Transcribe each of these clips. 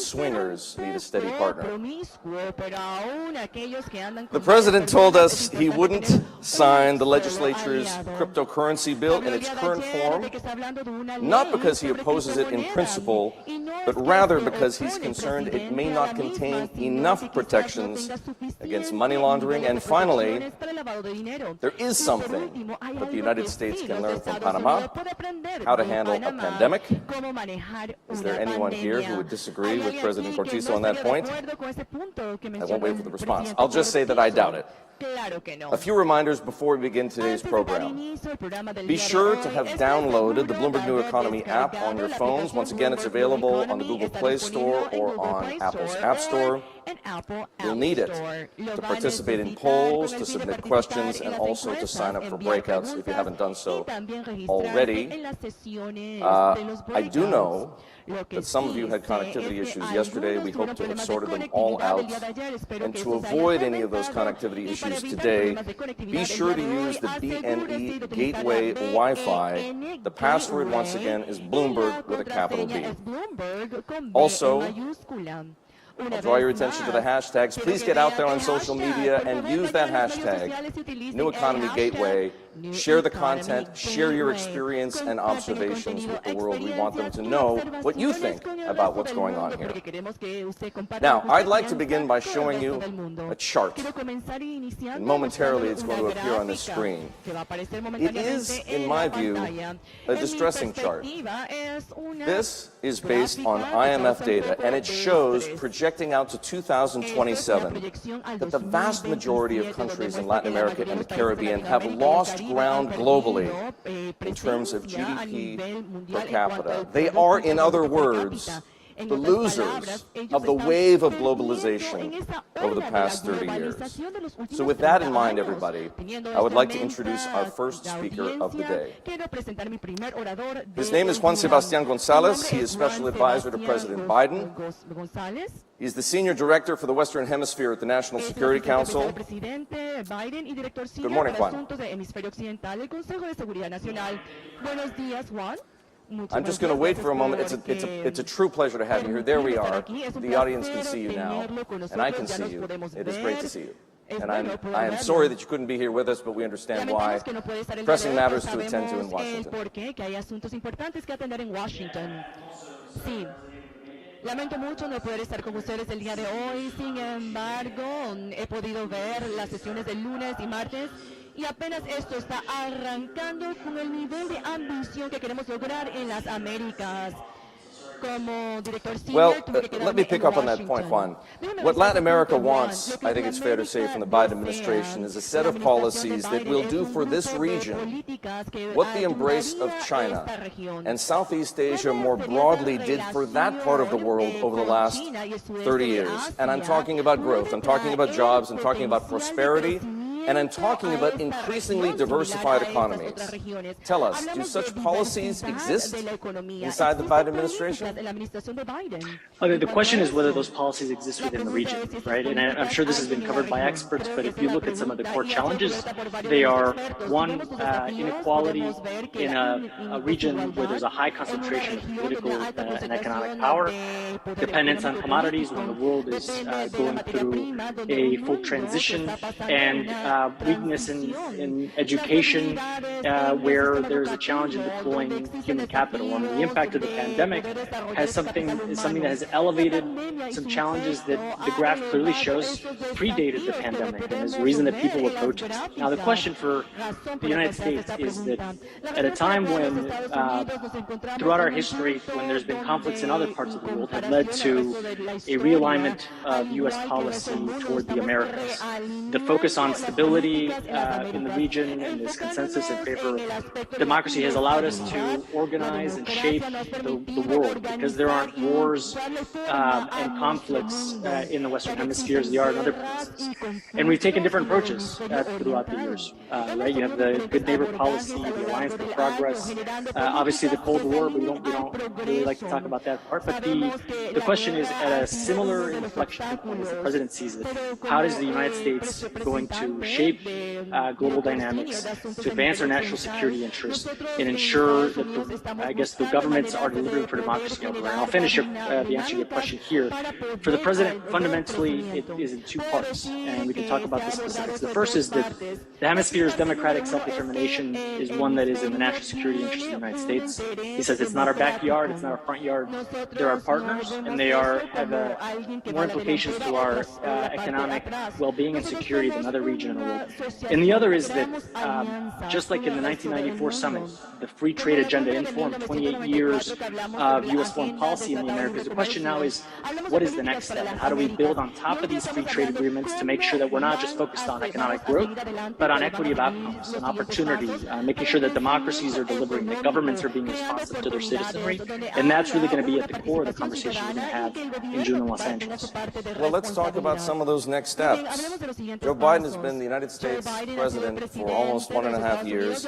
swingers need a steady partner. The president told us he wouldn't sign the legislature's cryptocurrency bill in its current form, not because he opposes it in principle, but rather because he's concerned it may not contain enough protections against money laundering. And finally, there is something that the United States can learn from Panama: how to handle a pandemic. Is there anyone here who would disagree with President Cortizo on that point? I won't wait for the response. I'll just say that I doubt it. A few reminders before we begin today's program. Be sure to have downloaded the Bloomberg New Economy app on your phones. Once again, it's available on the Google Play Store or on Apple's App Store. You'll need it to participate in polls, to submit questions, and also to sign up for breakouts if you haven't done so already. I do know that some of you had connectivity issues yesterday. We hope to have sorted them all out. And to avoid any of those connectivity issues today, be sure to use the BNE Gateway Wi-Fi. The password, once again, is Bloomberg with a capital B. Also, I'll draw your attention to the hashtags. Please get out there on social media and use that hashtag, New Economy Gateway. Share the content, share your experience and observations with the world. We want them to know what you think about what's going on here. Now, I'd like to begin by showing you a chart. And momentarily, it's going to appear on the screen. It is, in my view, a distressing chart. This is based on IMF data, and it shows, projecting out to 2027, that the vast majority of countries in Latin America and the Caribbean have lost ground globally in terms of GDP per capita. They are, in other words, the losers of the wave of globalization over the past 30 years. So with that in mind, everybody, I would like to introduce our first speaker of the day. His name is Juan Sebastián González. He is Special Advisor to President Biden. He's the Senior Director for the Western Hemisphere at the National Security Council. Good morning, Juan. I'm just going to wait for a moment. It's a true pleasure to have you here. There we are. The audience can see you now, and I can see you. It is great to see you. And I am sorry that you couldn't be here with us, but we understand why. Pressing matters to attend to in Washington. Lamento mucho no poder estar con ustedes el día de hoy. Sin embargo, he podido ver las sesiones del lunes y martes y apenas esto está arrancando con el nivel de ambición que queremos lograr en las Américas. Well, let me pick up on that point, Juan. What Latin America wants, I think it's fair to say, from the Biden administration is a set of policies that will do for this region what the embrace of China and Southeast Asia more broadly did for that part of the world over the last 30 years. And I'm talking about growth, I'm talking about jobs, I'm talking about prosperity, and I'm talking about increasingly diversified economies. Tell us, do such policies exist inside the Biden administration? The question is whether those policies exist within the region, right? And I'm sure this has been covered by experts, but if you look at some of the core challenges, they are, one, inequality in a region where there's a high concentration of political and economic power, dependence on commodities when the world is going through a full transition, and weakness in education, where there's a challenge in deploying human capital. And the impact of the pandemic is something that has elevated some challenges that the graph clearly shows predated the pandemic, and is the reason that people were protesting. Now, the question for the United States is that at a time when, throughout our history, when there's been conflicts in other parts of the world, have led to a realignment of U.S. policy toward the Americas. The focus on stability in the region and this consensus in favor of democracy has allowed us to organize and shape the world, because there aren't wars and conflicts in the Western Hemisphere as there are in other places. And we've taken different approaches throughout the years. Right? You have the good neighbor policy, the Alliance for Progress, obviously the Cold War, but we don't really like to talk about that part. But the question is, at a similar inflection point as the president sees it, how is the United States going to shape global dynamics, to advance our national security interests, and ensure that the governments are delivering for democracy everywhere. And I'll finish the answer to your question here. For the president, fundamentally, it is in two parts, and we can talk about the specifics. The first is that the hemisphere's democratic self-determination is one that is in the national security interest of the United States. He says it's not our backyard, it's not our front yard. They're our partners, and they have more implications to our economic well-being and security than other regions in the world. And the other is that, just like in the 1994 summit, the free trade agenda informed 28 years of U.S. foreign policy in the Americas. The question now is, what is the next step? How do we build on top of these free trade agreements to make sure that we're not just focused on economic growth, but on equity of outcomes and opportunity, making sure that democracies are delivering, that governments are being responsive to their citizenry, and that's really going to be at the core of the conversation we're going to have in June in Los Angeles. Well, let's talk about some of those next steps. Joe Biden has been the United States president for almost 1.5 years,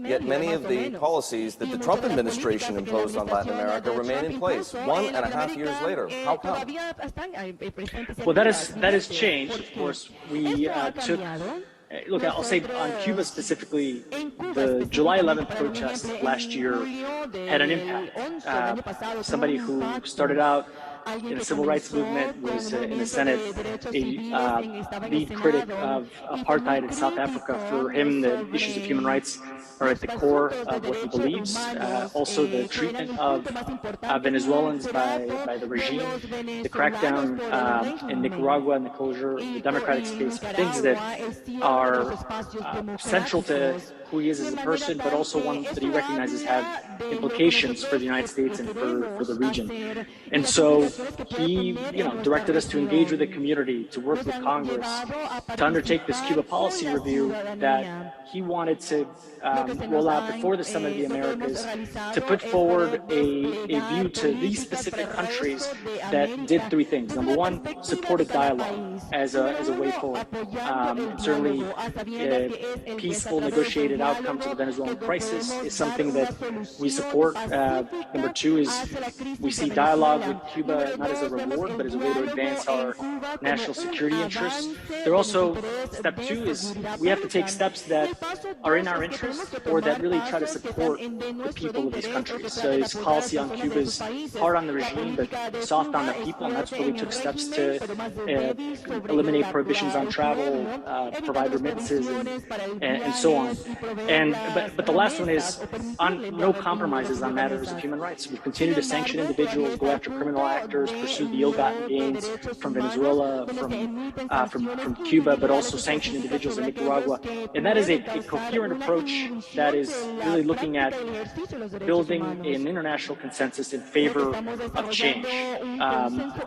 yet many of the policies that the Trump administration imposed on Latin America remain in place 1.5 years later. How come? Well, that has changed. Of course, we took. Look, I'll say on Cuba specifically, the July 11th protests last year had an impact. Somebody who started out in the civil rights movement, was in the Senate a lead critic of apartheid in South Africa. For him, the issues of human rights are at the core of what he believes. Also, the treatment of Venezuelans by the regime, the crackdown in Nicaragua, and the closure of the democratic space, things that are central to who he is as a person, but also one that he recognizes have implications for the United States and for the region. And so he, directed us to engage with the community, to work with Congress, to undertake this Cuba policy review that he wanted to roll out before the Summit of the Americas, to put forward a view to these specific countries that did three things. Number one, supported dialogue as a way forward. Certainly, peaceful, negotiated outcome to the Venezuelan crisis is something that we support. Number two is we see dialogue with Cuba not as a reward, but as a way to advance our national security interests. There also, step two is we have to take steps that are in our interest or that really try to support the people of these countries. So his policy on Cuba is hard on the regime, but soft on the people, and that's where we took steps to eliminate prohibitions on travel, provide remittances, and so on. But the last one is on no compromises on matters of human rights. We've continued to sanction individuals, go after criminal actors, pursue the ill-gotten gains from Venezuela, from Cuba, but also sanction individuals in Nicaragua. And that is a coherent approach that is really looking at building an international consensus in favor of change.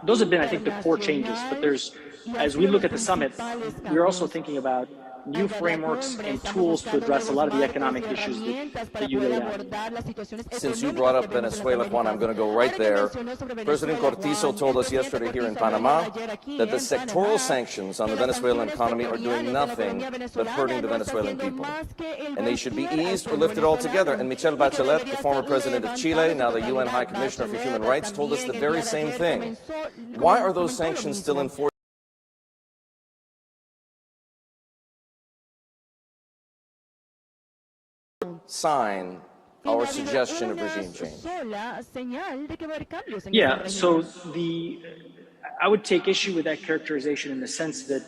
Those have been, I think, the core changes. But as we look at the summit, we're also thinking about new frameworks and tools to address a lot of the economic issues that you laid out. Since you brought up Venezuela, Juan, I'm going to go right there. President Cortizo told us yesterday here in Panama that the sectoral sanctions on the Venezuelan economy are doing nothing but hurting the Venezuelan people. And they should be eased or lifted altogether. And Michelle Bachelet, the former president of Chile, now the UN High Commissioner for Human Rights, told us the very same thing. Why are those sanctions still enforced? Sign our suggestion of regime change. Yeah, so I would take issue with that characterization in the sense that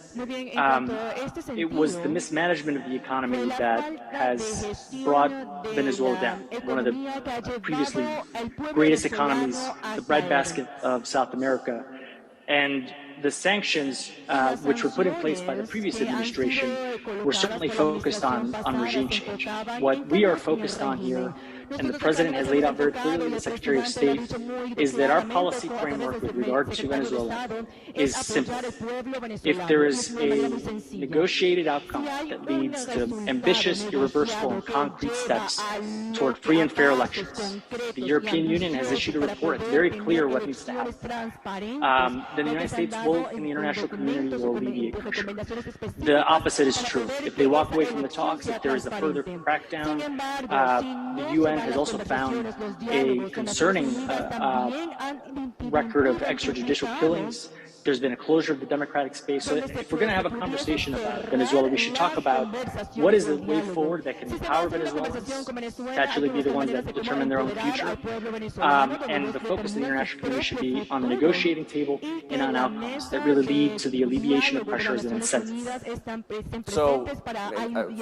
it was the mismanagement of the economy that has brought Venezuela down, one of the previously greatest economies, the breadbasket of South America. And the sanctions, which were put in place by the previous administration, were certainly focused on regime change. What we are focused on here, and the President has laid out very clearly, the Secretary of State, is that our policy framework with regard to Venezuela is simple. If there is a negotiated outcome that leads to ambitious, irreversible, and concrete steps toward free and fair elections, the European Union has issued a report. It's very clear what needs to happen. Then the United States will, and the international community will alleviate pressure. The opposite is true. If they walk away from the talks, if there is a further crackdown, the UN has also found a concerning record of extrajudicial killings There's been a closure of the democratic space. So if we're going to have a conversation about Venezuela, we should talk about what is the way forward that can empower Venezuelans to actually be the ones that determine their own future. And the focus of the international community should be on the negotiating table and on outcomes that really lead to the alleviation of pressures and incentives. So,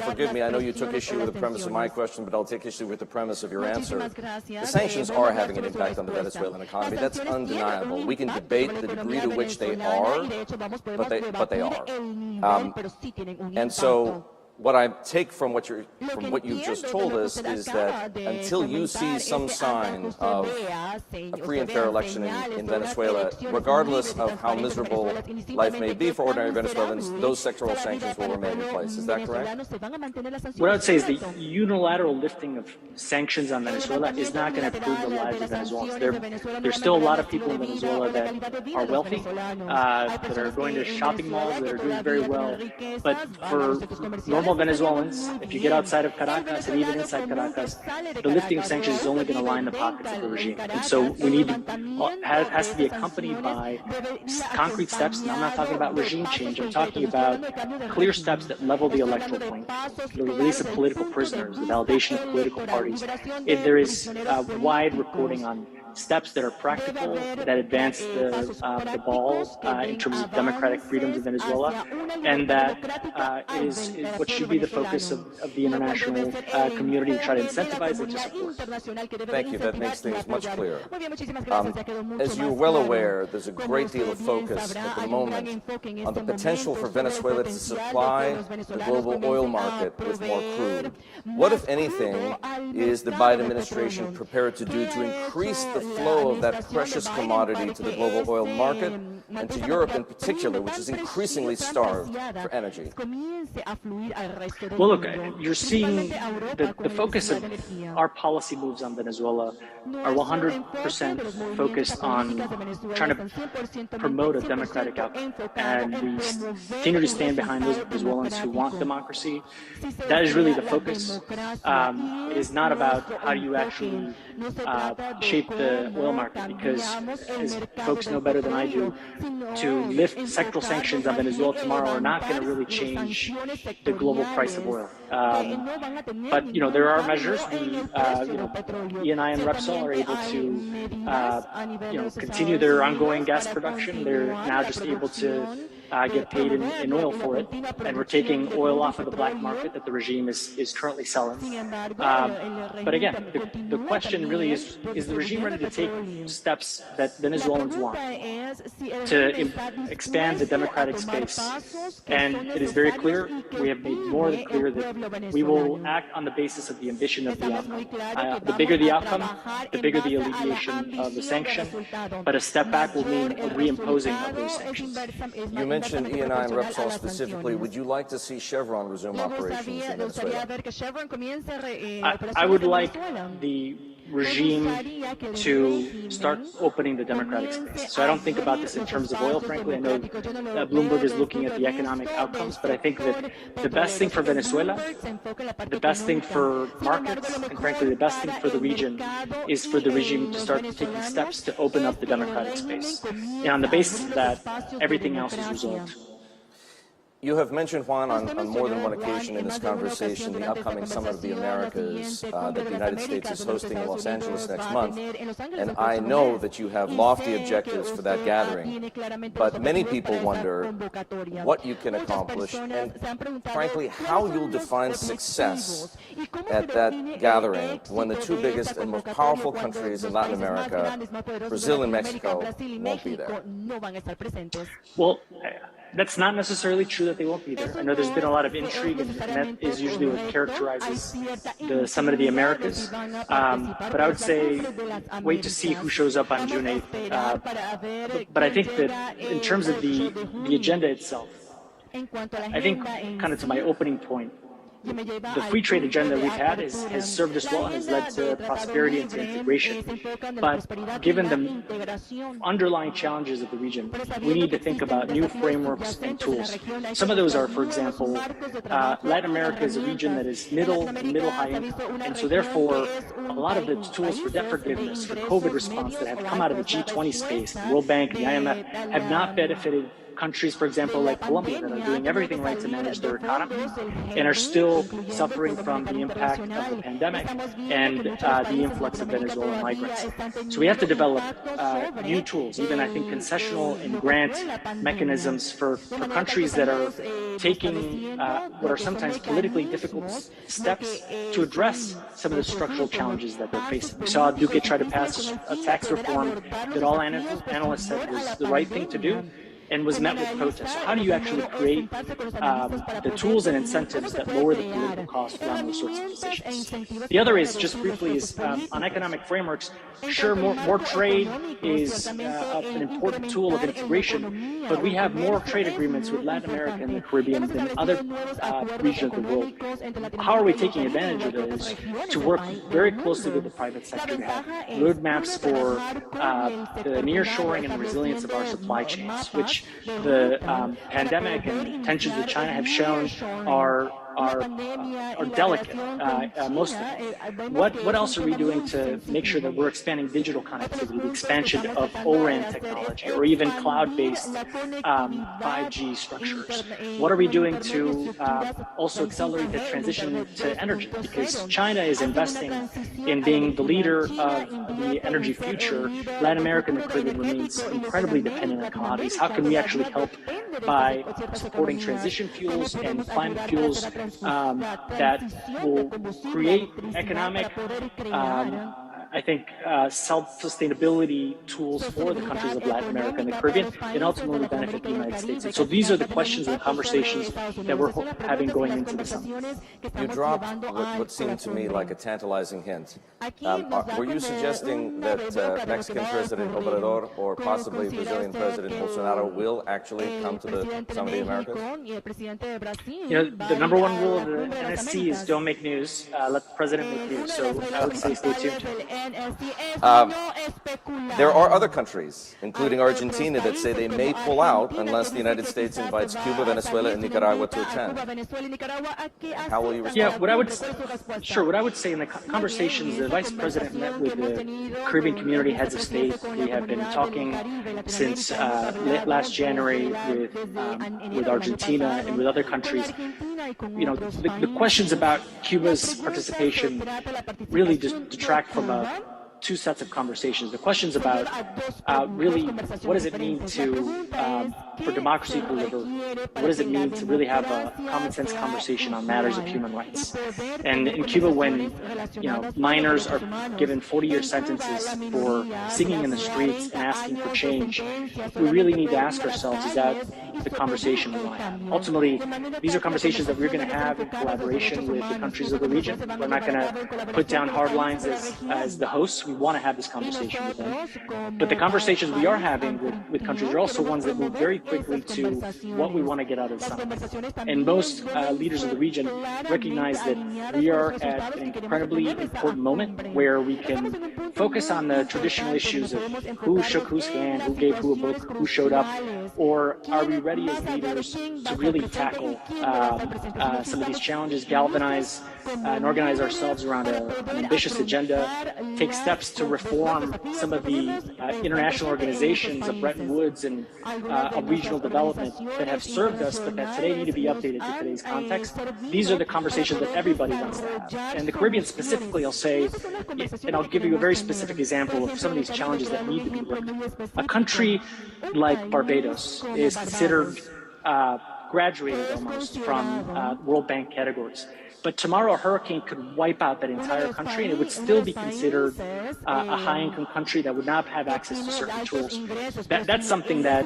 forgive me, I know you took issue with the premise of my question, but I'll take issue with the premise of your answer. The sanctions are having an impact on the Venezuelan economy. That's undeniable. We can debate the degree to which they are, but they are. And so, what I take from what you've just told us is that until you see some sign of a free and fair election in Venezuela, regardless of how miserable life may be for ordinary Venezuelans, those sectoral sanctions will remain in place. Is that correct? What I would say is the unilateral lifting of sanctions on Venezuela is not going to improve the lives of Venezuelans. There's still a lot of people in Venezuela that are wealthy, that are going to shopping malls, that are doing very well. But for normal Venezuelans, if you get outside of Caracas and even inside Caracas, the lifting of sanctions is only going to line the pockets of the regime. And so we need to, has to be accompanied by concrete steps. And I'm not talking about regime change. I'm talking about clear steps that level the electoral point, the release of political prisoners, the validation of political parties. If there is wide reporting on steps that are practical, that advance the ball in terms of democratic freedoms in Venezuela, and that is what should be the focus of the international community to try to incentivize it to support. Thank you. That makes things much clearer. As you're well aware, there's a great deal of focus at the moment on the potential for Venezuela to supply the global oil market with more crude. What, if anything, is the Biden administration prepared to do to increase the flow of that precious commodity to the global oil market and to Europe in particular, which is increasingly starved for energy? Well, look, you're seeing the focus of our policy moves on Venezuela are 100% focused on trying to promote a democratic outcome. And we continue to stand behind those Venezuelans who want democracy. That is really the focus. It is not about how you actually shape the oil market, because as folks know better than I do, to lift sectoral sanctions on Venezuela tomorrow are not going to really change the global price of oil. But there are measures. ENI and Repsol are able to continue their ongoing gas production. They're now just able to get paid in oil for it, and we're taking oil off of the black market that the regime is currently selling. But again, the question really is the regime ready to take steps that Venezuelans want to expand the democratic space? And it is very clear, we have made more than clear that we will act on the basis of the ambition of the outcome. The bigger the outcome, the bigger the alleviation of the sanction, but a step back will mean a reimposing of those sanctions. You mentioned ENI and Repsol specifically. Would you like to see Chevron resume operations in Venezuela? I would like the regime to start opening the democratic space. So I don't think about this in terms of oil, frankly. I know that Bloomberg is looking at the economic outcomes, but I think that the best thing for Venezuela, the best thing for markets, and frankly, the best thing for the region is for the regime to start taking steps to open up the democratic space. And on the basis of that, everything else is resolved. You have mentioned, Juan, on more than one occasion in this conversation, the upcoming Summit of the Americas that the United States is hosting in Los Angeles next month. And I know that you have lofty objectives for that gathering, but many people wonder what you can accomplish and, frankly, how you'll define success at that gathering when the two biggest and most powerful countries in Latin America, Brazil and Mexico, won't be there. Well, that's not necessarily true that they won't be there. I know there's been a lot of intrigue, and that is usually what characterizes the Summit of the Americas. But I would say wait to see who shows up on June 8th. But I think that in terms of the agenda itself, I think kind of to my opening point, the free trade agenda we've had has served us well and has led to prosperity and to integration. But given the underlying challenges of the region, we need to think about new frameworks and tools. Some of those are, for example, Latin America is a region that is middle high income, and so therefore a lot of the tools for debt forgiveness, for COVID response that have come out of the G20 space, the World Bank, the IMF, have not benefited countries, for example, like Colombia, that are doing everything right to manage their economy and are still suffering from the impact of the pandemic and the influx of Venezuelan migrants. So we have to develop new tools, even I think concessional and grant mechanisms for countries that are taking what are sometimes politically difficult steps to address some of the structural challenges that they're facing. We saw Duque try to pass a tax reform that all analysts said was the right thing to do, and was met with protests. So how do you actually create the tools and incentives that lower the political cost around those sorts of decisions? The other is, just briefly, is on economic frameworks. Sure, more trade is an important tool of integration, but we have more trade agreements with Latin America and the Caribbean than other regions of the world. How are we taking advantage of those? To work very closely with the private sector to have roadmaps for the nearshoring and the resilience of our supply chains, which the pandemic and tensions with China have shown are delicate, most of them. What else are we doing to make sure that we're expanding digital connectivity, the expansion of O-RAN technology, or even cloud-based 5G structures? What are we doing to also accelerate the transition to energy? Because China is investing in being the leader of the energy future. Latin America and the Caribbean remains incredibly dependent on commodities. How can we actually help by supporting transition fuels and climate fuels that will create economic, I think, self-sustainability tools for the countries of Latin America and the Caribbean, and ultimately benefit the United States. And so these are the questions and conversations that we're having going into the summit. You dropped what seemed to me like a tantalizing hint. Were you suggesting that Mexican President Obrador or possibly Brazilian President Bolsonaro will actually come to the Summit of the Americas? You know, the number one rule of the NSC is don't make news, let the president make news. So I would say stay tuned. There are other countries, including Argentina, that say they may pull out unless the United States invites Cuba, Venezuela, and Nicaragua to attend. How will you respond? Yeah, what I would say in the conversations, the Vice President met with the Caribbean community heads of state. We have been talking since last January with Argentina and with other countries. You know, the questions about Cuba's participation really just detract from two sets of conversations. The questions about really what does it mean for democracy to deliver? What does it mean to really have a common sense conversation on matters of human rights? And in Cuba, when minors are given 40-year sentences for singing in the streets and asking for change, we really need to ask ourselves, is that the conversation we want to have? Ultimately, these are conversations that we're going to have in collaboration with the countries of the region. We're not going to put down hard lines as the hosts. We want to have this conversation with them. But the conversations we are having with countries are also ones that move very quickly to what we want to get out of the summit. And most leaders of the region recognize that we are at an incredibly important moment where we can focus on the traditional issues of who shook whose hand, who gave who a book, who showed up, or are we ready as leaders to really tackle some of these challenges, galvanize and organize ourselves around an ambitious agenda, take steps to reform some of the international organizations of Bretton Woods and of regional development that have served us, but that today need to be updated to today's context. These are the conversations that everybody wants to have. And the Caribbean specifically, I'll say, and I'll give you a very specific example of some of these challenges that need to be worked. A country like Barbados is considered graduated almost from World Bank categories. But tomorrow a hurricane could wipe out that entire country and it would still be considered a high-income country that would not have access to certain tools. That's something that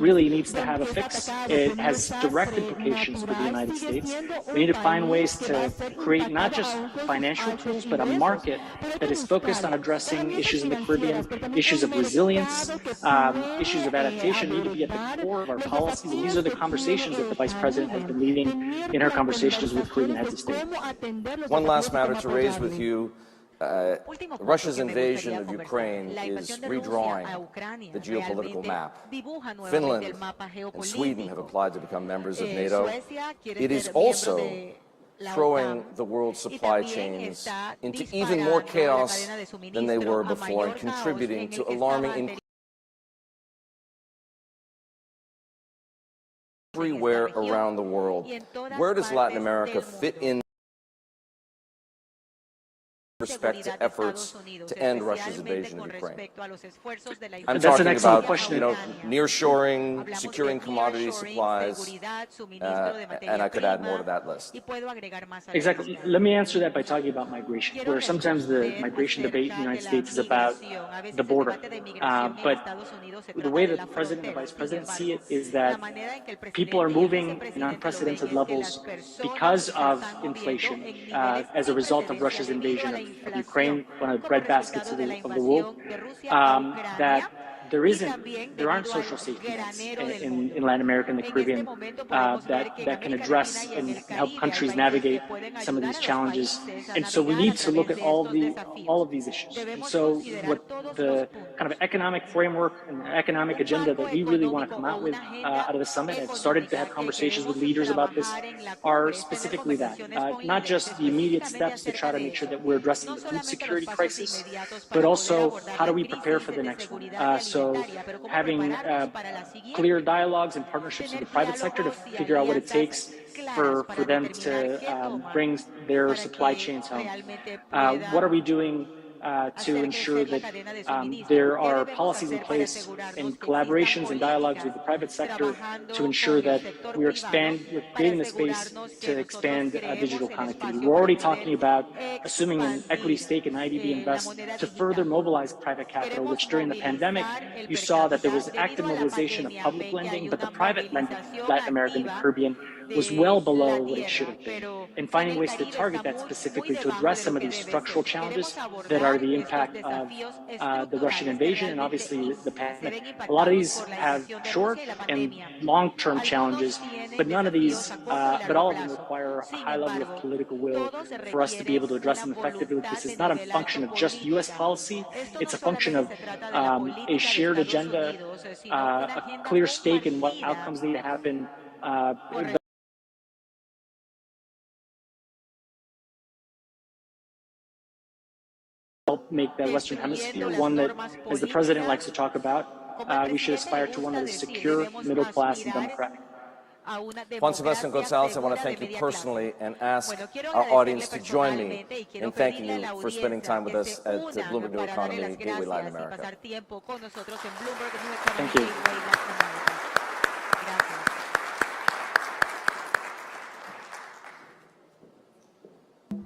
really needs to have a fix. It has direct implications for the United States. We need to find ways to create not just financial tools, but a market that is focused on addressing issues in the Caribbean, issues of resilience, issues of adaptation need to be at the core of our policies. And these are the conversations that the Vice President has been leading in her conversations with Caribbean heads of state. cómo atender los One last desafíos matter y to cómo raise with apoyarlos. you. Russia's invasion of Ukraine is redrawing the geopolitical map. Finland and Sweden have applied to become members of NATO. It is also throwing the world's supply chains into even more chaos than they were before and contributing to alarming increases everywhere around the world. Where does Latin America fit in respect to efforts to end Russia's invasion of Ukraine? I'm That's an talking excellent about, question. nearshoring, securing commodity supplies, and I could add more to that list. Exactly. Let me answer that by talking about migration, where sometimes the migration debate in the United States is about the border. But the way that the president and the vice president see it is that people are moving in unprecedented levels because of inflation as a result of Russia's invasion of Ukraine, one of the breadbaskets of the world, that there aren't social safety nets in Latin America and the Caribbean that can address and help countries navigate some of these challenges. And so we need to look at all of these issues. And so what the kind of economic framework and economic agenda that we really want to come out with out of the summit, I've started to have conversations with leaders about this, are specifically that, not just the immediate steps to try to make sure that we're addressing the food security crisis, but also how do we prepare for the next one? So having clear dialogues and partnerships with the private sector to figure out what it takes for them to bring their supply chains home. What are we doing to ensure that there are policies in place and collaborations and dialogues with the private sector to ensure that we're creating the space to expand digital connectivity. We're already talking about assuming an equity stake in IDB Invest to further mobilize private capital, which during the pandemic, you saw that there was active mobilization of public lending, but the private lending in Latin America and the Caribbean was well below what it should have been. And finding ways to target that specifically to address some of these structural challenges that are the impact of the Russian invasion and obviously the pandemic. A lot of these have short and long-term challenges, but none of these, but all of them require a high level of political will for us to be able to address them effectively. This is not a function of just U.S. policy. It's a function of a shared agenda, a clear stake in what outcomes need to happen, help make the Western Hemisphere one that, as the president likes to talk about, we should aspire to one that is secure, middle class, and democratic. Juan Sebastian Gonzalez, I want to thank you personally and ask our audience to join me in thanking you for spending time with us at Bloomberg New Economy, Gateway Latin America. Thank you.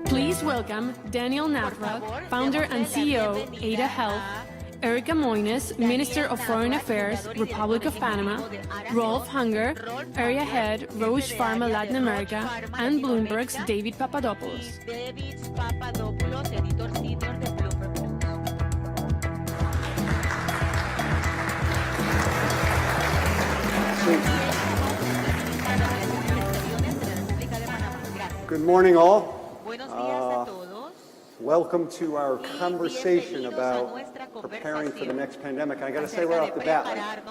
Please welcome Daniel Navra, founder and CEO, Ada Health, Erica Moines, Minister of Foreign Affairs, Republic of Panama, Rolf Hunger, Area Head, Roche Pharma Latin America, and Bloomberg's David Papadopoulos. Good morning, all. Welcome to our conversation about preparing for the next pandemic. And I got to say right off the bat,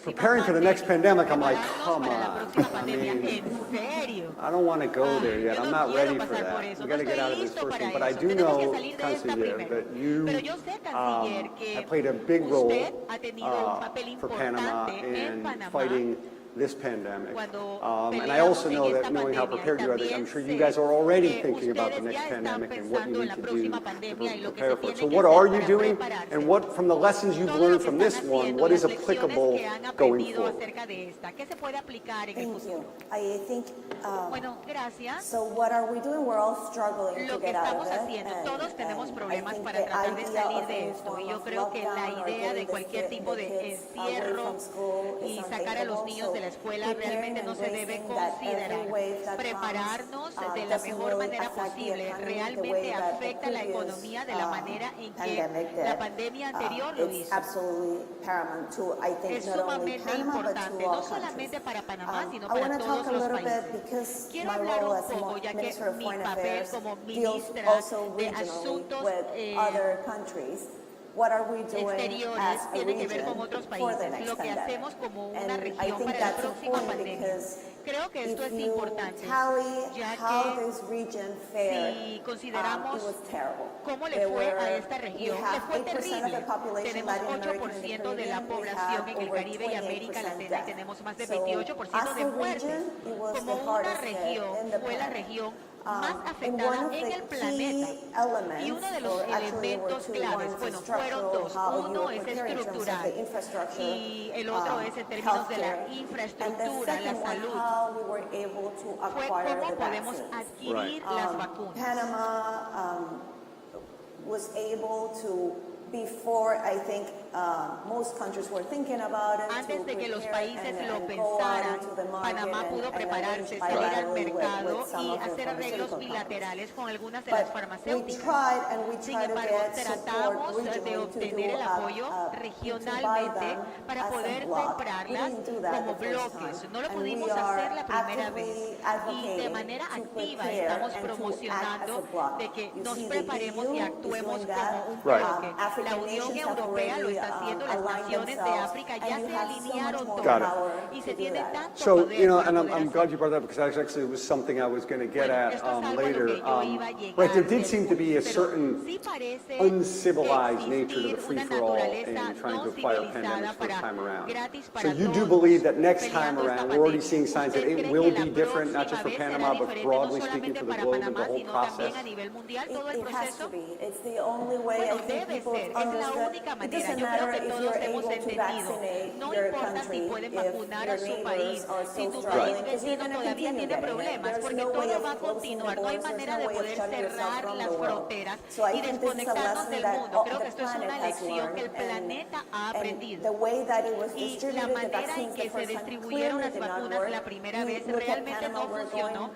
preparing for the next pandemic, I'm like, come on. I mean, I don't want to go there yet. I'm not ready for that. We got to get out of this first one. But I do know, Canciller, that you have played a big role for Panama in fighting this pandemic. And I also know that knowing how prepared you are, I'm sure you guys are already thinking about the next pandemic and what you need to do to prepare for it. So what are you doing? And what, from the lessons you've learned from this one, what is applicable going forward? Thank you. I think, so what are we doing? We're all struggling to get out of it. And I think the idea of any form of lockdown or getting the kids away from school is something sacar a los niños de la escuela realmente no se debe considerar. Prepararnos de la mejor manera posible realmente afecta la economía de la manera en que la pandemia anterior lo hizo. Es sumamente importante, no solamente para Panamá, sino para todos los países. Quiero hablar un poco, ya que mi papel como ministra de Asuntos exteriores tiene que ver con otros países, lo que hacemos como una región para la próxima pandemia. Creo que esto es importante, ya que si consideramos cómo le fue a esta región, le fue terrible. Tenemos 8% de la población en el Caribe y América Latina y tenemos más de 28% de muertes. Como una región, fue la región más afectada en el planeta. Y uno de los elementos claves, bueno, fueron dos. Uno es estructural y el otro es en términos de la infraestructura, la salud. Fue cómo podemos adquirir las vacunas. Panama was able to, before I think most countries were thinking about it, antes de que los países lo pensaran, Panamá pudo prepararse, salir al mercado y hacer arreglos bilaterales con algunas de las farmacéuticas. Sin embargo, tratamos de obtener el apoyo regionalmente para poder comprarlas como bloques. No lo pudimos hacer la primera vez y de manera activa estamos promocionando de que nos preparemos y actuemos como un bloque. La Unión Europea lo está haciendo, las naciones de África ya se alinearon todas y se tiene tanto So, poder. you know, and I'm glad you brought that up because actually it was something I was going to get at later. Right, there did seem to be a certain uncivilized nature to the free-for-all in trying to acquire pandemics first time around. So you do believe that next time around, we're already seeing signs that it will be different, not just for Panama, but broadly speaking for the globe and the whole process? It has to be. It's the only way I think people Es la única manera. Yo creo que todos hemos entendido. No importa si pueden vacunar a su país, si tu país vecino todavía tiene problemas, porque todo va a continuar. No hay manera de poder cerrar las fronteras y desconectarnos del mundo. Creo que esto es una lección que el planeta ha aprendido. Y la manera en que se distribuyeron las vacunas la primera vez realmente no funcionó.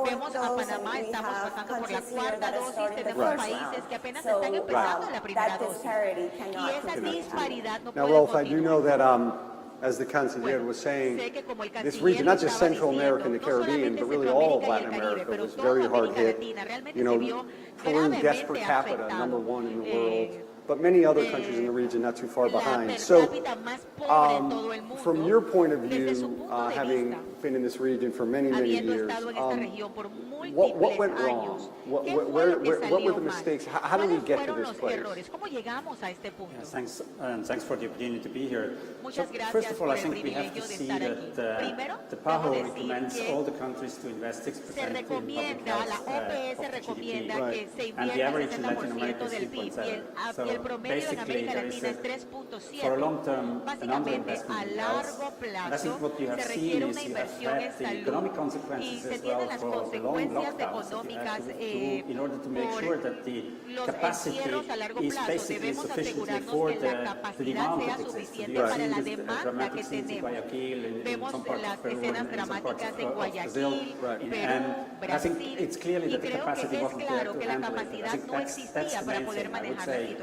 Vemos a Panamá, estamos pasando por la cuarta dosis, tenemos países que apenas están empezando la primera dosis. Y esa disparidad no Now, puede Rolf, I do continuar. know that, as the canciller was saying, this region, not just Central America and the Caribbean, but really all of Latin America, was very hard hit. You know, Peru, death per capita, #1 in the world. But many other countries in the region not too far behind. So, from your point of view, having been in this region for many, many years, what went wrong? What were the mistakes? How did we get to this place? Thanks for the opportunity to be here. So, first of all, I think we have to see that the PAHO recommends all the countries to invest 6% in public health of GDP, and the average in Latin America is 3.7. So basically, there is for a long term an underinvestment in health. And I think what you have seen is you have had the economic consequences as well for the long lockdowns that you have to do in order to make sure that the capacity is basically sufficiently for the demand that exists. You have seen this dramatic scenes in Guayaquil, in some parts of Peru, and in some parts of Brazil. And I think it's clearly that the capacity wasn't there to handle it. I think that's the main thing, I would say.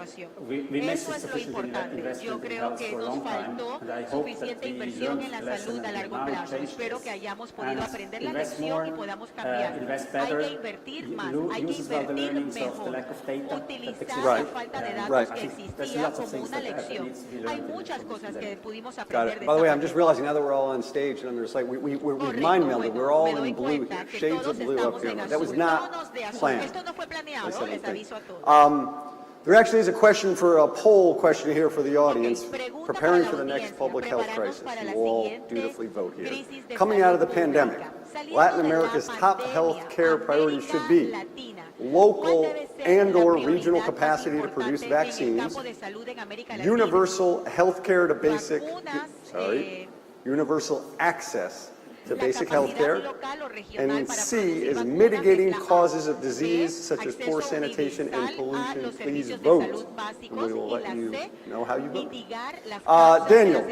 We missed sufficient investment in health for a long time, and I hope that we learned the lesson and we now change this. And invest more, invest better, use as well the learnings of the lack of data that exists. Right. I think there's lots of things that needs to be learned. Got it. By the way, I'm just realizing now that we're all on stage and there's like, we mind melded. We're all in blue here, shades of blue up here. That was not planned. There actually is a question for a poll question here for the audience. Preparing for the next public health crisis. You all dutifully vote here. Coming out of the pandemic, Latin America's top health care priorities should be local and/or regional capacity to produce vaccines, universal health care to universal access to basic health care, and C is mitigating causes of disease such as poor sanitation and pollution. Please vote, and we will let you know how you vote. Daniel,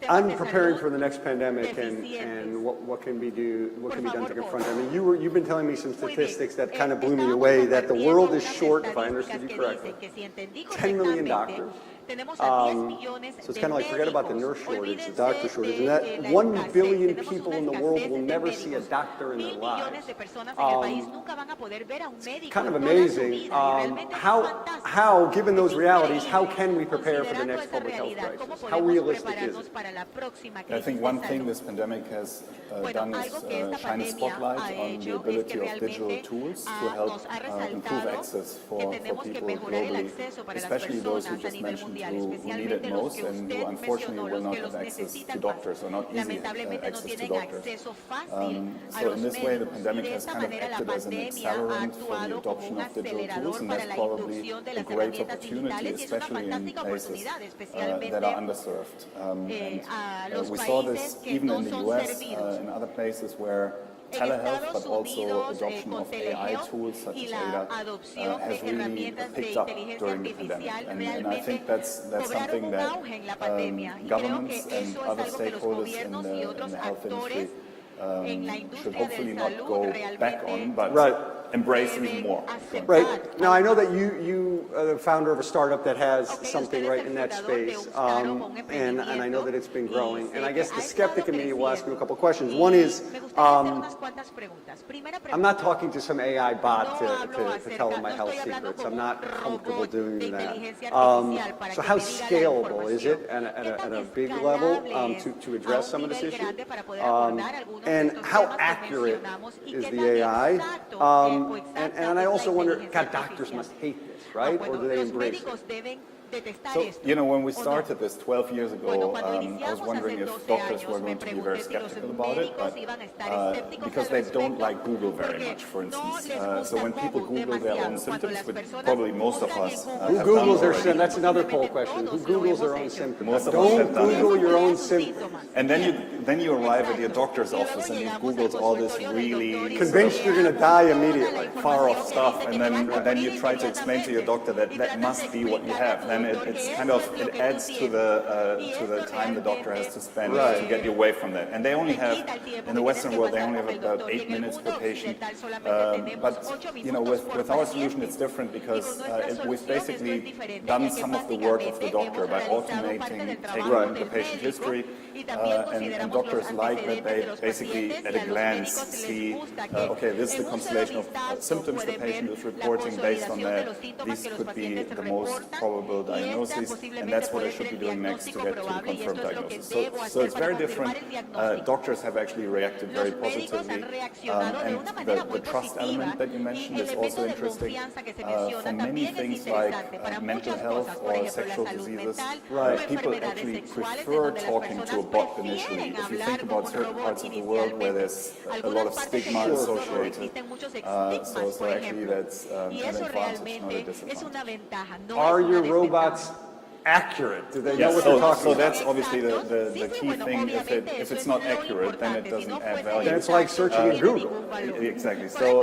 I'm preparing for the next pandemic and what can be done to confront it. I mean, you've been telling me some statistics that kind of blew me away, that the world is short, if I understood you correctly, 10 million doctors. So it's kind of like, forget about the nurse shortage, the doctor shortage, and that 1 billion people in the world will never see a doctor in their lives. It's kind of amazing. How, given those realities, how can we prepare for the next public health crisis? How realistic is it? I think one thing this pandemic has done is shine a spotlight on the ability of digital tools to help improve access for people globally, especially those who just mentioned who need it most and who unfortunately will not have access to doctors or not easy access to doctors. So in this way, the pandemic has kind of acted as an accelerant for the adoption of digital tools, and that's probably a great opportunity, especially in places that are underserved. And we saw this even in the US, in other places where telehealth, but also adoption of AI tools such as ADA has really picked up during the pandemic. And I think that's something that governments and other stakeholders in the health industry should hopefully not go back on, but embrace even more. Right. Now, I know that you are the founder of a startup that has something right in that space, and I know that it's been growing. And I guess the skeptic in me will ask you a couple of questions. One is, I'm not talking to some AI bot to tell them my health secrets. I'm not comfortable doing that. So how scalable is it at a big level to address some of this issue? And how accurate is the AI? And I also wonder, God, doctors must hate this, right? Or do they embrace it? So, you know, when we started this 12 years ago, I was wondering if doctors were going to be very skeptical about it, but because they don't like Google very much, for instance. So when people Google their own symptoms, which probably most of us Who Googles their symptoms? That's another poll question. Who Googles their own symptoms? Don't Google your own symptoms. And then you arrive at your doctor's office and you've Googled all this really Convinced you're going to die immediately. far off stuff, and then you try to explain to your doctor that that must be what you have. Then it's kind of, it adds to the time the doctor has to spend to get you away from that. And they only have, in the Western world, they only have about 8 minutes per patient. But you know, with our solution, it's different because we've basically done some of the work of the doctor by automating, taking the patient history, and doctors like that they basically at a glance see, okay, this is the constellation of symptoms the patient is reporting. Based on that, these could be the most probable diagnosis, and that's what I should be doing next to get to the confirmed diagnosis. So it's very different. Doctors have actually reacted very positively, and the trust element that you mentioned is also interesting. For many things like mental health or sexual diseases, people actually prefer talking to a bot initially. If you think about certain parts of the world where there's a lot of stigma associated, so actually that's an advantage, not a disadvantage. Are your robots accurate? Do they know what they're talking so about? that's obviously the key thing. If it's not accurate, then it doesn't add value. Then it's like searching in Google. Exactly. So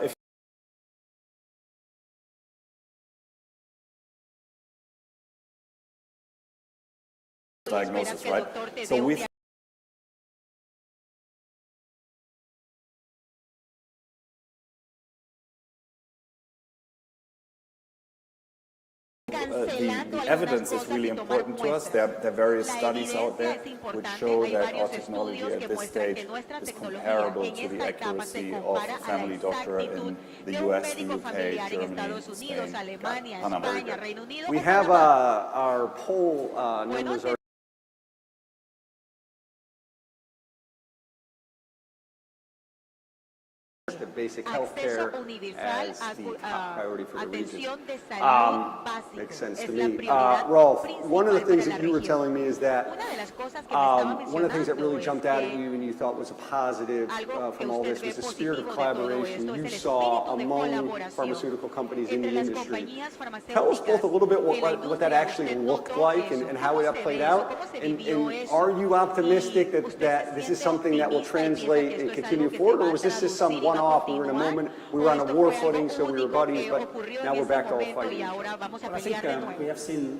if diagnosis, right? So with the evidence is really important to us. There are various studies out there which show that our technology at this stage is comparable to the accuracy of a family doctor in the US, the UK, Germany, Spain, Panama. We have our poll numbers are basic health care as the top priority for the region. Makes sense to me. Rolf, one of the things that you were telling me is that one of the things that really jumped out at you and you thought was a positive from all this was the spirit of collaboration you saw among pharmaceutical companies in the industry. Tell us both a little bit what that actually looked like and how that played out. And are you optimistic that this is something that will translate and continue forward, or was this just some one-off? We were in a moment, we were on a war footing, so we were buddies, but now we're back to all fighting. Well, I think we have seen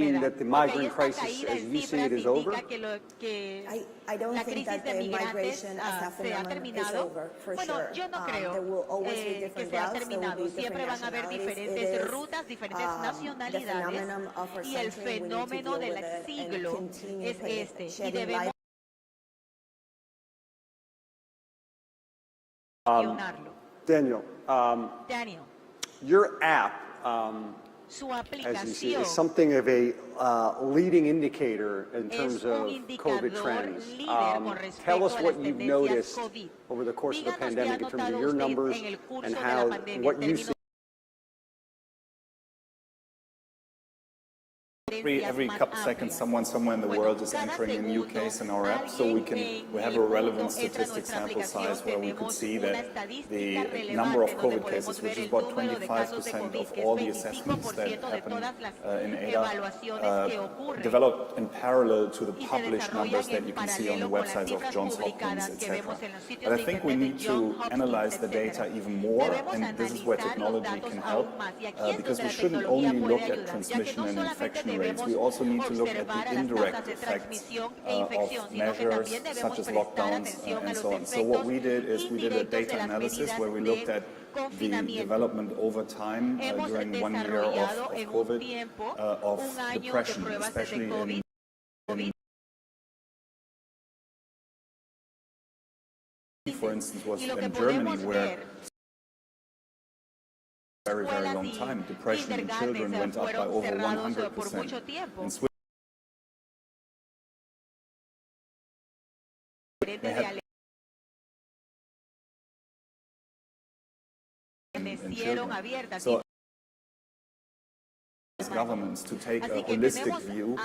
mean that the migrant crisis, as you see it, is over? I don't think that the migration as a phenomenon is over, for sure. There will always be different routes, there will be different nationalities. It is the phenomenon of our century, we need to deal with it and continue shedding light. Daniel, your app, as you see, is something of a leading indicator in terms of COVID trends. Tell us what you've noticed over the course of the pandemic in terms of your numbers and how what you see. every couple seconds, someone somewhere in the world is entering a new case in our app, so we have a relevant statistic sample size where we could see that the number of COVID cases, which is about 25% of all the assessments that happen in ADA, developed in parallel to the published numbers that you can see on the websites of Johns Hopkins, etc. But I think we need to analyze the data even more, and this is where technology can help, because we shouldn't only look at transmission and infection rates. We also need to look at the indirect effects of measures such as lockdowns and so on. So what we did is we did a data analysis where we looked at the development over time during 1 year of COVID, of depression, especially in for instance, was in Germany, where very, very long time, depression in children went up by over 100%. In Switzerland, they had in children. So, as governments to take a holistic view.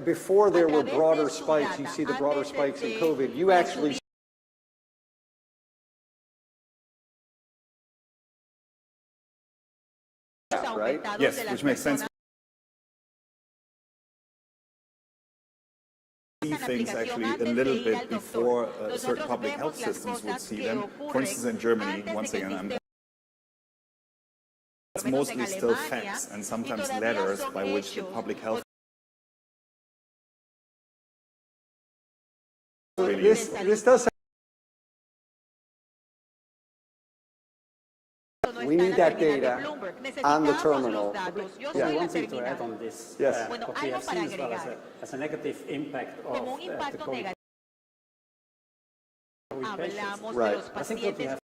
Before there were broader spikes, you see the broader spikes in COVID, you actually right? Yes, which makes sense. See things actually a little bit before certain public health systems would see them. For instance, in Germany, once again, it's mostly still fax and sometimes letters by which the public health. This does. We need that data on the terminal. Yeah. One thing to add on this, yes. What we have seen as well as a negative impact of the COVID patients. Right. I think what we have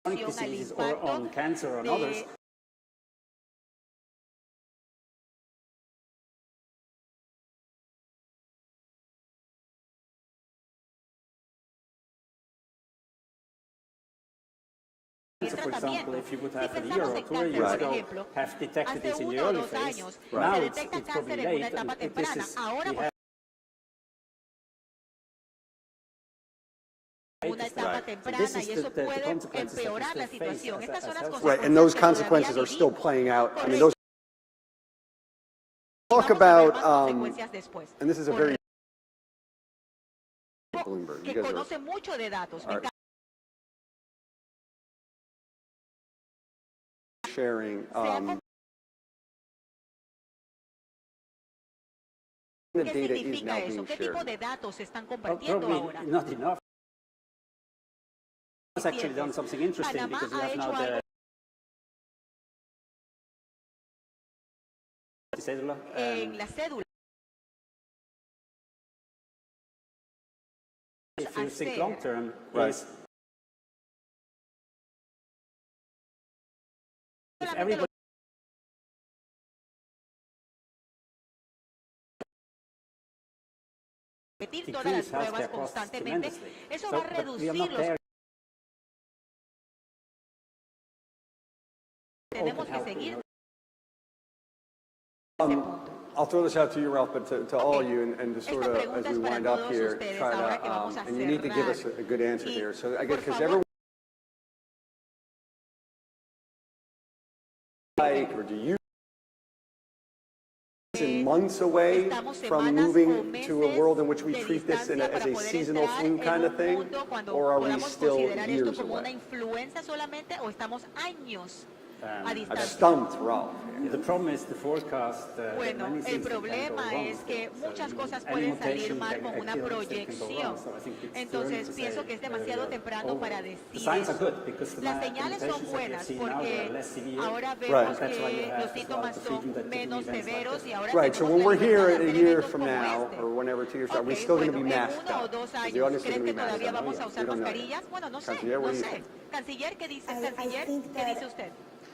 on chronic diseases or on cancer or on others. So, for example, if you would have a year or 2 years ago have detected this in the early phase, now it's probably late, and this is, we have This is the consequences that we still face as health. Right, and those consequences are still playing out. I mean, those talk about, and this is a very Bloomberg. You guys are sharing. The data is now being shared. Probably not enough. It's actually done something interesting because you have now the cédula. If you think long term, right. If everybody decrease healthcare costs tremendously. So, but we are not there. I'll throw this out to you, Ralph, but to all of you, and to sort of, as we wind up here, try to, and you need to give us a good answer here. So I guess, because everyone, or do you, months away from moving to a world in which we treat this as a seasonal flu kind of thing, or are we still years away? I've stumped Ralph. The problem is the forecast. Bueno, el problema es que muchas cosas pueden salir mal con una proyección. Entonces pienso que es demasiado temprano para decir eso. Las señales son buenas porque ahora vemos que los síntomas son menos severos y ahora right. So when we're here a year from now, or whenever 2 years, are we still going to be masked up? ¿Creen que todavía vamos a usar mascarillas? Bueno, no sé, no sé. Canciller, ¿qué dice? Canciller, ¿qué dice usted?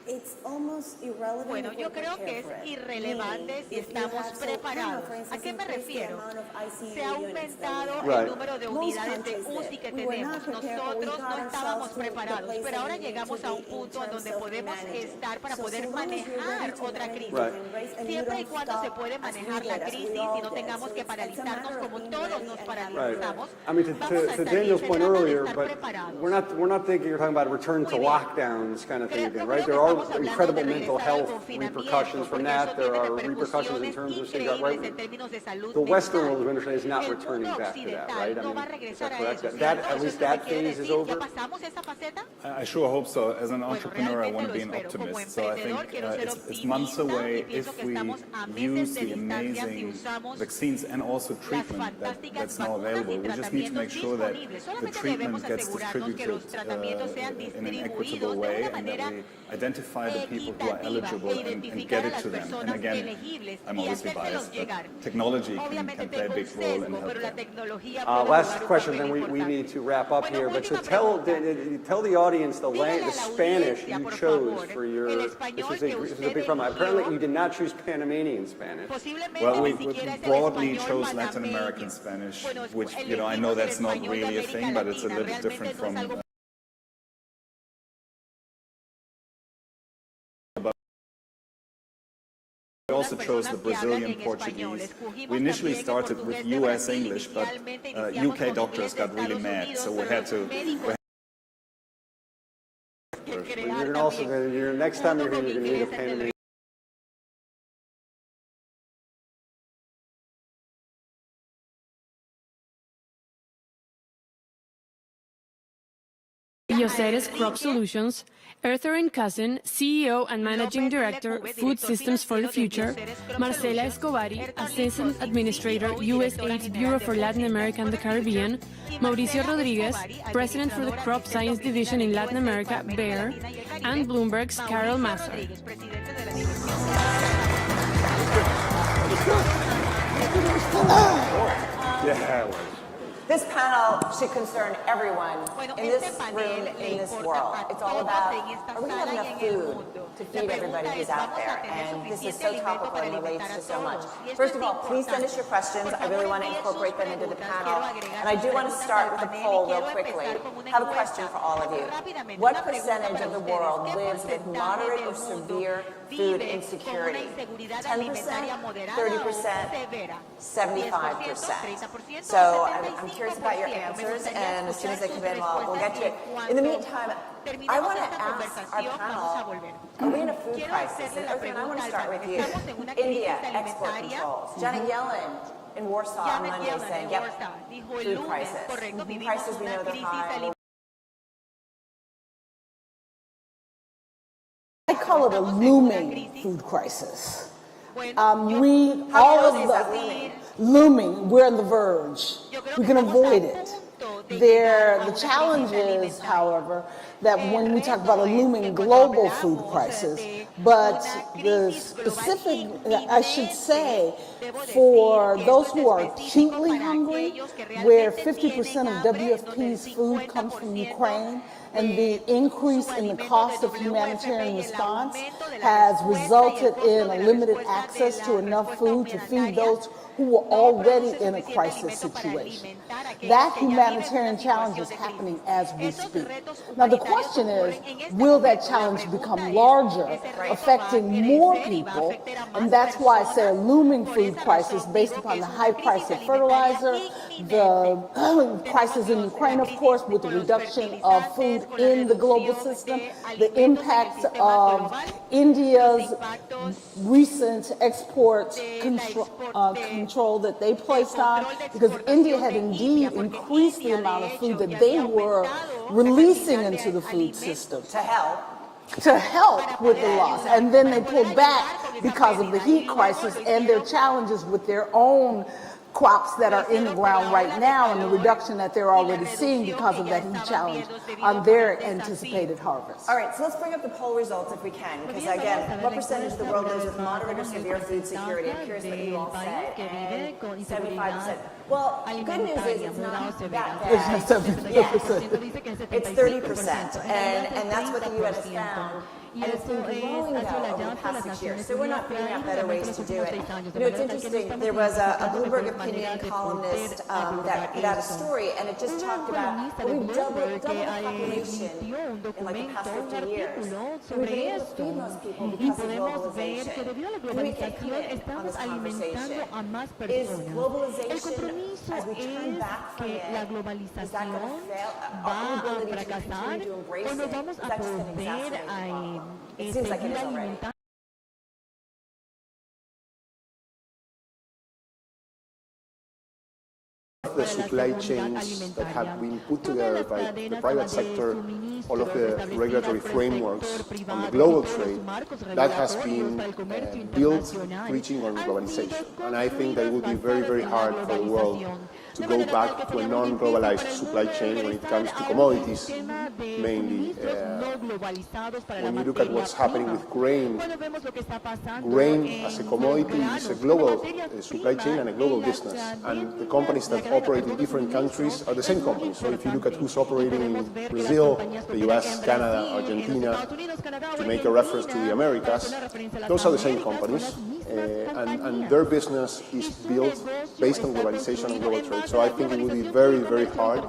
it's almost irrelevant. Bueno, if yo we're creo que prepared es for it. irrelevante Meaning, si if you estamos have, preparados. for ¿A instance, qué me increase the refiero? amount of ICU Se ha units that aumentado we el número de Most unidades de countries UCI did. que We were tenemos. not prepared, but we Nosotros got no estábamos ourselves to the preparados, place pero that ahora we need llegamos to a be un in punto en terms donde of podemos managing. estar para So poder long as you're manejar ready to otra manage crisis. it and raise- and you Siempre y don't cuando se stop puede as we manejar did, la as we crisis all y no did. tengamos So que it's a paralizarnos matter of como being todos ready nos and paralizamos. I mean, Vamos a to estar Daniel's bien, point se trata de earlier, estar but preparados. we're not thinking you're talking about return to Muy bien. lockdowns kind of thing again, No right? creo There que estamos are hablando incredible de mental regresar al health confinamiento, repercussions from porque eso that. There tiene are repercussions in repercusiones terms of saying, increíbles right? en términos de salud The Western mental. world, as we understand, is not El returning mundo back to that, occidental right? I no va a mean, is regresar that a correct? eso, That, ¿cierto? at Eso least es lo that que quiere phase is decir. ¿Ya over? pasamos esa faceta? I sure hope so. As an Bueno, entrepreneur, I want to be an realmente lo espero. Como optimist. So I emprendedor think quiero ser it's months optimista y away pienso if que we estamos a meses use de the distancia si amazing usamos vaccines and also las treatment fantásticas that's now vacunas y available. We just need to make tratamientos sure that disponibles. the Solamente treatment debemos gets asegurarnos que los distributed tratamientos sean in an equitable distribuidos de way una and that manera we identify the people who are equitativa eligible e and identificar get a it las to them. And personas again, elegibles I'm y obviously hacérselos biased, llegar. but technology Obviamente can play a tengo un big role in sesgo, pero la helping. tecnología puede jugar Last un question, papel then we importante. need to wrap up Bueno, here. But to última tell the audience the Dígale a la Spanish audiencia, you por chose favor, for your. el This español is que a usted big problem. Apparently, eligió, you did not choose Panamanian Spanish. posiblemente Well, ni we siquiera es el broadly español chose Latin panameño. American Spanish, Bueno, which, you know, I know elegimos el that's not español de really a América thing, but it's a Latina. little Realmente different no es from. algo We also chose the Brazilian Portuguese. We initially started with US English, but UK doctors got really mad, so we had to. You're gonna also, next time you're here, you're going to need a Panamanian. Yoseres Crop Solutions, Arthur and Cousin, CEO and Managing Director, Food Systems for the Future, Marcela Escobari, Assistant Administrator, USAID's Bureau for Latin America and the Caribbean, Mauricio Rodriguez, President for the Crop Science Division in Latin America, BEAR, and Bloomberg's Carol Massar. Yeah. This panel should concern everyone in this room, in this world. It's all about, are we going to have enough food to feed everybody who's out there? And this is so topical and relates to so much. First of all, please send us your questions. I really want to incorporate them into the panel. And I do want to start with a poll real quickly. I have a question for all of you. What percentage of the world lives with moderate or severe food insecurity? 10%, 30%, 75%. So I'm curious about your answers, and as soon as they come in, we'll get to it. In the meantime, I want to ask our panel, are we in a food crisis? And Erwin, I want to start with you. India, export controls. Janet Yellen in Warsaw on Monday saying, yep, food crisis. Prices, we know they're high. I call it a looming food crisis. Looming, we're on the verge. We can avoid it. The challenge is, however, that when we talk about a looming global food crisis, but the specific, I should say, for those who are acutely hungry, where 50% of WFP's food comes from Ukraine, and the increase in the cost of humanitarian response has resulted in a limited access to enough food to feed those who were already in a crisis situation. That humanitarian challenge is happening as we speak. Now the question is, will that challenge become larger, affecting more people? And that's why I say a looming food crisis based upon the high price of fertilizer, the crisis in Ukraine, of course, with the reduction of food in the global system, the impact of India's recent export control that they placed on, because India had indeed increased the amount of food that they were releasing into the food system to help with the loss. And then they pulled back because of the heat crisis and their challenges with their own crops that are in the ground right now and the reduction that they're already seeing because of that heat challenge on their anticipated harvest. All right, so let's bring up the poll results if we can, because again, what percentage of the world lives with moderate or severe food security? I'm curious what you all say. And 75%. Well, good news is it's not that bad. It's 30%, and that's what the U.S. found and it's been growing though over the past 6 years. So we're not figuring out better ways to do it. You know, it's interesting. There was a Bloomberg opinion columnist that put out a story, and it just talked about we've doubled the population in like the past 50 years. And we've been able to feed most people because of globalization. Can we get committed on this conversation? Is globalization, as we turn back from it, is that going to fail? Our ability to continue to embrace it, is that just an exacerbating problem? It seems like it is already. The supply chains that have been put together by the private sector, all of the regulatory frameworks on the global trade, that has been built preaching on globalization. And I think that it would be very, very hard for the world to go back to a non-globalized supply chain when it comes to commodities, mainly. When you look at what's happening with grain, grain as a commodity is a global supply chain and a global business. And the companies that operate in different countries are the same companies. So if you look at who's operating in Brazil, the US, Canada, Argentina, to make a reference to the Americas, those are the same companies. And their business is built based on globalization and global trade. So I think it would be very, very hard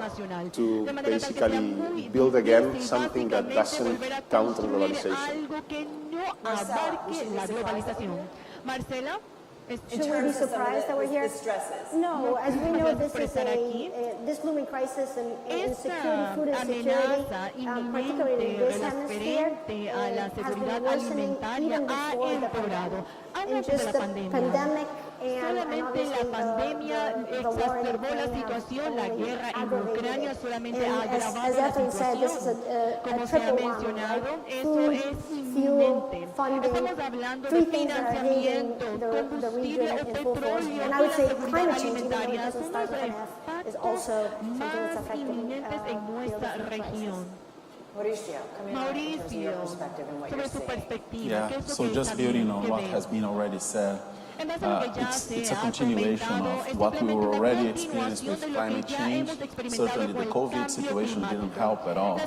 to basically build again something that doesn't count on globalization. Marcela? Should we be surprised that we're here? No, as we know, this is this looming crisis in security, food insecurity, particularly in this hemisphere, has been worsening even before the pandemic. And just the pandemic and obviously the war in Ukraine aggravated it. And as Ethan said, this is a triple whammy, right? Food, fuel, funding, three things that are hitting the region in full force. And I would say climate change, even though it doesn't start with an F, is also something that's affecting the region. Mauricio, come in in terms of your perspective and what you're seeing. Yeah, so just building on what has been already said, it's a continuation of what we were already experiencing with climate change. Certainly the COVID situation didn't help at all,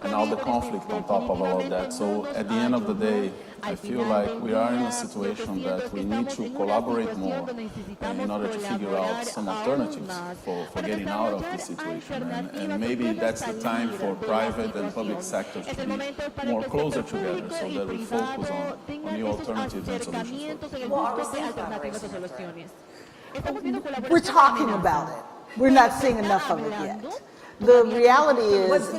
and all the conflict on top of all of that. So at the end of the day, I feel like we are in a situation that we need to collaborate more in order to figure out some alternatives for getting out of this situation. And maybe that's the time for private and public sectors to be more closer together so that we focus on new alternatives and solutions. We're talking about it. We're not seeing enough of it yet. The reality is,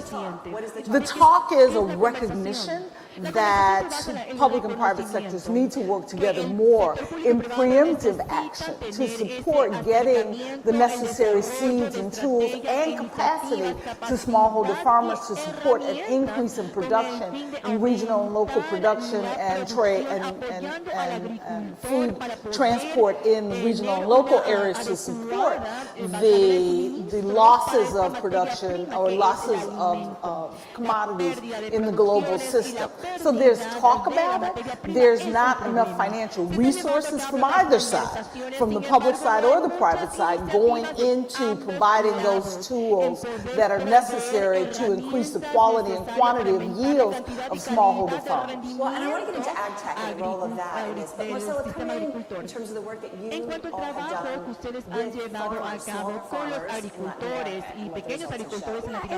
the talk is a recognition that public and private sectors need to work together more in preemptive action to support getting the necessary seeds and tools and capacity to smallholder farmers to support an increase in production in regional and local production and trade and food transport in regional and local areas to support the losses of production or losses of commodities in the global system. So there's talk about it. There's not enough financial resources from either side, from the public side or the private side, going into providing those tools that are necessary to increase the quality and quantity of yields of smallholder farmers. Well, and I want to get into ag tech and the role of that in this, but Marcela, come in terms of the work that you all have done with farmers, small farmers in Latin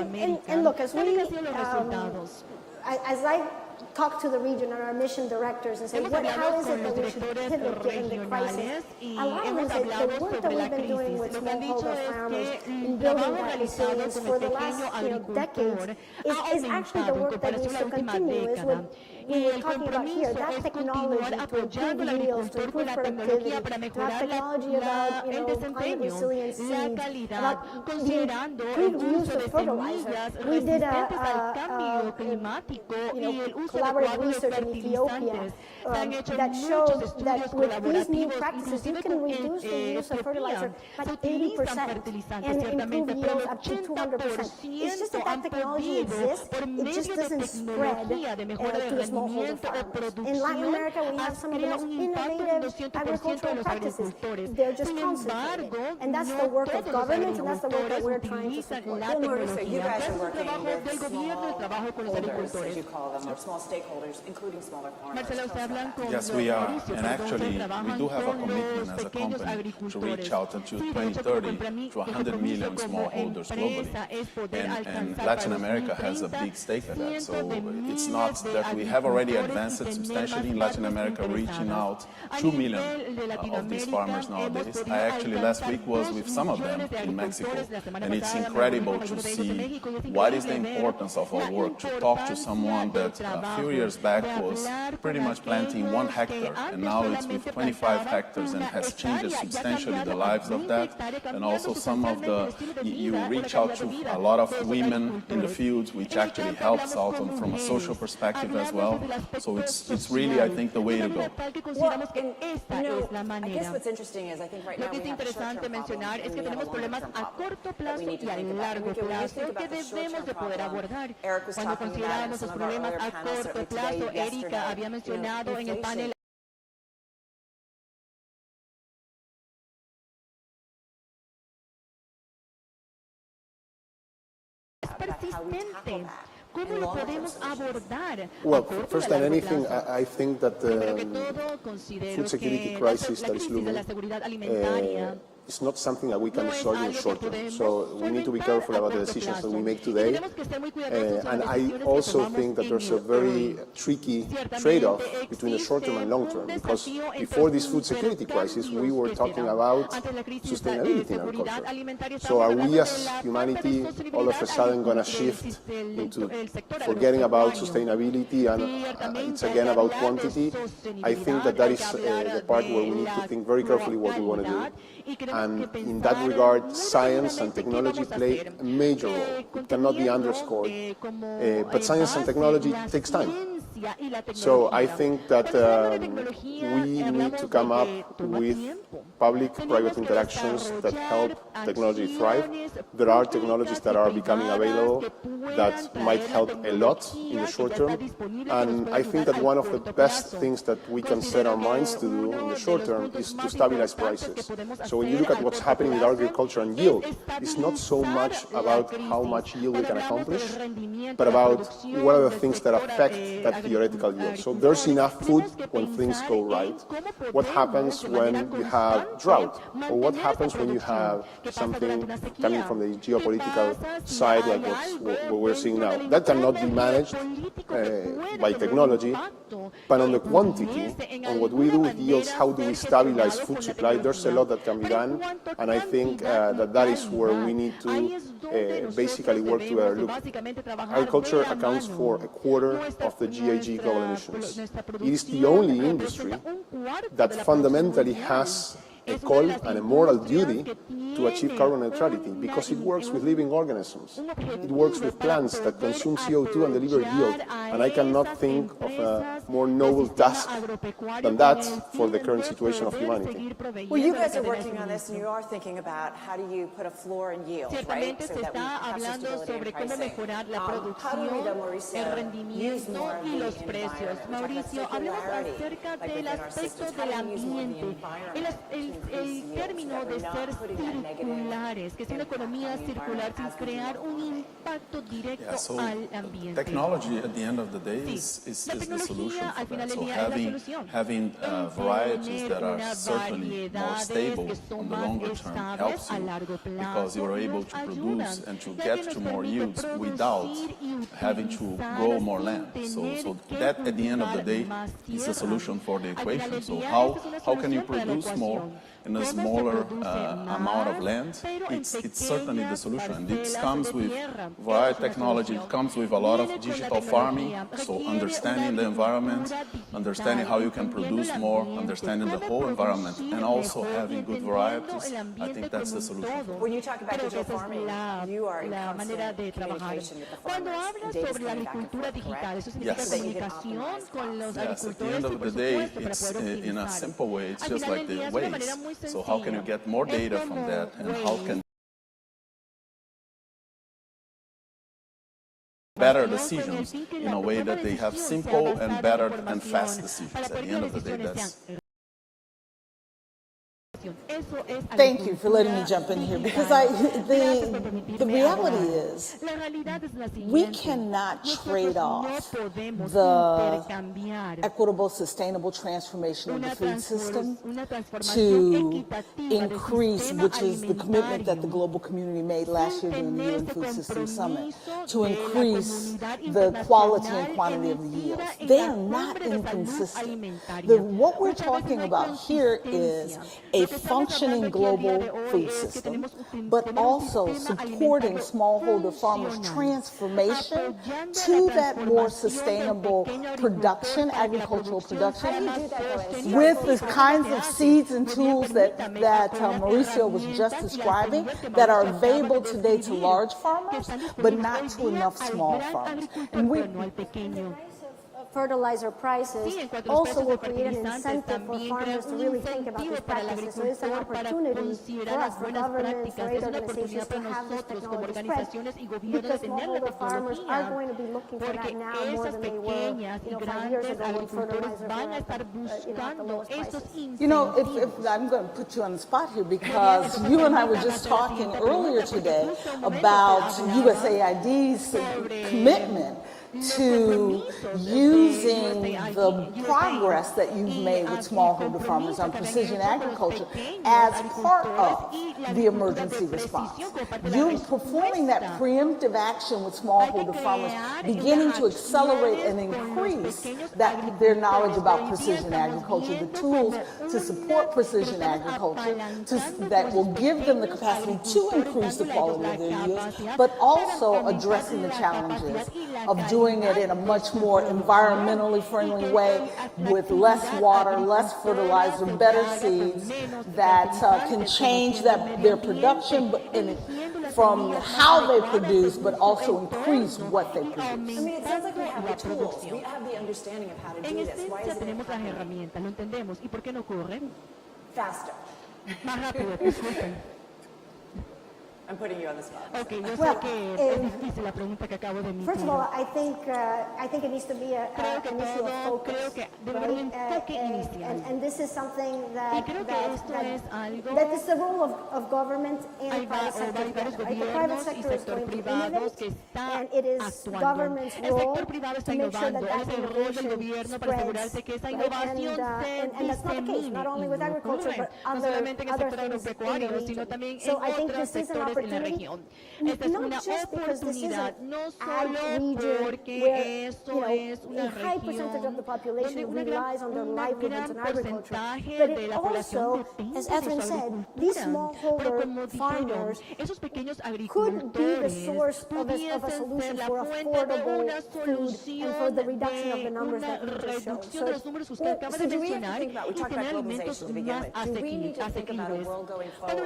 America. And look, as we, as I talk to the region and our mission directors and say, how is it that we should pivot given the crisis? A lot of them say the work that we've been doing with smallholder farmers in building that resilience for the last decades is actually the work that needs to continue. Is what we were talking about here, that technology to improve yields, to improve productivity, to have technology about climate resilient seeds, about the improved use of fertilizer. We did collaborative research in Ethiopia that shows that with these new practices, you can reduce the use of fertilizer by 80% and improve yields up to 200%. It's just that technology exists, it just doesn't spread to the small smallholder farmers. In Latin America, we have some of the most innovative agricultural practices. They're just concentrated. And that's the work of government, and that's the work that we're trying to support. So you guys are working with smallholders, as you call them, or small stakeholders, including smaller farmers. Yes, we are. And actually, we do have a commitment as a company to reach out until 2030 to 100 million smallholders globally. And Latin America has a big stake in that. So it's not that we have already advanced substantially in Latin America, reaching out 2 million of these farmers nowadays. I actually last week was with some of them in Mexico, and it's incredible to see what is the importance of our work, to talk to someone that a few years back was pretty much planting 1 hectare, and now it's with 25 hectares and has changed substantially the lives of that. And also some of you reach out to a lot of women in the fields, which actually helps out from a social perspective as well. So it's really, I think, the way to go. Well, I guess what's interesting is I think right now we have a short-term problem and we have a long-term problem that we need to think about. And when you think about the short-term problem, Eric was talking about in some of our earlier panels, certainly today, yesterday, persistente. ¿Cómo lo podemos abordar? Well, first than anything, I think that the food security crisis that is looming is not something that we can solve in the short term. So we need to be careful about the decisions that we make today. And I also think that there's a very tricky trade-off between the short term and long term, because before this food security crisis, we were talking about sustainability in our culture. So are we as humanity all of a sudden going to shift into forgetting about sustainability and it's again about quantity? I think that is the part where we need to think very carefully what we want to do. And in that regard, science and technology play a major role. It cannot be underscored. But science and technology takes time. So I think that we need to come up with public-private interactions that help technology thrive. There are technologies that are becoming available that might help a lot in the short term. And I think that one of the best things that we can set our minds to do in the short term is to stabilize prices. So when you look at what's happening with agriculture and yield, it's not so much about how much yield we can accomplish, but about what are the things that affect that theoretical yield. So there's enough food when things go right. What happens when you have drought? Or what happens when you have something coming from the geopolitical side like what we're seeing now? That cannot be managed by technology, but on the quantity, on what we do with yields, how do we stabilize food supply, there's a lot that can be done, and I think that is where we need to basically work together. Look, agriculture accounts for 1/4 of the GHG global emissions. It is the only industry that fundamentally has a call and a moral duty to achieve carbon neutrality, because it works with living organisms. It works with plants that consume CO2 and deliver yield, and I cannot think of a more noble task than that for the current situation of humanity. Well, you guys are working on this, and you are thinking about how do you put a floor in yield, right? So that we have stability in pricing. How do we, Mauricio, use more of the environment? Mauricio, hablemos acerca del aspecto del ambiente. El término de ser circulares, que es una economía circular sin crear un impacto directo al ambiente. Technology at the end of the day is the solution for that. So having varieties that are certainly more stable on the longer term helps you, because you are able to produce and to get to more yields without having to grow more land. So that at the end of the day is a solution for the equation. So how can you produce more in a smaller amount of land? It's certainly the solution. And it comes with variety technology, it comes with a lot of digital farming, so understanding the environment, understanding how you can produce more, understanding the whole environment, and also having good varieties. I think that's the solution. When you talk about digital farming, you are in constant communication with the farmers and data coming back and forth, Yes. Yes, at the end of the day, it's in a simple way, it's just like the waste. So how can you get more data from that, and how can better decisions in a way that they have simple and better and fast decisions. At the end of the day, that's... Thank you for letting me jump in here, because the reality is we cannot trade off the equitable, sustainable transformation of the food system to increase, which is the commitment that the global community made last year during the UN Food Systems Summit, to increase the quality and quantity of the yields. They are not inconsistent. What we're talking about here is a functioning global food system, but also supporting smallholder farmers' transformation to that more sustainable production, agricultural production, with the kinds of seeds and tools that Mauricio was just describing that are available today to large farmers, but not to enough small farmers. And fertilizer prices also will create an incentive for farmers to really think about these practices. So it's an opportunity for us, for governments, for aid organizations to have this technology spread, because smallholder farmers are going to be looking for that now more than they were 5 years ago when fertilizer at the lowest prices. If I'm going to put you on the spot here, because you and I were just talking earlier today about USAID's commitment to using the progress that you've made with smallholder farmers on precision agriculture as part of the emergency response. You're performing that preemptive action with smallholder farmers, beginning to accelerate and increase their knowledge about precision agriculture, the tools to support precision agriculture that will give them the capacity to increase the quality of their yields, but also addressing the challenges of doing it in a much more environmentally friendly way, with less water, less fertilizer, better seeds that can change their production from how they produce, but also increase what they produce. I mean, it sounds like we have the tools, we have the understanding of how to do this. Why is it faster? I'm putting you on the spot. Okay, first of all, I think it needs to be an issue of focus, right? And this is something that is the role of government and private sector together, right? The private sector is going to innovate, and it is government's role to make sure that innovation spreads, right? And that's not the case, not only with agriculture, but other things in the region. So I think this is an opportunity. Not just because this is an ag region where a high percentage of the population relies on their livelihoods in agriculture, but it also, as Evelyn said, these smallholder farmers could be the source of a solution for affordable food and for the reduction of the numbers that you just showed. So do we have to think about, we talked about globalization to begin with, do we need to think about a world going forward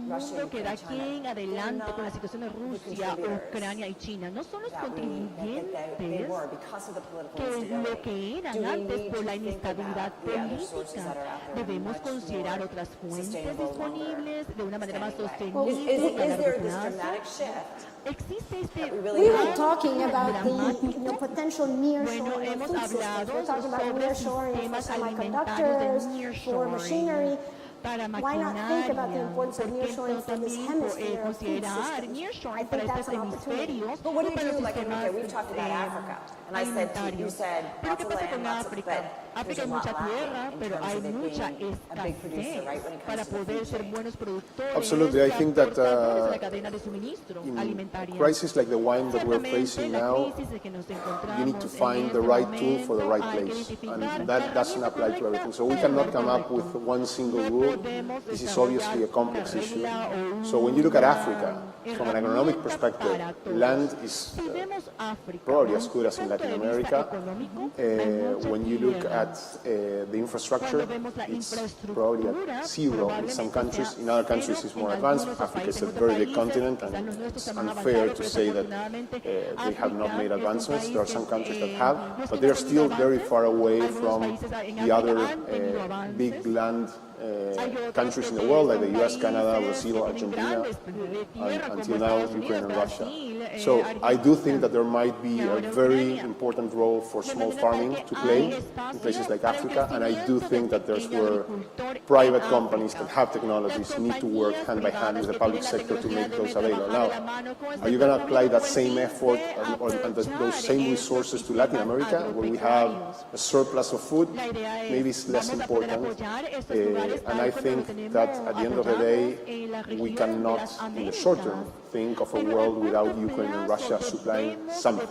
mundo que de aquí en adelante con la situación de Rusia, Ucrania y China no son los contribuyentes que lo que eran antes por la inestabilidad política. Debemos considerar otras fuentes disponibles de una manera más sostenible a largo plazo. We were talking about the potential nearshoring of food systems. We're talking about nearshoring for semiconductors, for machinery. Why not think about the importance of nearshoring for this hemisphere of food systems? I think that's an opportunity. But what do you do, like, okay, we've talked about Africa, and I said to you, you said lots of land, lots of, but there's a lot lacking in terms of it being a big producer, right, when it comes to the food chain. Absolutely, I think that in crises like the one that we're facing now, you need to find the right tool for the right place, and that doesn't apply to everything. So we cannot come up with one single rule. This is obviously a complex issue. So when you look at Africa, from an economic perspective, land is probably as good as in Latin America. When you look at the infrastructure, it's probably at zero in some countries. In other countries, it's more advanced. Africa is a very big continent, and it's unfair to say that they have not made advancements. There are some countries that have, but they're still very far away from the other big land countries in the world, like the US, Canada, Brazil, Argentina, and until now, Ukraine and Russia. So I do think that there might be a very important role for small farming to play in places like Africa, and I do think that there's where private companies that have technologies need to work hand by hand with the public sector to make those available. Now, are you going to apply that same effort and those same resources to Latin America, where we have a surplus of food? Maybe it's less important, and I think that at the end of the day, we cannot, in the short term, think of a world without Ukraine and Russia supplying something.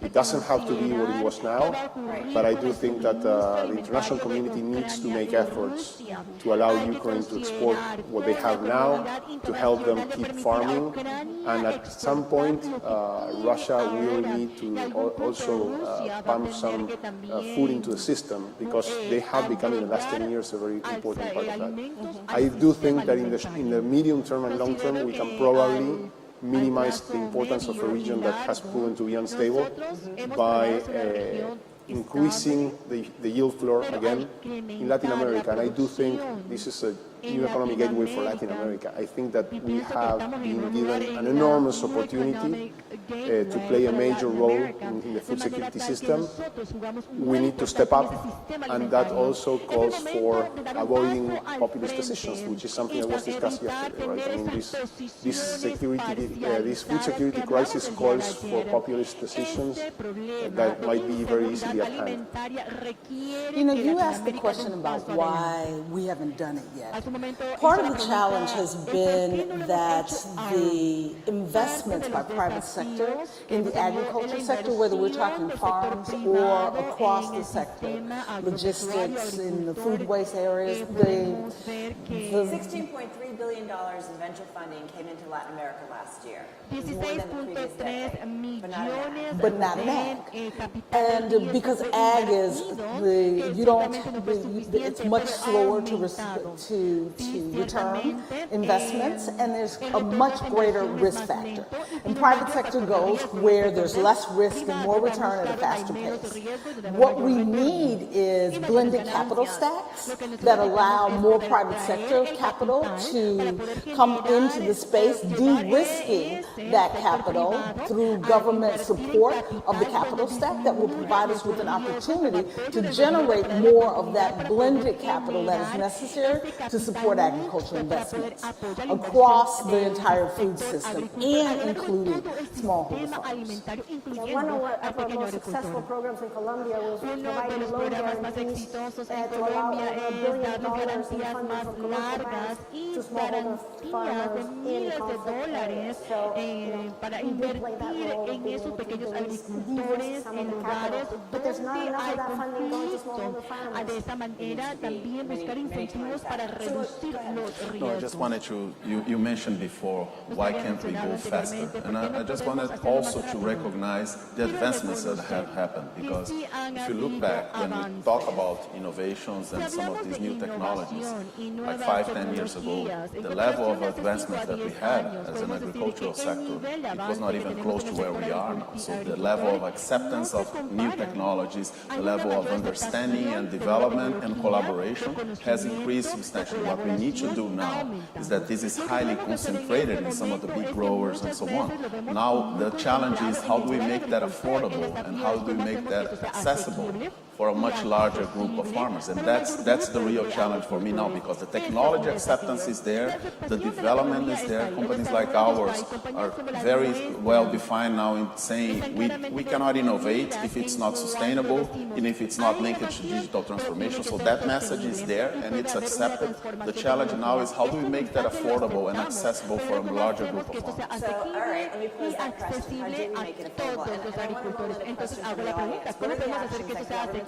It doesn't have to be what it was now, but I do think that the international community needs to make efforts to allow Ukraine to export what they have now, to help them keep farming, and at some point, Russia will need to also pump some food into the system, because they have become in the last 10 years a very important part of that. I do think that in the medium term and long term, we can probably minimize the importance of a region that has proven to be unstable by increasing the yield floor again in Latin America. And I do think this is a new economic gateway for Latin America. I think that we have been given an enormous opportunity to play a major role in the food security system. We need to step up, and that also calls for avoiding populist decisions, which is something that was discussed yesterday, right? I mean, this food security crisis calls for populist decisions that might be very easily at hand. You know, you asked the question about why we haven't done it yet. Part of the challenge has been that the investments by private sector in the agriculture sector, whether we're talking farms or across the sector, logistics, in the food waste areas, $16.3 billion in venture funding came into Latin America last year. But not in ag. And because ag is it's much slower to return investments, and there's a much greater risk factor. And private sector goes where there's less risk and more return at a faster pace. What we need is blended capital stacks that allow more private sector capital to come into the space, de-risking that capital through government support of the capital stack that will provide us with an opportunity to generate more of that blended capital that is necessary to support agricultural investments across the entire food system and including smallholder farms. One of our most successful programs in Colombia was providing loan guarantees to allow over $1 billion in funding from commercial banks to smallholder farmers in conflict. So, para invertir en esos pequeños agricultores en lugares donde hay conflictos. De esa manera también buscar incentivos para reducir los riesgos. No, I just wanted to, you mentioned before, why can't we go faster? And I just wanted also to recognize the advancements that have happened, because if you look back, when we talk about innovations and some of these new technologies, like 5-10 years ago, the level of advancement that we had as an agricultural sector, it was not even close to where we are now. So the level of acceptance of new technologies, the level of understanding and development and collaboration has increased substantially. What we need to do now is that this is highly concentrated in some of the big growers and so on. Now the challenge is, how do we make that affordable and how do we make that accessible for a much larger group of farmers? And that's the real challenge for me now, because the technology acceptance is there, the development is there. Companies like ours are very well defined now in saying we cannot innovate if it's not sustainable and if it's not linked to digital transformation. So that message is there and it's accepted. The challenge now is, how do we make that affordable and accessible for a larger group of farmers? So, all right, let me pose that question. How do we make it affordable? Entonces hago la pregunta, ¿cómo podemos hacer que esto sea asequible? Y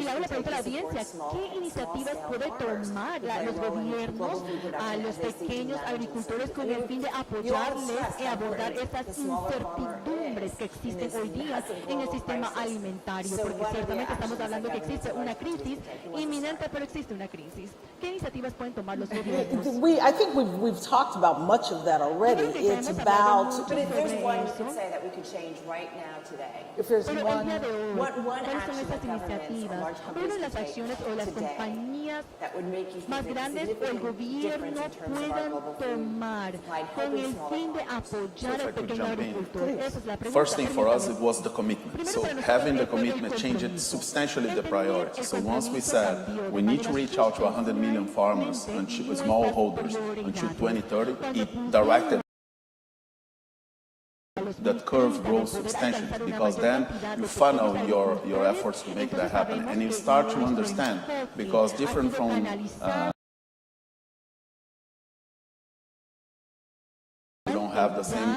le hago la pregunta a la audiencia, ¿qué iniciativas puede tomar los gobiernos a los pequeños agricultores con el fin de apoyarles y abordar estas incertidumbres hambres que existen hoy día en el sistema alimentario, porque ciertamente estamos hablando que existe una crisis inminente, pero existe una crisis. ¿Qué iniciativas pueden tomar los gobiernos? I think we've talked about much of that already. It's about... But if there's one you could say that we could change right now today, If there's Pero one... el día de hoy, one ¿cuáles son action estas that governments or iniciativas? large Una companies de las could acciones o take las today compañías that would make you más think there's a grandes o el significant gobierno difference in terms of our puedan global food tomar supply, con helping el smaller fin de farmers? apoyar So if I al could pequeño jump in. agricultor? Esa es la pregunta. First thing for us, it was the commitment. So having the commitment changed substantially the priority. So once we said we need to reach out to 100 million farmers and smallholders until 2030, it directed that curve grows substantially, because then you funnel your efforts to make that happen, and you start to understand, because different from you don't have the same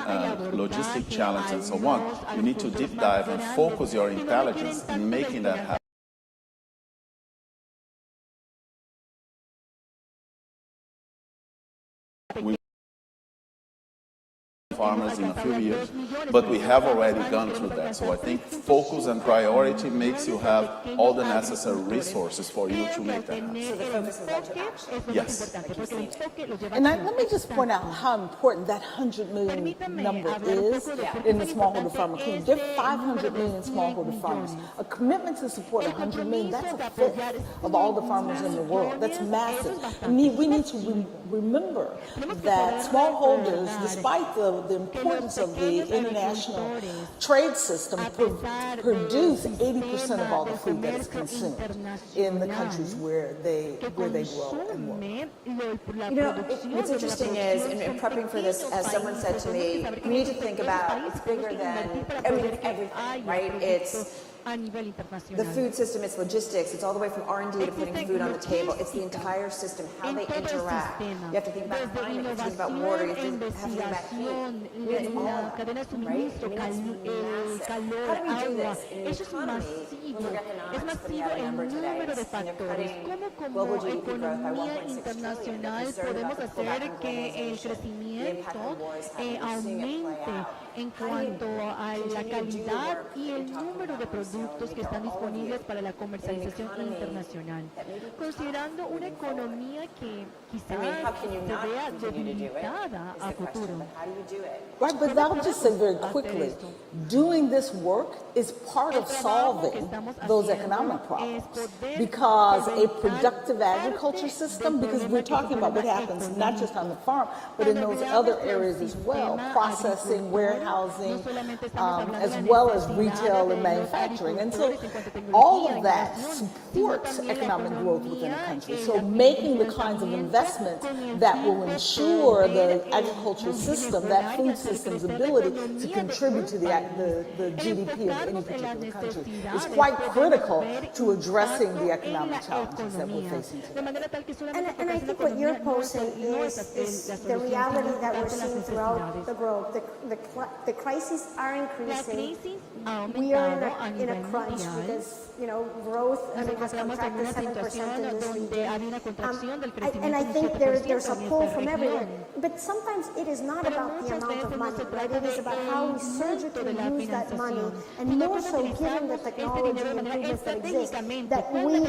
logistic challenge and so on, you need to deep dive and focus your intelligence in making that happen. Farmers in a few years, but we have already gone through that. So I think focus and priority makes you have all the necessary resources for you to make that happen. Yes. And let me just point out how important that 100 million number is in the smallholder farmer community. There are 500 million smallholder farmers. A commitment to support 100 million, that's a fifth of all the farmers in the world. That's massive. We need to remember that smallholders, despite the importance of the international trade system, produce 80% of all the food that is consumed in the countries where they grow and work. You know, what's interesting is, in prepping for this, as someone said to me, you need to think about, it's bigger than everything, right? It's the food system, it's logistics, it's all the way from R&D to putting food on the table. It's the entire system, how they interact. You have to think about climate, you have to think about water, you have to think about heat. It's all of that, right? I mean, it's massive. How do we do this in the economy, Bloomberg Economics putting out a number today, and they're cutting global GDP growth by 1.6 trillion. They're concerned about the pullback in globalization, the impact of war is having, we're seeing it play out. En cuanto a la calidad y el número de productos que están disponibles para la comercialización internacional, considerando una economía que quizás se vea debilitada a futuro. Right, but I'll just say very quickly, doing this work is part of solving those economic problems, because a productive agriculture system, because we're talking about what happens not just on the farm, but in those other areas as well, processing, warehousing, as well as retail and manufacturing. And so all of that supports economic growth within a country. So making the kinds of investments that will ensure the agricultural system, that food system's ability to contribute to the GDP of any particular country is quite critical to addressing the economic challenges that we're facing today. And I think what you're posing is the reality that we're seeing throughout the globe. The crises are increasing. We are in a crunch because, growth has contracted 7% in this region. And I think there's a pull from everywhere. But sometimes it is not about the amount of money, right? It is about how we surgically use that money, and more so given the technology improvements that exist, that we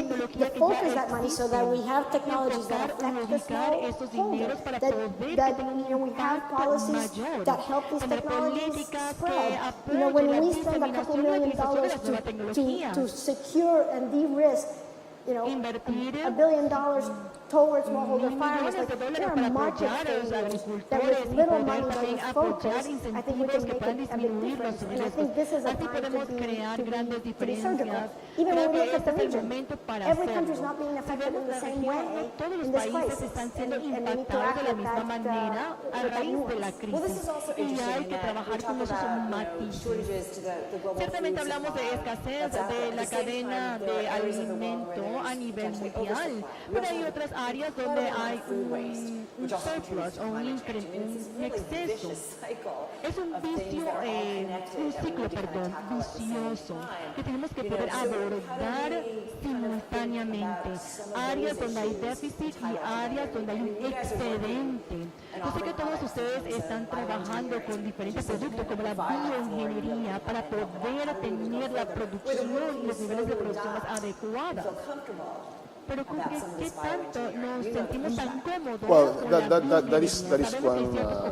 focus that money so that we have technologies that affect the smallholder, that we have policies that help these technologies spread. When we spend a couple $2 million to secure and de-risk, $1 billion towards smallholder farmers, there are market failures that with little money but with focus, I think we can make a big difference. And I think this is a time to be surgical. Even when we look at the region, every country is not being affected in the same way in this crisis, and we need to act with that nuance. Well, this is also interesting that we talk about shortages to the global food supply. de la cadena de alimento a nivel mundial, pero hay otras áreas donde hay un surplus o un exceso. Es un ciclo vicioso que tenemos que poder abordar simultáneamente. Áreas donde hay déficit y áreas donde hay un excedente. Yo sé que todos ustedes están trabajando con diferentes productos como la bioingeniería para poder tener la producción y los niveles de producción adecuados. Pero ¿qué tanto nos sentimos tan cómodos? Well, that is one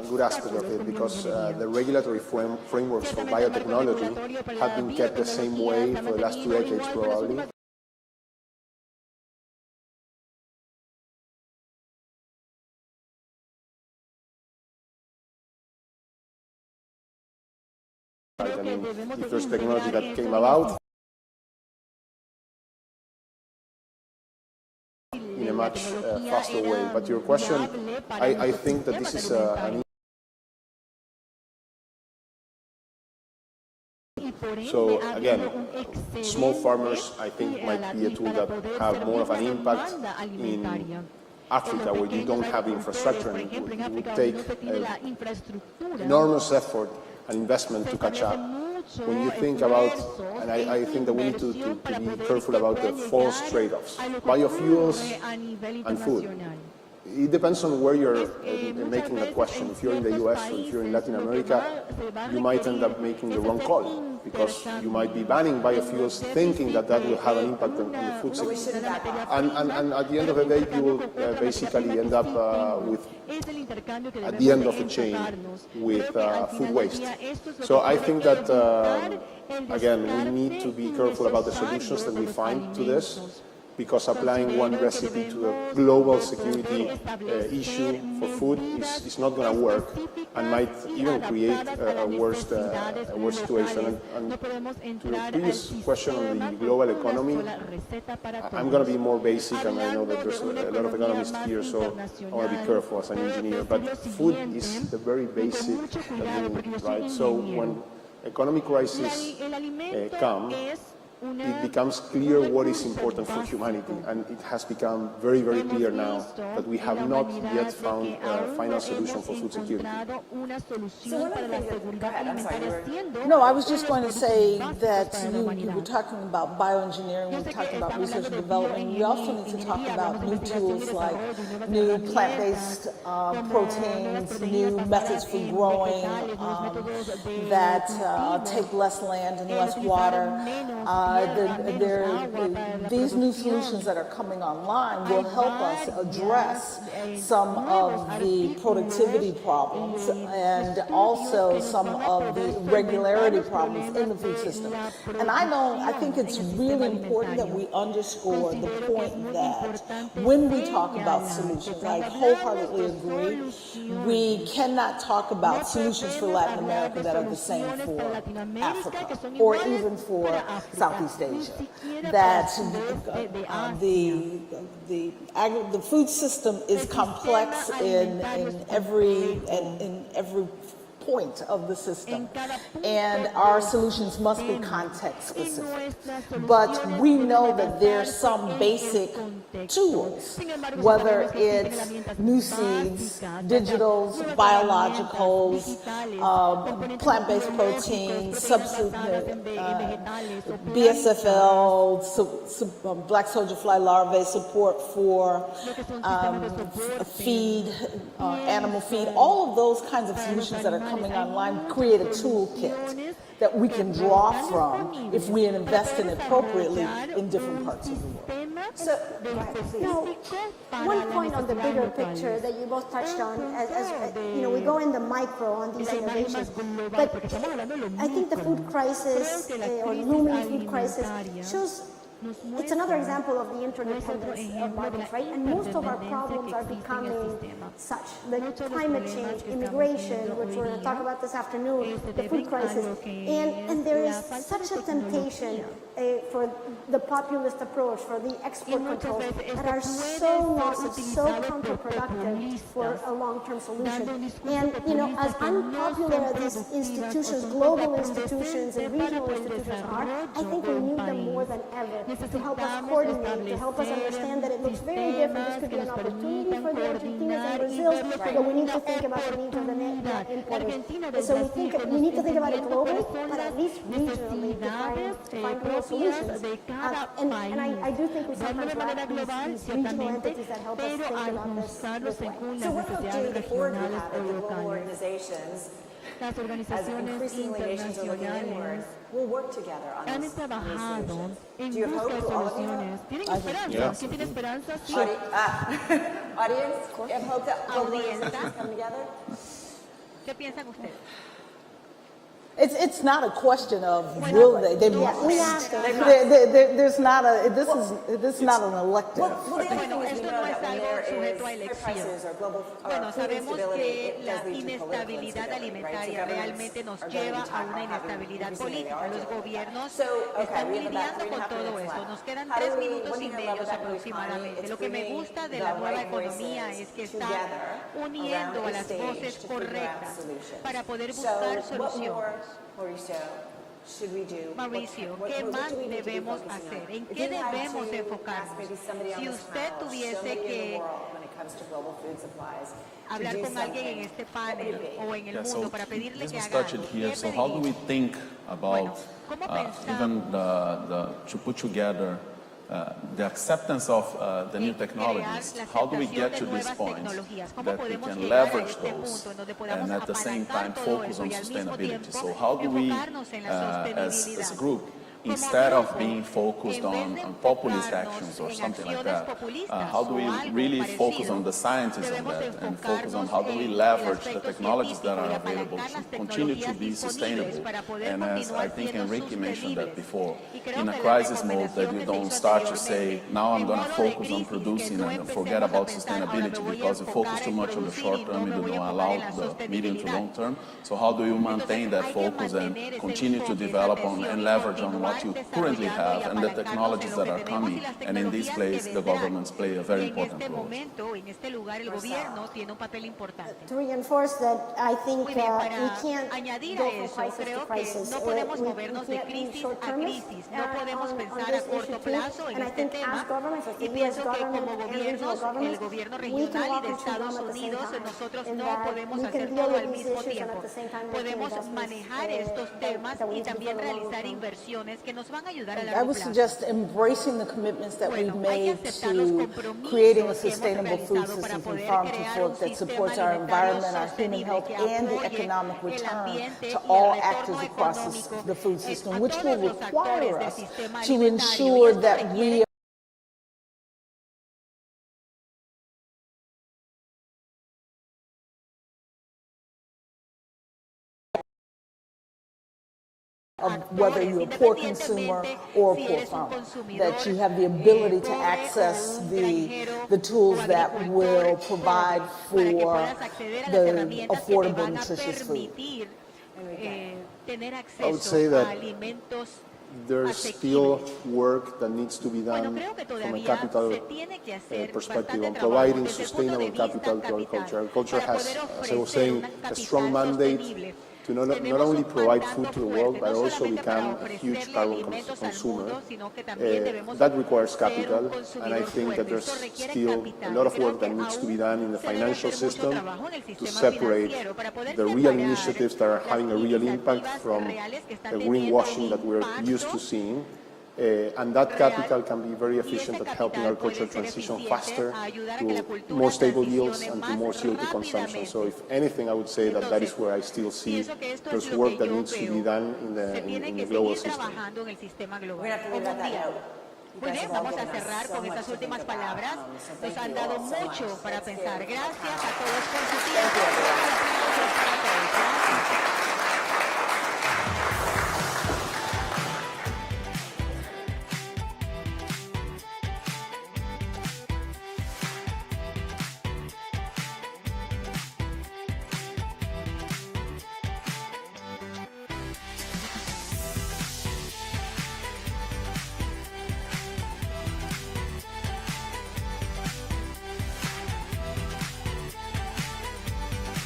good aspect of it, because the regulatory frameworks for biotechnology have been kept the same way for the last 2 decades probably. I mean, the first technology that came about in a much faster way. But your question, I think that this is an so again, small farmers, I think, might be a tool that have more of an impact in Africa, where you don't have infrastructure, and it would take enormous effort and investment to catch up. When you think about, and I think that we need to be careful about the false trade-offs, biofuels and food. It depends on where you're making that question. If you're in the US or if you're in Latin America, you might end up making the wrong call, because you might be banning biofuels thinking that that will have an impact on the food security. And at the end of the day, you will basically end up with, at the end of the chain, with food waste. So I think that, again, we need to be careful about the solutions that we find to this, because applying one recipe to a global security issue for food is not going to work, and might even create a worse situation. And to your previous question on the global economy, I'm going to be more basic, and I know that there's a lot of economists here, so I want to be careful as an engineer. But food is the very basic that we need, right? So when economic crises come, it becomes clear what is important for humanity, and it has become very, very clear now that we have not yet found a final solution for food security. No, I was just going to say that you were talking about bioengineering, we were talking about research and development. We also need to talk about new tools like new plant-based proteins, new methods for growing that take less land and less water. These new solutions that are coming online will help us address some of the productivity problems and also some of the regularity problems in the food system. And I think it's really important that we underscore the point that when we talk about solutions, I wholeheartedly agree, we cannot talk about solutions for Latin America that are the same for Africa or even for Southeast Asia. That the food system is complex in every point of the system, and our solutions must be context specific. But we know that there's some basic tools, whether it's new seeds, digitals, biologicals, plant-based proteins, BSFL, black soldier fly larvae, support for feed, animal feed, all of those kinds of solutions that are coming online create a toolkit that we can draw from if we invest in it appropriately in different parts of the world. So, one point on the bigger picture that you both touched on, as you know, we go in the micro on these innovations, but I think the food crisis or looming food crisis shows. It's another example of the interdependence of markets, right? And most of our problems are becoming such. The climate change, immigration, which we're going to talk about this afternoon, the food crisis. And there is such a temptation for the populist approach, for the export controls that are so not so counterproductive for a long-term solution. And, you know, as unpopular as these institutions, global institutions and regional institutions are, I think we need them more than ever to help us coordinate, to help us understand that it looks very different. This could be an opportunity for the Argentinas and Brazils, but we need to think about the needs of the importers. And so we need to think about it globally, but at least regionally to find real solutions. And I do think we sometimes lack these regional entities that help us think about this way. So what about doing the board we have at the global organizations? Las organizaciones internacionales we'll work together on han this. trabajado en Do you have busca de hope, all of you? soluciones. ¿Tienen esperanza? Yeah. ¿Quién tiene esperanza? Sí. Audience, you have hope that global organizations come together? ¿Qué piensan ustedes? It's not a question of will they. There's not a. This is not an elective. Well, the other thing is we know that when there is prices or global Bueno, food sabemos instability, que it la does lead to political inestabilidad instability, right? So alimentaria realmente nos governments are going to lleva be a una talking about inestabilidad increasingly they política. are Los doing. gobiernos So, okay, están we have about lidiando con 3.5 todo minutes esto. left. Nos quedan How do 3 we- minutos one y thing I love medio about the aproximadamente. economy, Lo que me it's gusta de bringing la the nueva right economía voices es que está together uniendo around a las stage voces to figure out correctas solutions. para poder So, buscar what more, soluciones. Mauricio, should we do? Mauricio, What ¿qué do más we need to be debemos focusing hacer? on? ¿En If qué you had debemos to ask enfocarnos? maybe somebody on Si this usted panel, tuviese somebody in the que world when it comes to global food supplies, to hablar do con alguien en something, este what would panel it be? o en el Yeah, mundo so para pedirle this que was haga touched algo, here. ¿qué So how do we pediría? think Bueno, about ¿cómo even pensamos to put together the acceptance of the new technologies? How do we get to this point that we can leverage those and at the same time focus on sustainability? So how do we, as a group, instead of being focused on populist actions or something like that, how do we really focus on the scientists on that and focus on how do we leverage the technologies that are available to continue to be sustainable? And as I think Enrique mentioned that before, in a crisis mode that you don't start to say, now I'm going to focus on producing and forget about sustainability because you focus too much on the short term and you don't allow the medium to long term. So how do you maintain that focus and continue to develop on and leverage on what you currently have and the technologies that are coming, and in this place the governments play a very important role. To reinforce that, I think we can't añadir go a from eso, crisis to creo que crisis. no podemos We movernos de can't be crisis a short-termist, crisis, no podemos on pensar this a corto issue too. plazo en And I este think tema, as governments, as y the pienso US que como government and regional gobiernos, el governments, gobierno we can regional y walk de and chew gum Estados at the same Unidos, time, nosotros in no that podemos we hacer can deal todo with al these mismo issues and tiempo. at the same time make Podemos investments, manejar estos temas that we y need to do también for the long realizar term. inversiones que nos van a ayudar a I largo would plazo. suggest embracing the commitments that we've Bueno, hay que made aceptar los to compromisos creating a que hemos sustainable food realizado para system from poder farm to crear fork un that sistema supports our alimentario environment, our human sostenible health, que and the apoye economic el return ambiente to y all el actors retorno across económico the food a system, which will todos los require actores del us sistema to alimentario. Y ensure esto that requiere we of whether you're a poor consumer or a poor farmer, that you have the ability to access the tools that will provide for the affordable, nutritious food. I would say that there's still work that needs to be done from a capital perspective on providing sustainable capital to agriculture. Agriculture has, as I was saying, a strong mandate to not only provide food to the world, but also become a huge carbon consumer. That requires capital, and I think that there's still a lot of work that needs to be done in the financial system to separate the real initiatives that are having a real impact from the greenwashing that we're used to seeing. And that capital can be very efficient at helping agriculture transition faster to more stable yields and to more CO2 consumption. So if anything, I would say that that is where I still see there's work that needs to be done in the global system. Muy bien, vamos a cerrar con estas últimas palabras. Nos han dado mucho para pensar. Gracias a todos por su tiempo. Aplausos para todos. Gracias.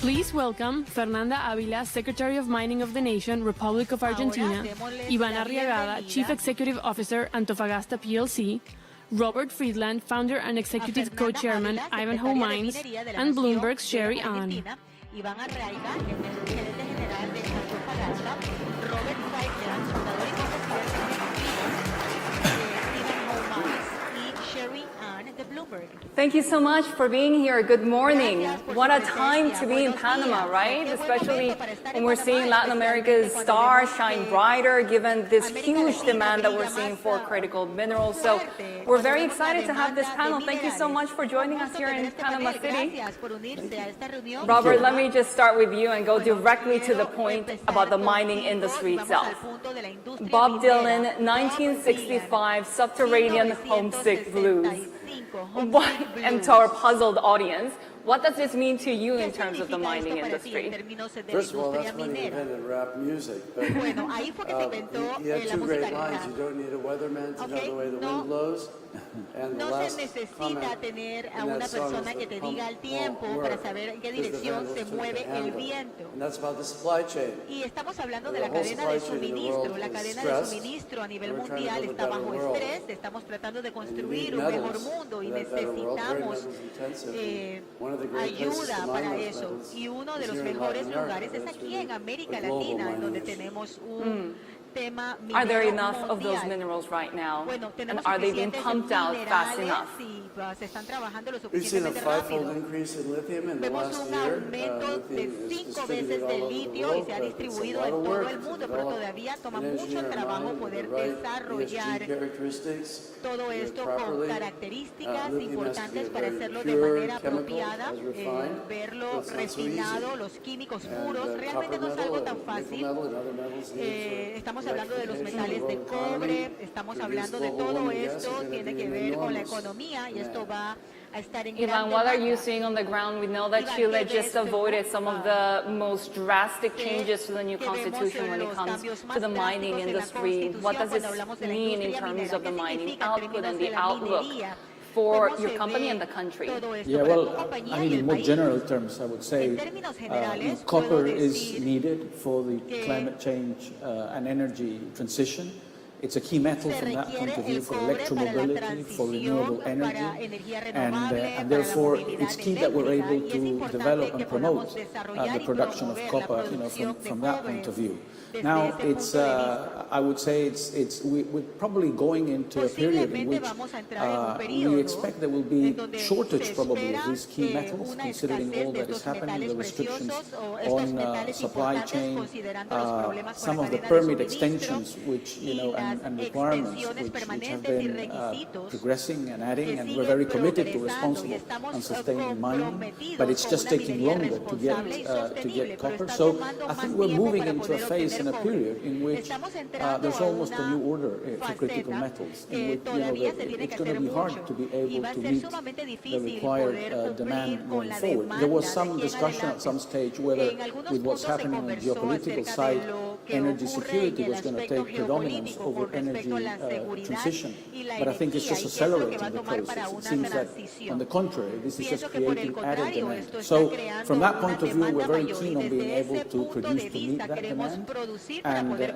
Please welcome Fernanda Ávila, Secretary of Mining of the Nation, Republic of Argentina, Iván Arriagada, Chief Executive Officer, Antofagasta PLC, Robert Friedland, Founder and Executive Co-Chairman, Ivanhoe Mines, and Bloomberg's Sherry An. y van a arraigar el gerente general de Antofagasta, Robert Seidler, fundador y Sherry Ann de Bloomberg. Thank you so much for being here. Good morning. What a time to be in Panama, right? Especially when we're seeing Latin America's stars shine brighter given this huge demand that we're seeing for critical minerals. So we're very excited to have this panel. Thank you so much for joining us here in Panama City. Robert, let me just start with you and go directly to the point about the mining industry itself. Bob Dylan, 1965, Subterranean Homesick Blues. And to our puzzled audience, what does this mean to you in terms of the mining industry? First of all, that's when he invented rap music. But he had two great lines. You don't need a weatherman to know the way the wind blows. And the last necesita tener a una persona que te diga el tiempo para saber en qué dirección se mueve el viento. And that's about the supply chain. Y estamos hablando de la cadena de suministro. La cadena de suministro a nivel mundial está bajo estrés. Estamos tratando de construir un mejor mundo y necesitamos ayuda para eso. Y uno de los mejores lugares es aquí en América Latina, en donde tenemos un tema minero. Are there enough of those minerals right now? And are they being pumped out fast enough? Se están trabajando lo We've seen a suficientemente five-fold rápido. increase in lithium in the Vemos last un year. aumento de 5 veces del litio y se ha distribuido en todo el mundo, pero todavía toma mucho trabajo poder desarrollar todo esto con características importantes para hacerlo de manera apropiada, verlo refinado, los químicos puros. Realmente no es algo tan fácil. Estamos hablando de los metales de cobre, estamos hablando de todo esto, tiene que ver con la economía y esto va a estar en gran Ivan, what are you demanda. seeing on the ground? We know that Chile just avoided some of the most drastic changes to the new constitution when it comes to the mining industry. What does this mean in terms of the mining output and the outlook for your company and the country? Yeah, well, I mean, in more general terms, I would say copper is needed for the climate change and energy transition. It's a key metal from that point of view for electromobility, for renewable energy, and therefore it's key that we're able to develop and promote the production of copper, from that point of view. Now, it's I would say we're probably going into a period in which we expect there will be shortage probably of these key metals, considering all that is happening, the restrictions on supply chain, some of the permit extensions, which and requirements which have been progressing and adding, and we're very committed to responsible and sustaining mining, but it's just taking longer to get copper. So I think we're moving into a phase in a period in which there's almost a new order for critical metals, in which it's going to be hard to be able to meet the required demand going forward. There was some discussion at some stage whether, with what's happening on the geopolitical side, energy security was going to take predominance over energy transition, but I think it's just accelerating the process. It seems that, on the contrary, this is just creating added demand. So from that point of view, we're very keen on being able to produce to meet that demand,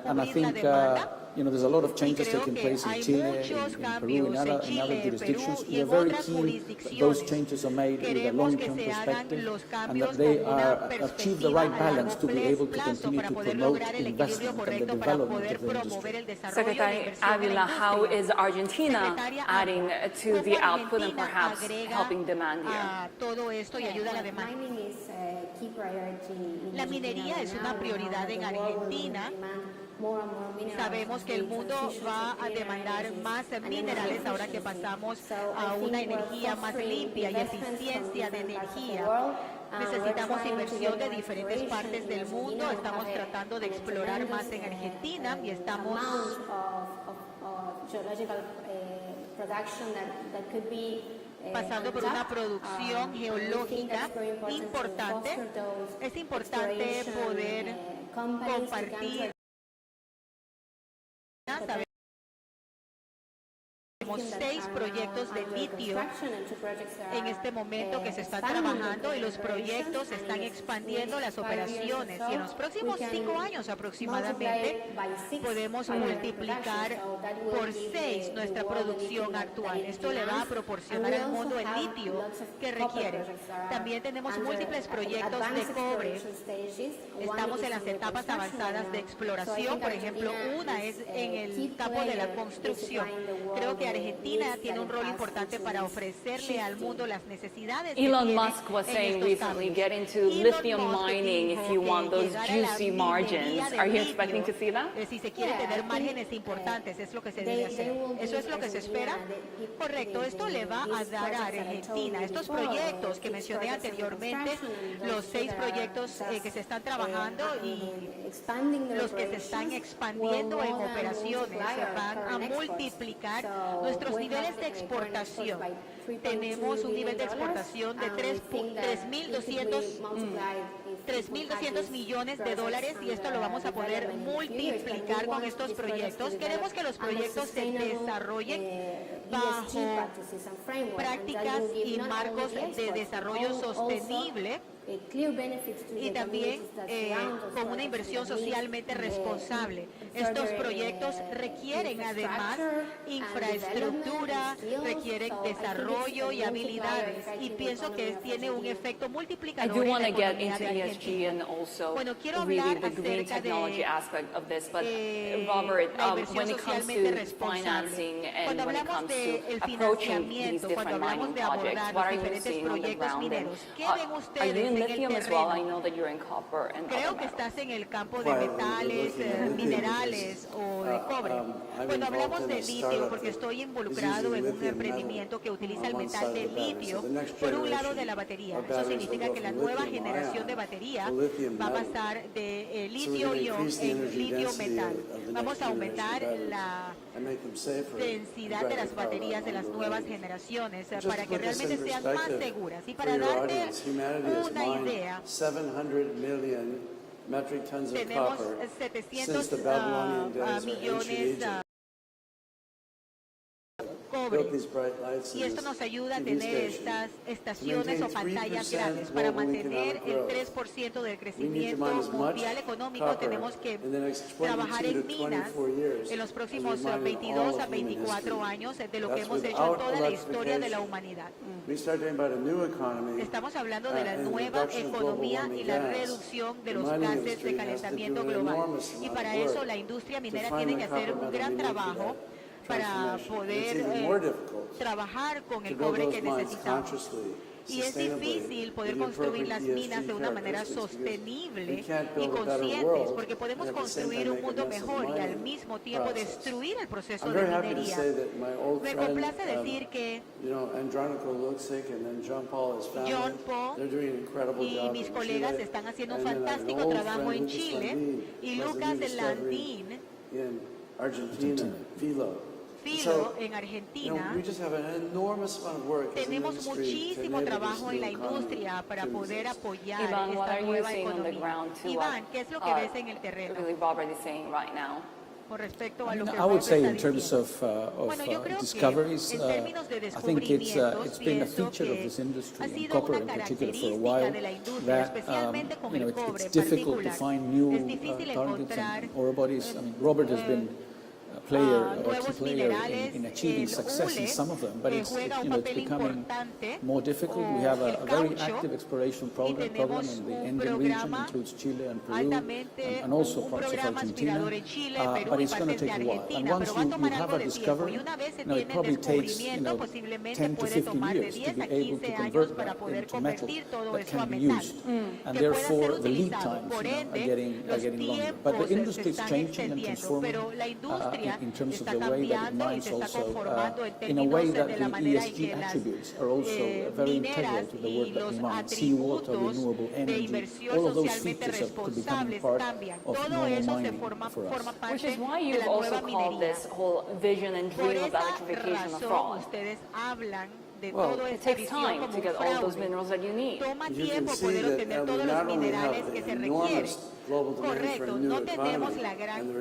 and I think there's a lot of changes taking place in Chile, in Peru, in other jurisdictions. We're very keen that those changes are made with a long-term perspective, and that they achieve the right balance to be able to continue to promote investment and the development of the industry. Secretary Avila, how is Argentina adding to the output and perhaps helping demand here? Todo esto y ayuda a la demanda. La minería es una prioridad en Argentina. Sabemos que el mundo va a demandar más minerales ahora que pasamos a una energía más limpia y eficiencia de energía. Necesitamos inversión de diferentes partes del mundo. Estamos tratando de explorar más en Argentina y estamos pasando por una producción geológica importante. Es importante poder compartir. tenemos 6 proyectos de litio en este momento que se están trabajando y los proyectos están expandiendo las operaciones y en los próximos 5 años aproximadamente podemos multiplicar por 6 nuestra producción actual. Esto le va a proporcionar al mundo el litio que requiere. También tenemos múltiples proyectos de cobre. Estamos en las etapas avanzadas de exploración. Por ejemplo, una es en el campo de la construcción. Creo que Argentina tiene un rol importante para ofrecerle al mundo las necesidades que Elon tiene Musk was en saying estos recently, campos. get into Elon lithium Musk mining if you dijo want que those llegar a la juicy minería margins. de Are you litio, expecting to see that? si se quiere tener márgenes importantes, es lo que se debe hacer. ¿Eso es lo que se espera? Correcto, esto le va a dar a Argentina estos proyectos que mencioné anteriormente, los 6 proyectos que se están trabajando y los que se están expandiendo en operaciones, van a multiplicar nuestros niveles de exportación. Tenemos un nivel de exportación de 3.200 millones de dólares y esto lo vamos a poder multiplicar con estos proyectos. Queremos que los proyectos se desarrollen bajo prácticas y marcos de desarrollo sostenible y también con una inversión socialmente responsable. Estos proyectos requieren además infraestructura, requieren desarrollo y habilidades y pienso que tiene un efecto multiplicador en la economía de Argentina. Bueno, quiero hablar acerca de la inversión socialmente responsable. Cuando hablamos del financiamiento, cuando hablamos de abordar los diferentes proyectos mineros, ¿qué ven ustedes en el terreno? Creo que estás en el campo de metales, minerales o de cobre. Cuando hablamos de litio, porque estoy involucrado en un emprendimiento que utiliza el metal de litio por un lado de la batería. Eso significa que la nueva generación de batería va a pasar de litio-ion en litio-metal. Vamos a aumentar la densidad de las baterías de las nuevas generaciones para que realmente sean más seguras. Y para darte una idea, tenemos 700 millones de cobre y esto nos ayuda a tener estas estaciones o pantallas grandes. Para mantener el 3% del crecimiento mundial económico tenemos que trabajar en minas en los próximos 22 a 24 años de lo que hemos hecho en toda la historia de la humanidad. Estamos hablando de la nueva economía y la reducción de los gases de calentamiento global y para eso la industria minera tiene que hacer un gran trabajo para poder trabajar con el cobre que necesitamos. Y es difícil poder construir las minas de una manera sostenible y conscientes, porque podemos construir un mundo mejor y al mismo tiempo destruir el proceso de minería. Me complace decir que John Paul y mis colegas están haciendo un fantástico trabajo en Chile y Lucas Landín Filo en Argentina. Tenemos muchísimo trabajo en la industria para poder apoyar esta nueva economía. Iván, ¿qué es lo que ves en el terreno? Con respecto a lo que I would say in terms diciendo. of discoveries, I think it's been a feature of this industry, and copper in particular for a while, that it's difficult to find new targets and ore bodies. I mean, Robert has been a player or key player in achieving success in some of them, but it's becoming more difficult. We have a very active exploration program in the Andean region, includes Chile and Peru, and also parts of Argentina, but it's going to take a while. And once you have a discovery, it probably takes 10 to 15 years to be able to convert that into metal that can be used, and therefore the lead times are getting longer. But the industry is changing and transforming in terms of the way that it mines also, in a way that the ESG attributes are also very integral to the work that we mine. Seawater, renewable energy, all of those features could become part of normal mining for us. Which is why you've also called this whole vision and dream of electrification a fraud. Well, it takes time to get all those minerals that you need. Toma tiempo poder obtener todos los minerales que se requieren. Correcto, no tenemos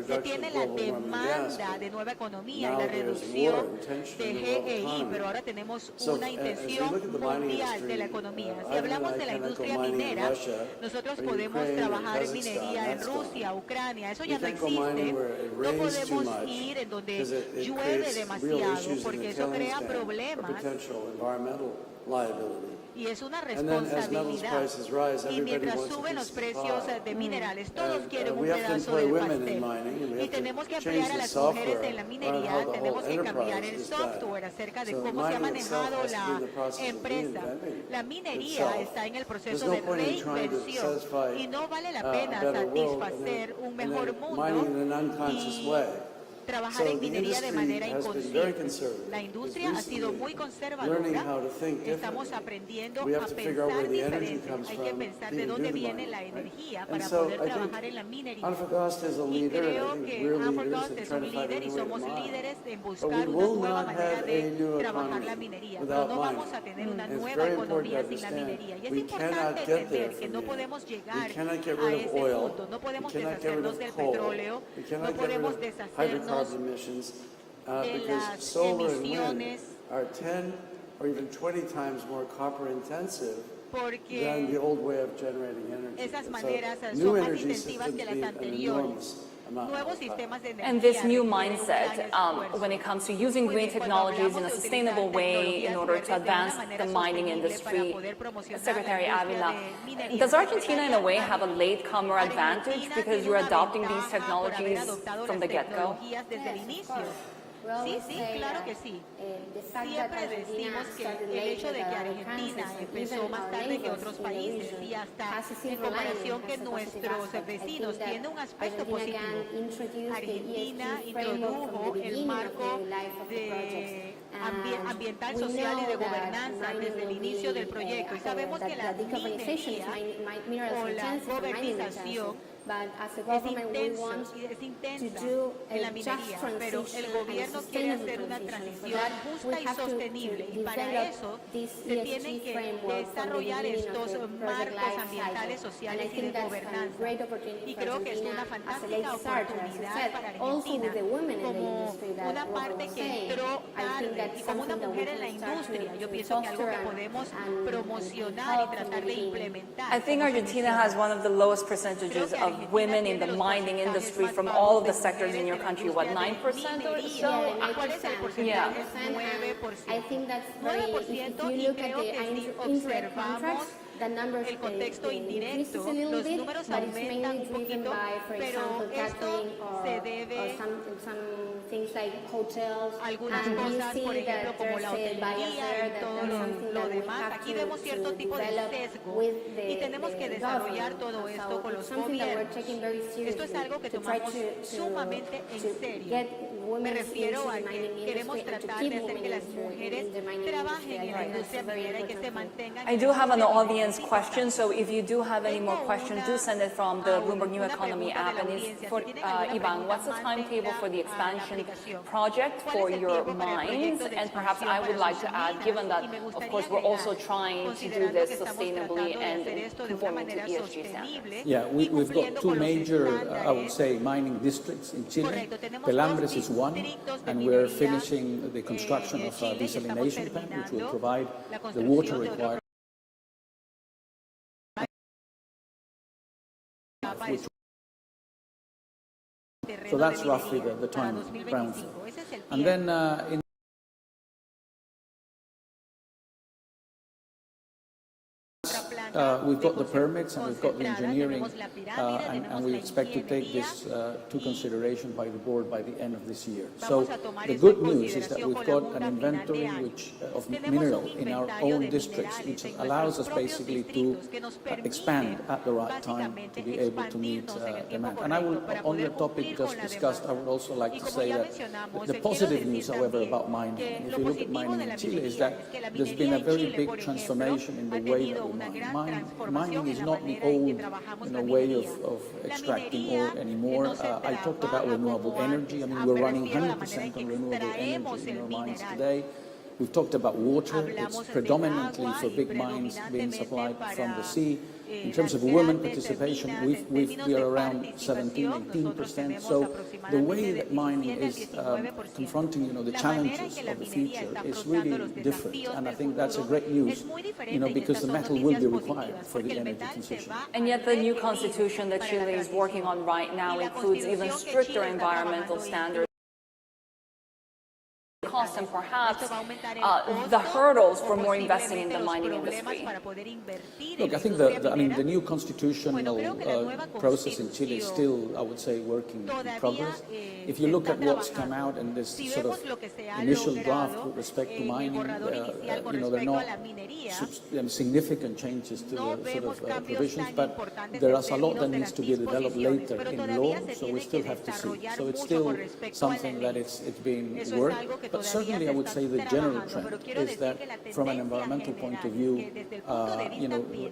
se tiene la demanda de nueva economía y la reducción de GEI, pero ahora tenemos una intención mundial de la economía. Si hablamos de la industria minera, nosotros podemos trabajar minería en Rusia, Ucrania, eso ya no existe. No podemos ir en donde llueve demasiado porque eso crea problemas. Y es una responsabilidad. Y mientras suben los precios de minerales, todos quieren un pedazo del pastel. Y tenemos que ampliar a las mujeres en la minería, tenemos que cambiar el software acerca de cómo se ha manejado la empresa. La minería está en el proceso de reinversión y no vale la pena satisfacer un mejor mundo y trabajar en minería de manera inconsciente. La industria ha sido muy conservadora. Estamos aprendiendo a pensar diferente. Hay que pensar de dónde viene la energía para poder trabajar en la minería. Y creo que Antofagasta es un líder y somos líderes en buscar una nueva manera de trabajar la minería. Pero no vamos a tener una nueva economía sin la minería. Y es importante entender que no podemos llegar a ese punto. No podemos deshacernos del petróleo. No podemos deshacernos de las emisiones are 10 or even 20 times more copper intensive porque than the old way of generating energy. Esas maneras son más intensivas que las anteriores. Nuevos sistemas de energía. And this new mindset when it comes to using green technologies in a sustainable way in order to advance the mining industry. Secretary Avila, does Argentina in a way have a latecomer advantage because you're adopting these technologies from the get-go? Sí, sí, claro que sí. Siempre decimos que el hecho de que Argentina empezó más tarde que otros países y hasta en comparación que nuestros vecinos tiene un aspecto positivo. Argentina introdujo el marco de ambiental, social y de gobernanza desde el inicio del proyecto y sabemos que la minería o la gobernización es intensa en la minería, pero el gobierno quiere hacer una transición justa y sostenible y para eso se tienen que desarrollar estos marcos ambientales, sociales y de gobernanza. Y creo que es una fantástica oportunidad para Argentina como una parte que entró tarde y como una mujer en la industria. Yo pienso que algo que podemos promocionar y tratar de implementar. I think Argentina has one of the lowest percentages of women in the mining industry from all of the sectors in your country, what, 9% or so? ¿Cuál es el porcentaje? 9%. I think that's 9% y creo que si observamos el contexto indirecto, los números aumentan un poquito, pero esto se debe a algunas cosas, por ejemplo, como la hotelería y todo lo demás. Aquí vemos cierto tipo de sesgo y tenemos que desarrollar todo esto con los gobiernos. Esto es algo que tomamos sumamente en serio. Me refiero a que queremos tratar de hacer que las mujeres trabajen en la industria minera y que se mantengan. I do have an audience question, so if you do have any more questions, do send it from the Bloomberg New Economy app. And it's for Ivan, what's the timetable for the expansion project for your mines? And perhaps I would like to add, given that, of course, we're also trying to do this sustainably and conforming to ESG standards. Yeah, we've got two major, I would say, mining districts in Chile. Pelambres is one, and we're finishing the construction of a desalination plant, which will provide the water required. So that's roughly the time frame. And then we've got the permits and we've got the engineering, and we expect to take this to consideration by the board by the end of this year. So the good news is that we've got an inventory of mineral in our own districts, which allows us basically to expand at the right time to be able to meet demand. And I will, on the topic just discussed, I would also like to say that the positive news, however, about mining, and if you look at mining in Chile, is that there's been a very big transformation in the way that we mine. Mining is not the old way of extracting ore anymore. I talked about renewable energy. I mean, we're running 100% on renewable energy in our mines today. We've talked about water. It's predominantly for big mines being supplied from the sea. In terms of women participation, we are around 17, 18%. So the way that mining is confronting, the challenges of the future is really different. And I think that's a great news, because the metal will be required for the energy transition. And yet the new constitution that Chile is working on right now includes even stricter environmental standards. Cost and perhaps the hurdles for more investing in the mining industry. Look, I think the new constitutional process in Chile is still, I would say, working in progress. If you look at what's come out in this sort of initial draft with respect to mining, there are not significant changes to the sort of provisions, but there is a lot that needs to be developed later in law, so we still have to see. So it's still something that it's being worked. But certainly I would say the general trend is that from an environmental point of view,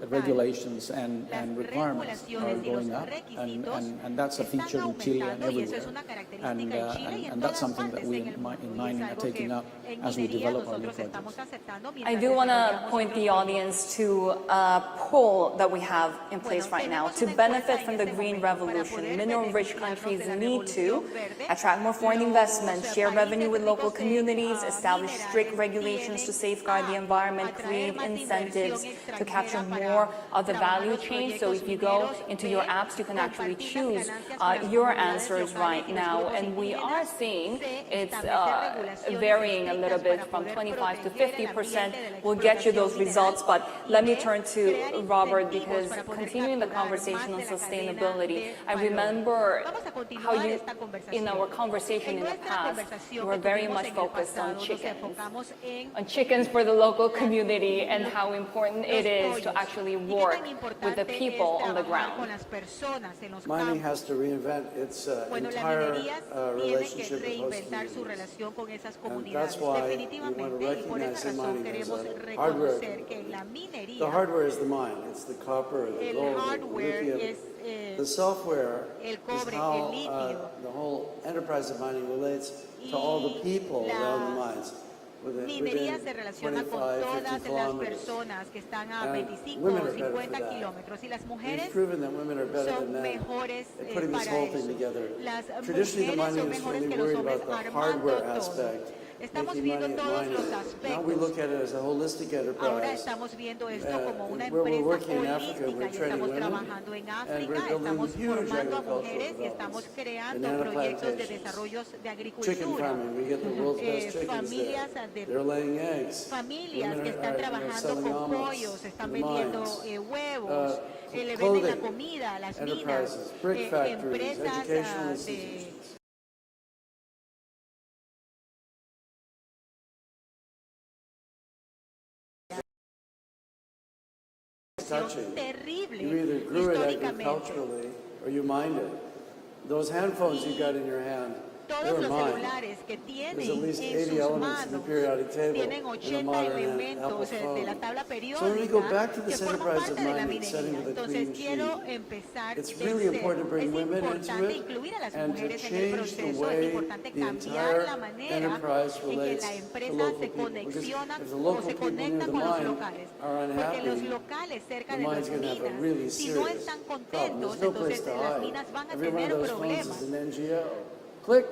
regulations and requirements are going up, and that's a feature in Chile and everywhere. And that's something that we in mining are taking up as we develop our new projects. I do want to point the audience to a poll that we have in place right now. To benefit from the green revolution, mineral-rich countries need to attract more foreign investment, share revenue with local communities, establish strict regulations to safeguard the environment, create incentives to capture more of the value chain. So if you go into your apps, you can actually choose your answers right now. And we are seeing it's varying a little bit from 25 to 50%. We'll get you those results. But let me turn to Robert, because continuing the conversation on sustainability, I remember how you, in our conversation in the past, you were very much focused on chickens for the local community and how important it is to actually work with the people on the ground. Mining has to reinvent its entire relationship with host communities. And that's why we want to recognize the mining as a hardware. The hardware is the mine. It's the copper, the gold, the lithium. The software is how the whole enterprise of mining relates to all the people around the mines. Minería se relaciona con todas las personas que están a 25 o 50 kilómetros y las mujeres son mejores para eso. Las mujeres son mejores que los hombres armando todo. Estamos viendo todos los aspectos. Ahora estamos viendo esto como una empresa holística y estamos trabajando en África, estamos formando a mujeres y estamos creando proyectos de desarrollo de agricultura. Familias que están trabajando con pollos, están vendiendo huevos, le venden la comida a las minas, empresas de... terrible. You either grew it agriculturally or you mined it. Those handphones you got in your hand, todos los celulares que tienen en sus manos tienen 80 elementos de la tabla periódica que forman parte de la minería. Entonces quiero empezar de cero. Es importante incluir a las mujeres en el proceso, es importante cambiar la manera en que la empresa se conexiona o se conecta con los locales. Porque los locales cerca de las minas, si no están contentos, entonces las minas van a tener problemas. Click.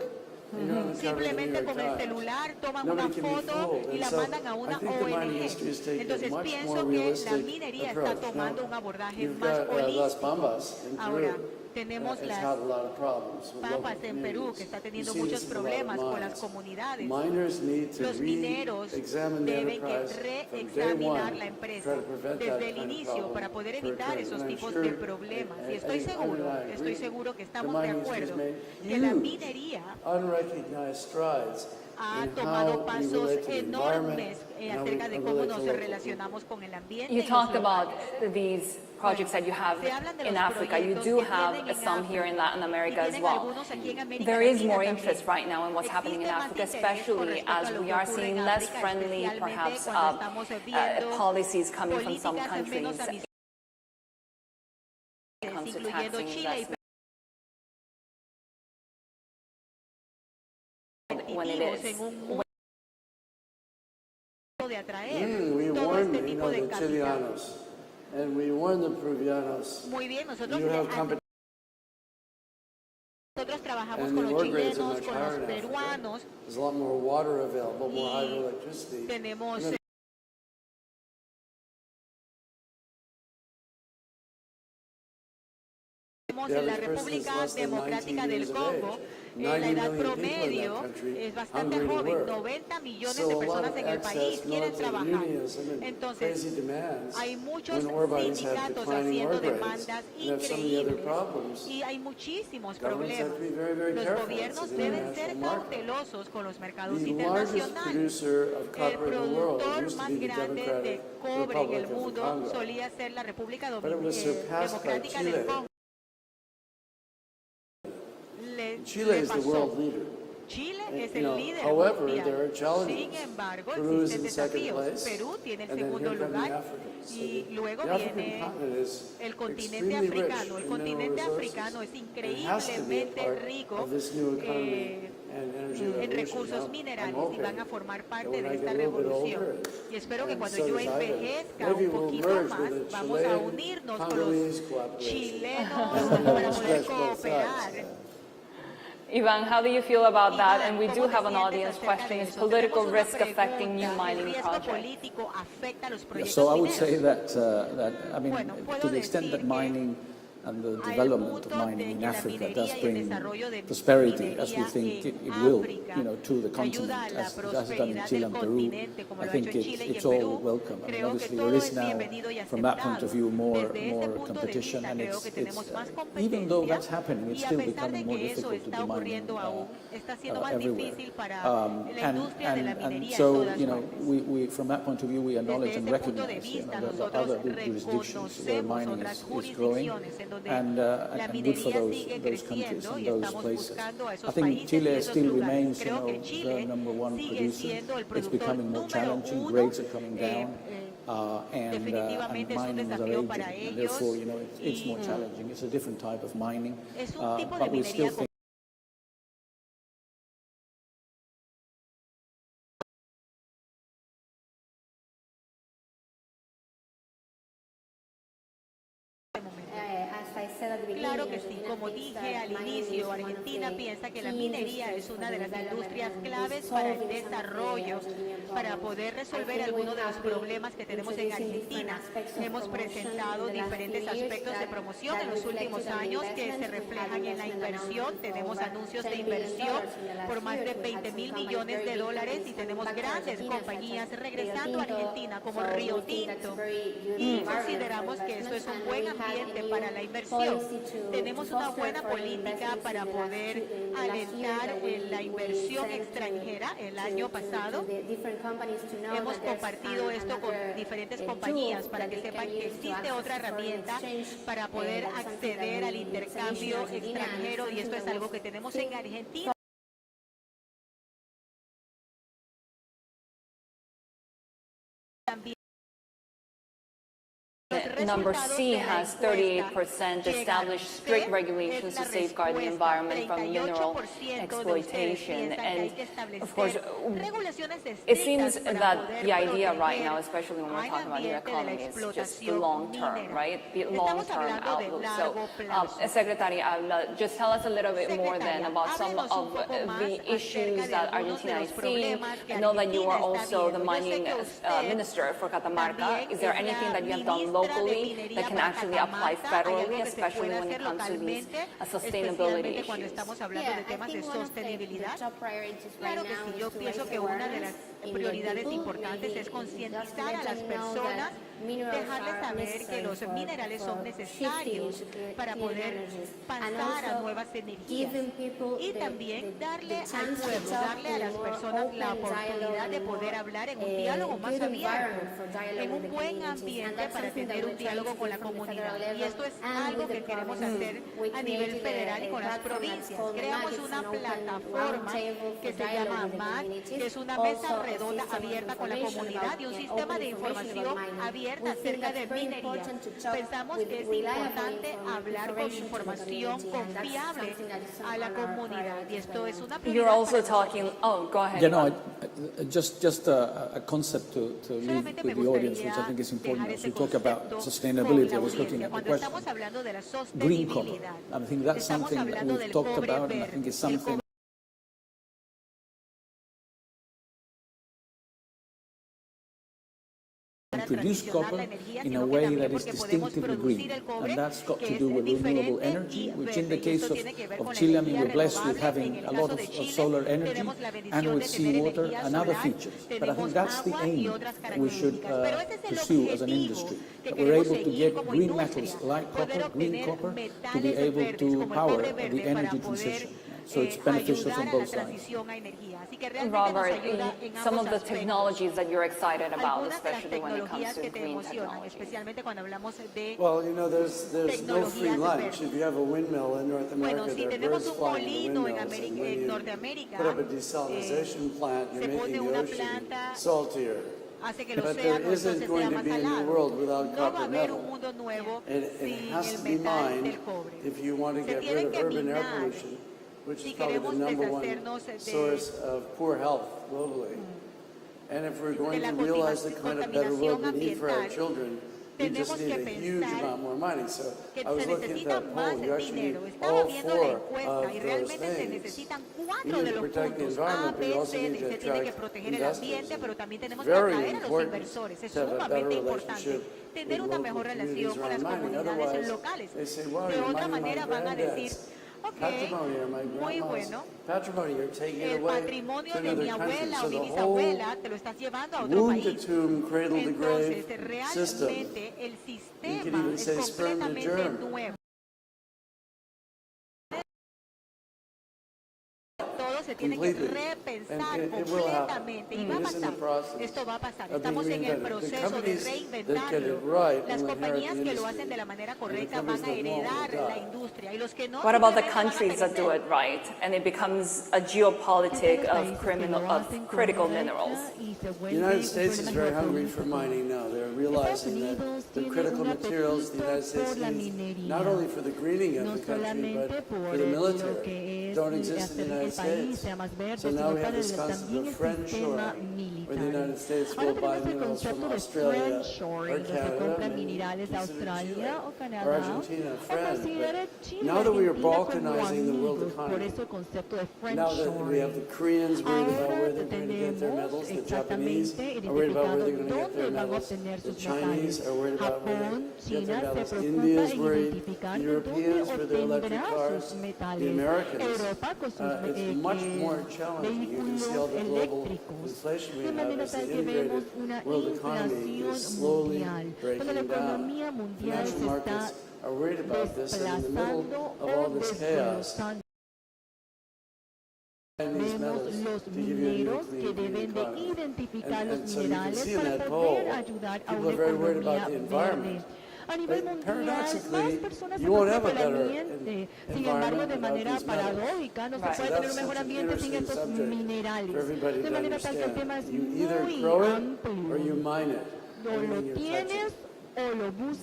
Simplemente con el celular toman una foto y la mandan a una ONG. Entonces pienso que la minería está tomando un abordaje más holístico. Ahora, tenemos las pampas en Perú que está teniendo muchos problemas con las comunidades. Los mineros deben reexaminar la empresa desde el inicio para poder evitar esos tipos de problemas. Y estoy seguro que estamos de acuerdo que la minería ha tomado pasos enormes acerca de cómo nos relacionamos con el ambiente. You talked about these projects that you have in Africa. You do have some here in Latin America as well. There is more interest right now in what's happening in Africa, especially as we are seeing less friendly, perhaps, policies coming from some countries. It comes to taxing investment. When it is. We warned the Chileanos And we warn the Peruvianos. Muy bien, nosotros trabajamos con los chilenos, con los peruanos. There's a lot more water available, more hydroelectricity. Tenemos en la República Democrática del Congo, la edad promedio es bastante joven, 90 millones de personas en el país quieren trabajar. Entonces, hay muchos sindicatos haciendo demandas increíbles y hay muchísimos problemas. Los gobiernos deben ser cautelosos con los mercados internacionales. El productor más grande de cobre en el mundo solía ser la República Democrática del Congo. Chile is the world leader. Chile es el líder however, mundial. there are challenges. Sin embargo, Peru is existen in second desafíos. place, Perú tiene el and then segundo here come the lugar Africans. y luego The African viene continent is el continente extremely africano. rich El in continente mineral africano es resources. It has to be a increíblemente part rico of this new economy and energy en revolution. recursos Now, minerales I'm y van a hoping formar that parte when de I esta get a little bit revolución. older, Y espero que and cuando so yo does Ida, envejezca maybe un we'll poquito merge más, with the vamos a Chilean unirnos con los Congolese cooperation. chilenos And para we'll poder stretch both cooperar. sides. Ivan, how do you feel about that? And we do have an audience question. Is political risk affecting new mining projects? So I would say that, I mean, to the extent that mining and the development of mining in Africa does bring prosperity, as we think it will, to the continent, as it has done in Chile and Peru. I think it's all welcome. I mean, obviously there is now, from that point of view, more competition, and it's even though that's happening, it's still becoming more difficult to do mining everywhere. And so, we from that point of view, we acknowledge and recognize that other jurisdictions where mining is growing, and good for those countries and those places. I think Chile still remains, the number one producer. It's becoming more challenging. Grades are coming down, and mining is aging, and therefore, it's more challenging. It's a different type of mining, but we still think. Claro que sí, como dije al inicio, Argentina piensa que la minería es una de las industrias claves para el desarrollo, para poder resolver algunos de los problemas que tenemos en Argentina. Hemos presentado diferentes aspectos de promoción en los últimos años que se reflejan en la inversión. Tenemos anuncios de inversión por más de 20.000 millones de dólares y tenemos grandes compañías regresando a Argentina como Río Tinto y consideramos que esto es un buen ambiente para la inversión. Tenemos una buena política para poder alentar la inversión extranjera. El año pasado hemos compartido esto con diferentes compañías para que sepan que existe otra herramienta para poder acceder al intercambio extranjero y esto es algo que tenemos en Argentina. Number C has 38% established strict regulations to safeguard the environment from mineral exploitation. And of course, it seems that the idea right now, especially when we're talking about the economy, is just the long term, right? The long-term outlook. So, Secretary Avila, just tell us a little bit more then about some of the issues that Argentina is seeing. I know that you are also the mining minister for Catamarca. Is there anything that you have done locally that can actually apply federally, especially when it comes to these sustainability issues? Cuando estamos hablando de temas de sostenibilidad, claro que sí, yo pienso que una de las prioridades importantes es concientizar a las personas, dejarles saber que los minerales son necesarios para poder pasar a nuevas energías y también darle al pueblo, darle a las personas la oportunidad de poder hablar en un diálogo más abierto, en un buen ambiente para tener un diálogo con la comunidad. Y esto es algo que queremos hacer a nivel federal y con las provincias. Creamos una plataforma que se llama AMAD, que es una mesa redonda abierta con la comunidad y un sistema de información abierto abierta acerca de minería. Pensamos que es importante hablar con información confiable a la comunidad y esto es una prioridad. You're also talking, oh, go ahead. Yeah, no, just a concept to leave with the audience, which I think is important. As we talk about sustainability, I was looking at the question. Green copper. I think that's something that we've talked about, and I think it's something produce copper in a way that is distinctively green, and that's got to do with renewable energy, which in the case of Chile, I mean, we're blessed with having a lot of solar energy and with seawater and other features. But I think that's the aim that we should pursue as an industry, that we're able to get green metals like copper, green copper, to be able to power the energy transition. So it's beneficial from both sides. Robert, some of the technologies that you're excited about, especially when it comes to green technology. Well, you know, there's no free lunch. If you have a windmill in North America, there are birds flying in the windmills. And when you put up a desalination plant, you're making the ocean saltier. But there isn't going to be a new world without copper metal. It has to be mined if you want to get rid of urban air pollution, which is probably the #1 source of poor health globally. And if we're going to realize the kind of better world we need for our children, we just need a huge amount more money. So I was looking at that poll. You actually need all 4 of those things. You need to protect the environment, but you also need to attract investors. It's very important to have a better relationship with local communities around mining. Otherwise, they say, well, you're mining my granddad's patrimony or my grandma's patrimony, you're taking it away to another country. So the whole womb-to-tomb, cradle-to-grave system, you could even say sperm-to-germ. Se tiene que repensar completamente y va a pasar. Esto va a pasar. Estamos en el proceso de reinventarlo. Las compañías que lo hacen de la manera correcta van a heredar la industria y los que no. What about the countries that do it right, and it becomes a geopolitic of critical minerals? The United States is very hungry for mining now. They're realizing that the critical materials the United States needs, not only for the greening of the country, but for the military, don't exist in the United States. So now we have this concept of friendshoring, where the United States will buy minerals from Australia or Canada, maybe Chile, or Argentina, a friend. But now that we are balkanizing the world economy, now that we have the Koreans worried about where they're going to get their metals, the Japanese are worried about where they're going to get their metals, the Chinese are worried about where they're going to get their metals, India is worried, the Europeans for their electric cars, the Americans. It's much more challenging. You can see all the global inflation we have as the integrated world economy is slowly breaking down. Financial markets are worried about this, and in the middle of all this chaos, these metals to give you a new clean economy. And so you can see in that poll, people are very worried about the environment. But paradoxically, you won't have a better environment without these metals. So that's such an interesting subject for everybody to understand. You either grow it or you mine it.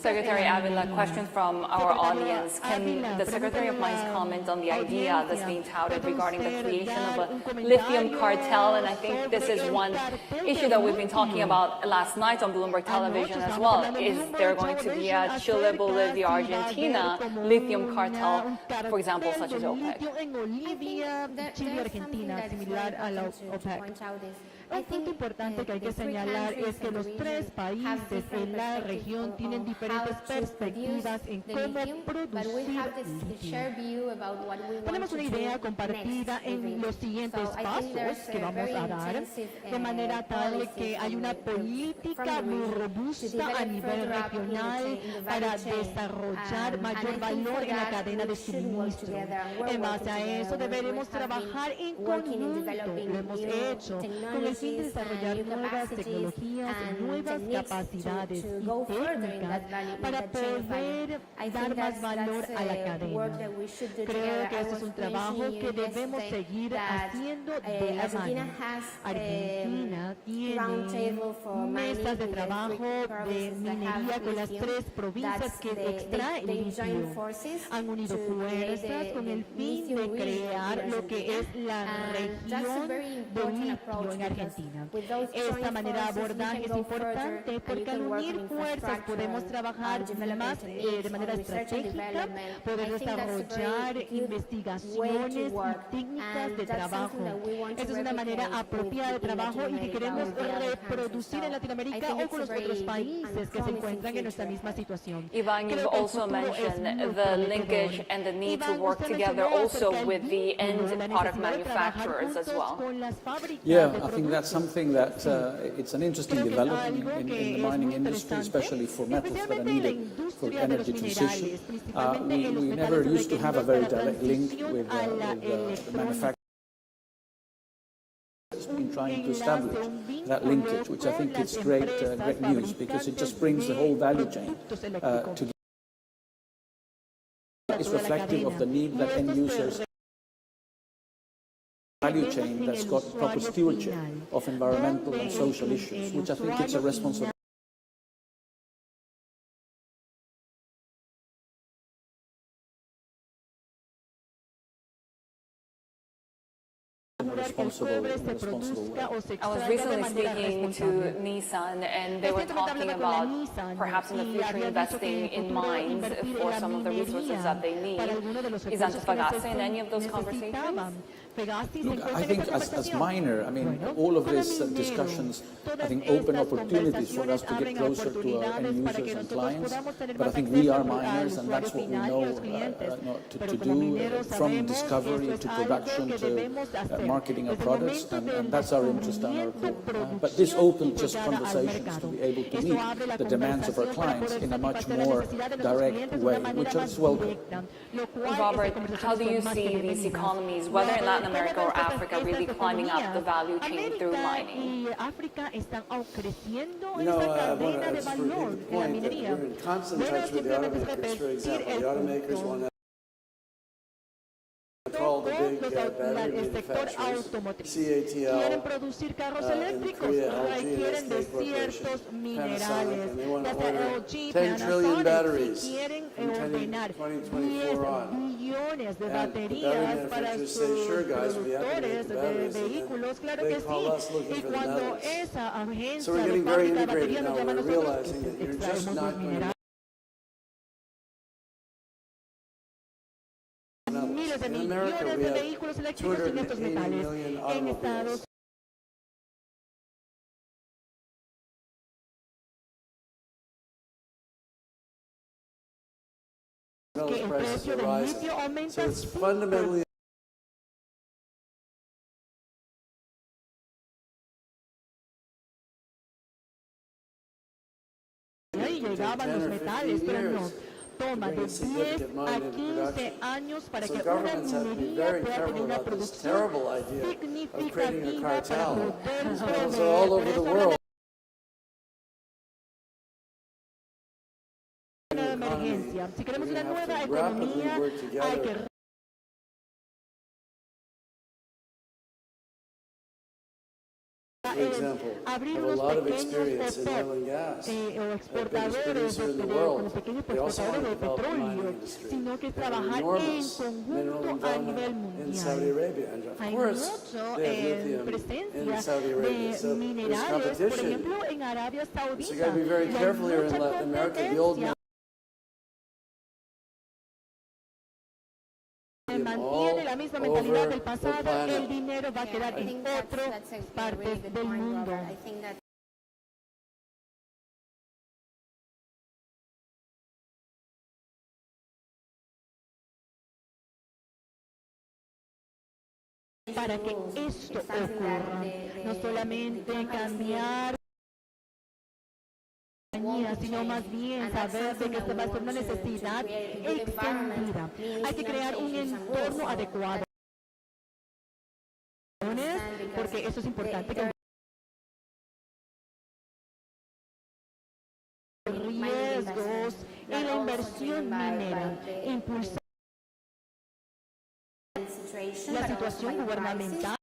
Secretary Avila, question from our audience. Can the Secretary of Mines comment on the idea that's being touted regarding the creation of a lithium cartel? And I think this is one issue that we've been talking about last night on Bloomberg Television as well. Is there going to be a Chile, Bolivia, Argentina lithium cartel, for example, such as OPEC? Un punto importante que hay que señalar es que los 3 países en la región tienen diferentes perspectivas en cómo producir litio. Tenemos una idea compartida en los siguientes pasos que vamos a dar, de manera tal que hay una política muy robusta a nivel regional para desarrollar mayor valor en la cadena de suministro. En base a eso deberemos trabajar en conjunto, lo hemos hecho con el fin de desarrollar nuevas tecnologías, nuevas capacidades y técnicas para poder dar más valor a la cadena. Creo que este es un trabajo que debemos seguir haciendo de la mano. Argentina tiene mesas de trabajo de minería con las 3 provincias que extraen litio. Han unido fuerzas con el fin de crear lo que es la región de litio en Argentina. Esta manera de abordaje es importante porque al unir fuerzas podemos trabajar más de manera estratégica, poder desarrollar investigaciones y técnicas de trabajo. Esta es una manera apropiada de trabajo y que queremos reproducir en Latinoamérica o con los otros países que se encuentran en nuestra misma situación. Ivan, you've also mentioned the linkage and the need to work together also with the end product manufacturers as well. Yeah, I think that's something that it's an interesting development in the mining industry, especially for metals that are needed for energy transition. We never used to have a very direct link with the manufacturers. Been trying to establish that linkage, which I think is great news, because it just brings the whole value chain together. It's reflective of the need that end users value chain that's got proper stewardship of environmental and social issues, which I think it's a responsibility. I was recently speaking to Nissan, and they were talking about perhaps in the future investing in mines for some of the resources that they need. Is Antofagasta in any of those conversations? Look, I think as minor, I mean, all of these discussions, I think, open opportunities for us to get closer to our end users and clients. But I think we are miners, and that's what we know to do, from discovery to production to marketing our products, and that's our interest and our core. But this opens just conversations to be able to meet the demands of our clients in a much more direct way, which is welcome. Robert, how do you see these economies, whether in Latin America or Africa, really climbing up the value chain through mining? Y África están creciendo en You know, esta I want cadena to de just repeat valor the de la point that minería. we're in constant touch with the automakers, for example. The automakers want to call the big battery manufacturers, Quieren CATL, producir carros in eléctricos, Korea, LG, requieren de SK Corporation, ciertos Panasonic, minerales, and they want ya to sea order LG, 10 trillion Panasonic, batteries si quieren from ordenar 2024 on. 10 billones de And the baterías battery para manufacturers sus say, sure guys, we have to make productores the de batteries, and vehículos, claro then que they call sí. us looking Y for the cuando metals. esa So agencia we're de getting very fábrica de integrated baterías now. nos llama a We're nosotros, realizing that you're just extraemos not los going to minerales. Miles de In America, millones we de have vehículos eléctricos sin estos 280 metales. million En automobiles. Estados que el precio del litio aumenta. So it's fundamentally Ahí llegaban los metales, pero no. Toma de 10 a 15 años para que una minería pueda tener una producción significativa para poder proveer una emergencia. Si queremos una nueva economía, hay que for example, abrir have a unos lot of pequeños experience in oil and gas. o Biggest exportadores producer in the como world. pequeños They also want exportadores to de develop the mining petróleo, industry. sino que They have trabajar en enormous mineral conjunto a nivel endowment in Saudi mundial. Arabia, and of Hay course mucho they have lithium in presencia Saudi Arabia. de So there's minerales, por competition. ejemplo, en Arabia So you Saudita. got to be very Y hay careful here in mucha Latin America. The old competencia. Se mantiene la misma mentalidad del pasado, el dinero va a quedar en otras partes del mundo. Para que esto ocurra, no solamente cambiar, sino más bien saber de que esta va a ser una necesidad extendida. Hay que crear un entorno adecuado, porque eso es importante. inversión minera, impulsar la situación gubernamental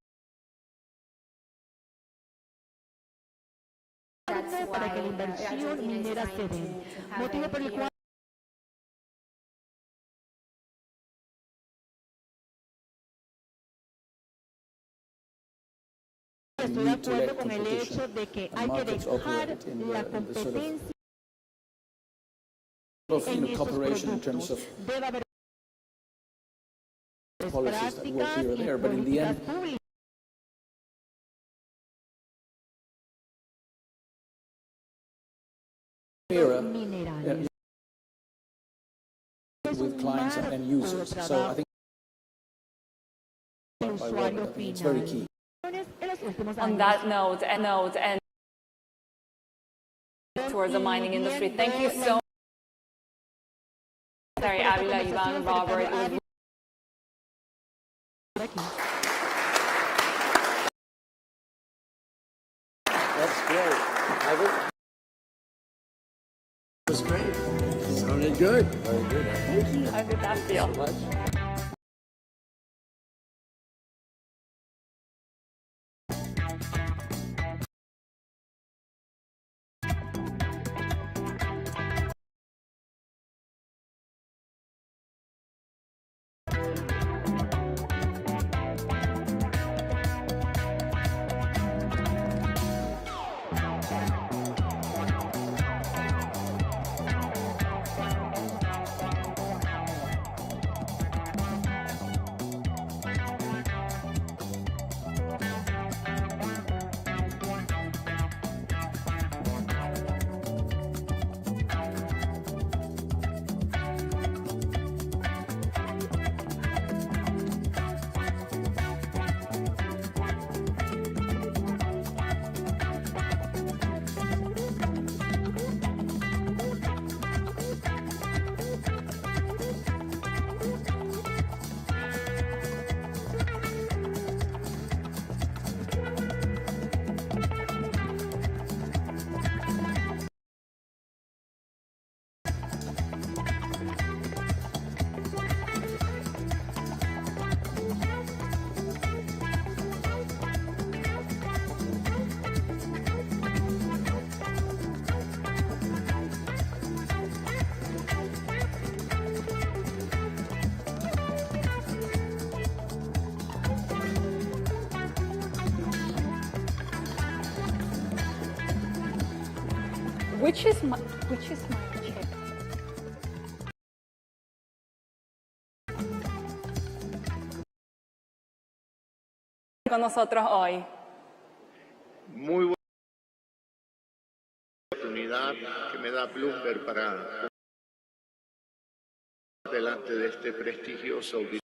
para que la inversión minera se dé, motivo por el cual estoy de acuerdo con el hecho de que hay que dejar la competencia en esos productos. Debe haber prácticas y políticas públicas. Minerales. With clients and users. So I think it's very key. On that note, and towards the mining industry, thank you so much. Sorry, Avila, Ivan, Robert. That's great. That was great. Sounded good. Very good. Thank you. How did that feel? Thank you so much. Which is my chick? Con nosotros hoy. Muy buena oportunidad que me da Bloomberg para delante de este prestigioso auditorio.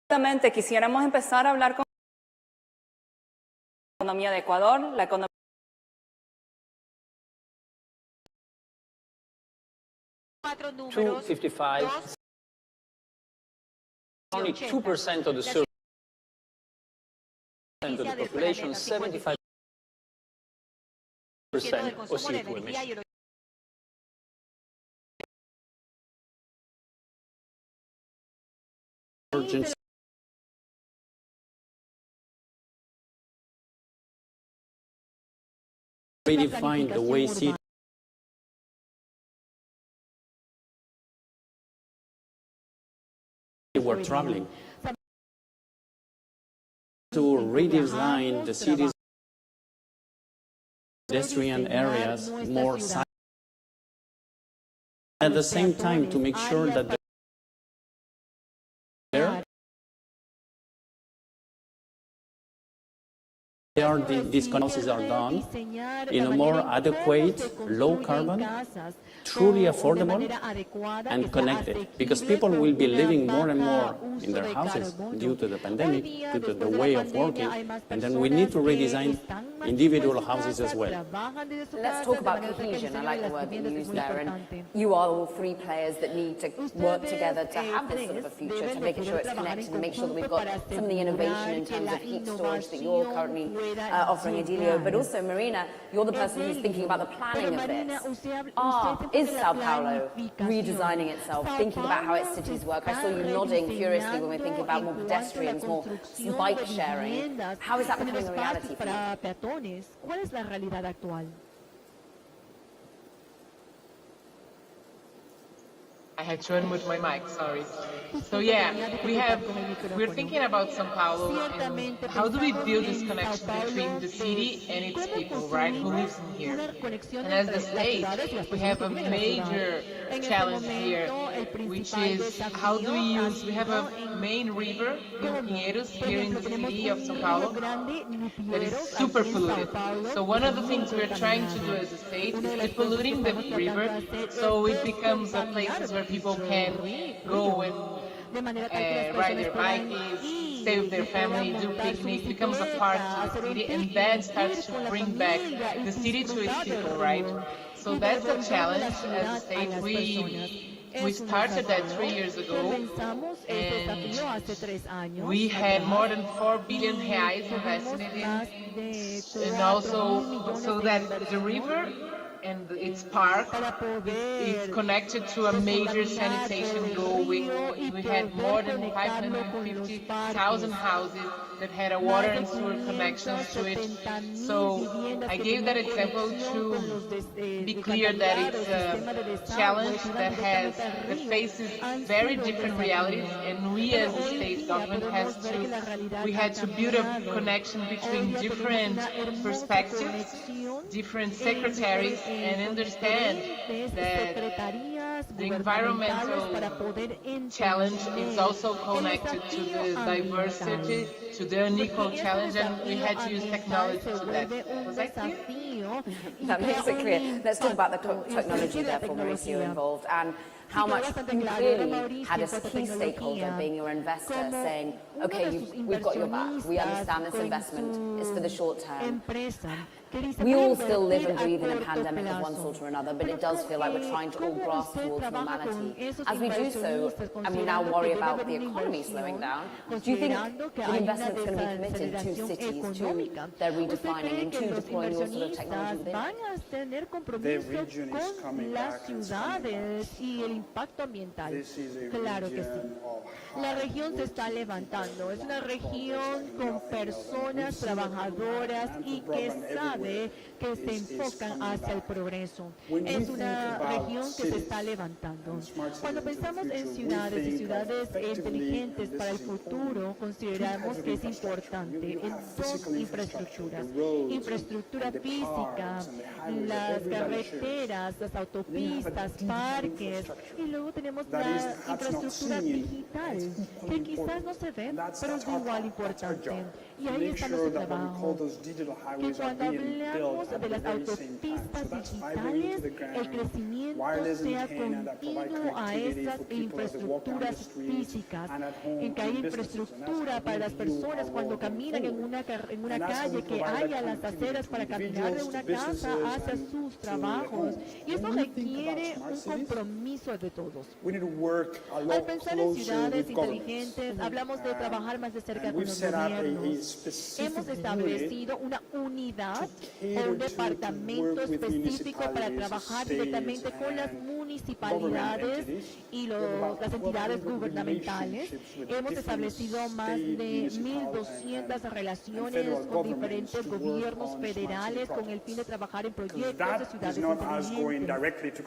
Exactamente, quisiéramos empezar a hablar con la economía de Ecuador, la economía 255, only 2% of the survey of the population, 75% of CO2 emissions. Urgency. Redefine the way cities were traveling, to redesign the cities, pedestrian areas more silent. At the same time, to make sure that these analyses are done in a more adequate, low carbon, truly affordable and connected, because people will be living more and more in their houses due to the pandemic, due to the way of working, and then we need to redesign individual houses as well. Let's talk about cohesion. I like the word that you used there. And you are all three players that need to work together to have this sort of a future, to make sure it's connected and make sure that we've got some of the innovation in terms of heat storage that you're currently offering, Edilio. But also, Marina, you're the person who's thinking about the planning of this. Is Sao Paulo redesigning itself, thinking about how its cities work? I saw you nodding furiously when we're thinking about more pedestrians, more bike sharing. How is that becoming a reality for you? ¿Cuál es la realidad actual? I had to unmute my mic, sorry. So yeah, we're thinking about São Paulo and how do we build this connection between the city and its people, right, who lives in here. And as the state, we have a major challenge here, which is how do we have a main river in Pinheiros, here in the city of São Paulo, that is super polluted. So one of the things we're trying to do as a state is depolluting the river so it becomes a place where people can go and ride their bikes, stay with their family, do picnics, becomes a part of the city, and that starts to bring back the city to its people, right? So that's the challenge as a state. We started that 3 years ago, and we had more than 4 billion reais invested in it, and also so that the river and its park is connected to a major sanitation goal. We had more than 550,000 houses that had a water and sewer connections to it. So I gave that example to be clear that it's a challenge that faces very different realities, and we as a state government we had to build a connection between different perspectives, different secretaries, and understand that the environmental challenge is also connected to the diversity, to the unequal challenge, and we had to use technology to that. Was that clear? That makes it clear. Let's talk about the technology, therefore, Mauricio, involved, and how much you clearly had a key stakeholder, being your investor, saying, okay, we've got your back, we understand this investment is for the short term. We all still live and breathe in a pandemic of one sort or another, but it does feel like we're trying to all grasp towards normality. As we do so, and we now worry about the economy slowing down, do you think the investment's going to be committed to cities, to their redefining and to deploying your sort of technology within it? The region is coming back y el impacto ambiental. Claro que sí. La región se está levantando. Es una región con personas trabajadoras y que sabe que se enfocan hacia el progreso. Es una región que se está levantando. Cuando pensamos en ciudades y ciudades inteligentes para el futuro, consideramos que es importante en dos infraestructuras. Infraestructura física, las carreteras, las autopistas, parques, y luego tenemos la infraestructura digital, que quizás no se ve, pero es igual importante. Y ahí está nuestro trabajo, que cuando hablamos de las autopistas digitales, el crecimiento sea continuo a esas infraestructuras físicas, en que haya infraestructura para las personas cuando caminan en una calle, que haya las aceras para caminar de una casa hacia sus trabajos. Y eso requiere un compromiso de todos. Al pensar en ciudades inteligentes, hablamos de trabajar más de cerca con los gobiernos. Hemos establecido una unidad o un departamento específico para trabajar directamente con las municipalidades y las entidades gubernamentales. Hemos establecido más de 1.200 relaciones con diferentes gobiernos federales con el fin de trabajar en proyectos de ciudades inteligentes.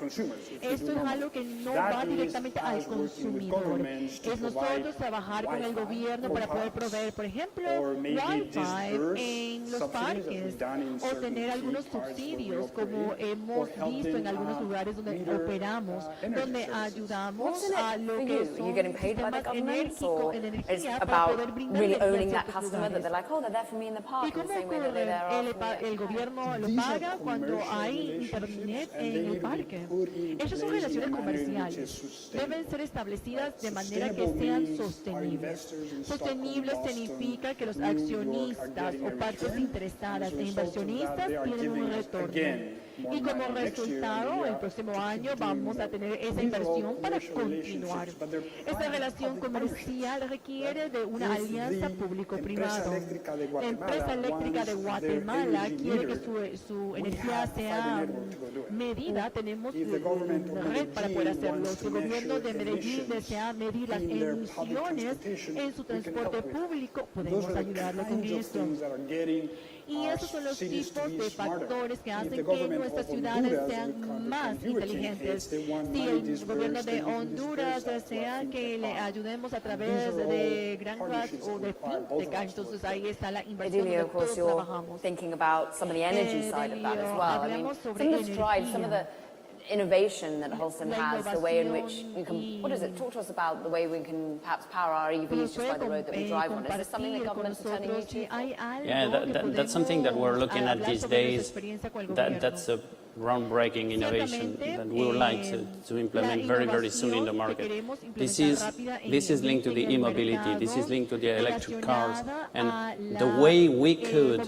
Esto es algo que no va directamente al consumidor. Es nosotros trabajar con el gobierno para poder proveer, por ejemplo, Wi-Fi en los parques o tener algunos subsidios, como hemos visto en algunos lugares donde operamos creamos, donde ayudamos a lo que Are you getting paid by the government, or it's about really owning that customer that they're like, oh, they're there for me in the park, in the same way that they're there el gobierno lo paga cuando hay internet en el parque. Esas son relaciones comerciales. Deben ser establecidas de manera que sean sostenibles. Sostenible significa que los accionistas o partes interesadas e inversionistas tienen un retorno. Y como resultado, el próximo año vamos a tener esa inversión para continuar. Esta relación comercial requiere de una alianza público-privada. La empresa eléctrica de Guatemala quiere que su energía sea medida. Tenemos una red para poder hacerlo. Si el gobierno de Medellín desea medir las emisiones en su transporte público, podemos ayudarle con esto. Y esos son los tipos de factores que hacen que nuestras ciudades sean más inteligentes. Si el gobierno de Honduras desea que le ayudemos a través de granjas o de fintech, entonces ahí está la inversión donde todos trabajamos. Thinking about some of the energy side of that as well. I mean, some of the strides, some of the innovation that Holston has, the way in which you can, what is it, talk to us about the way we can perhaps power our EVs just by the road that we drive on. Is this something that governments are turning you to? Yeah, that's something that we're looking at these days. That's a groundbreaking innovation that we would like to implement very, very soon in the market. This is linked to the e-mobility, this is linked to the electric cars, and the way we could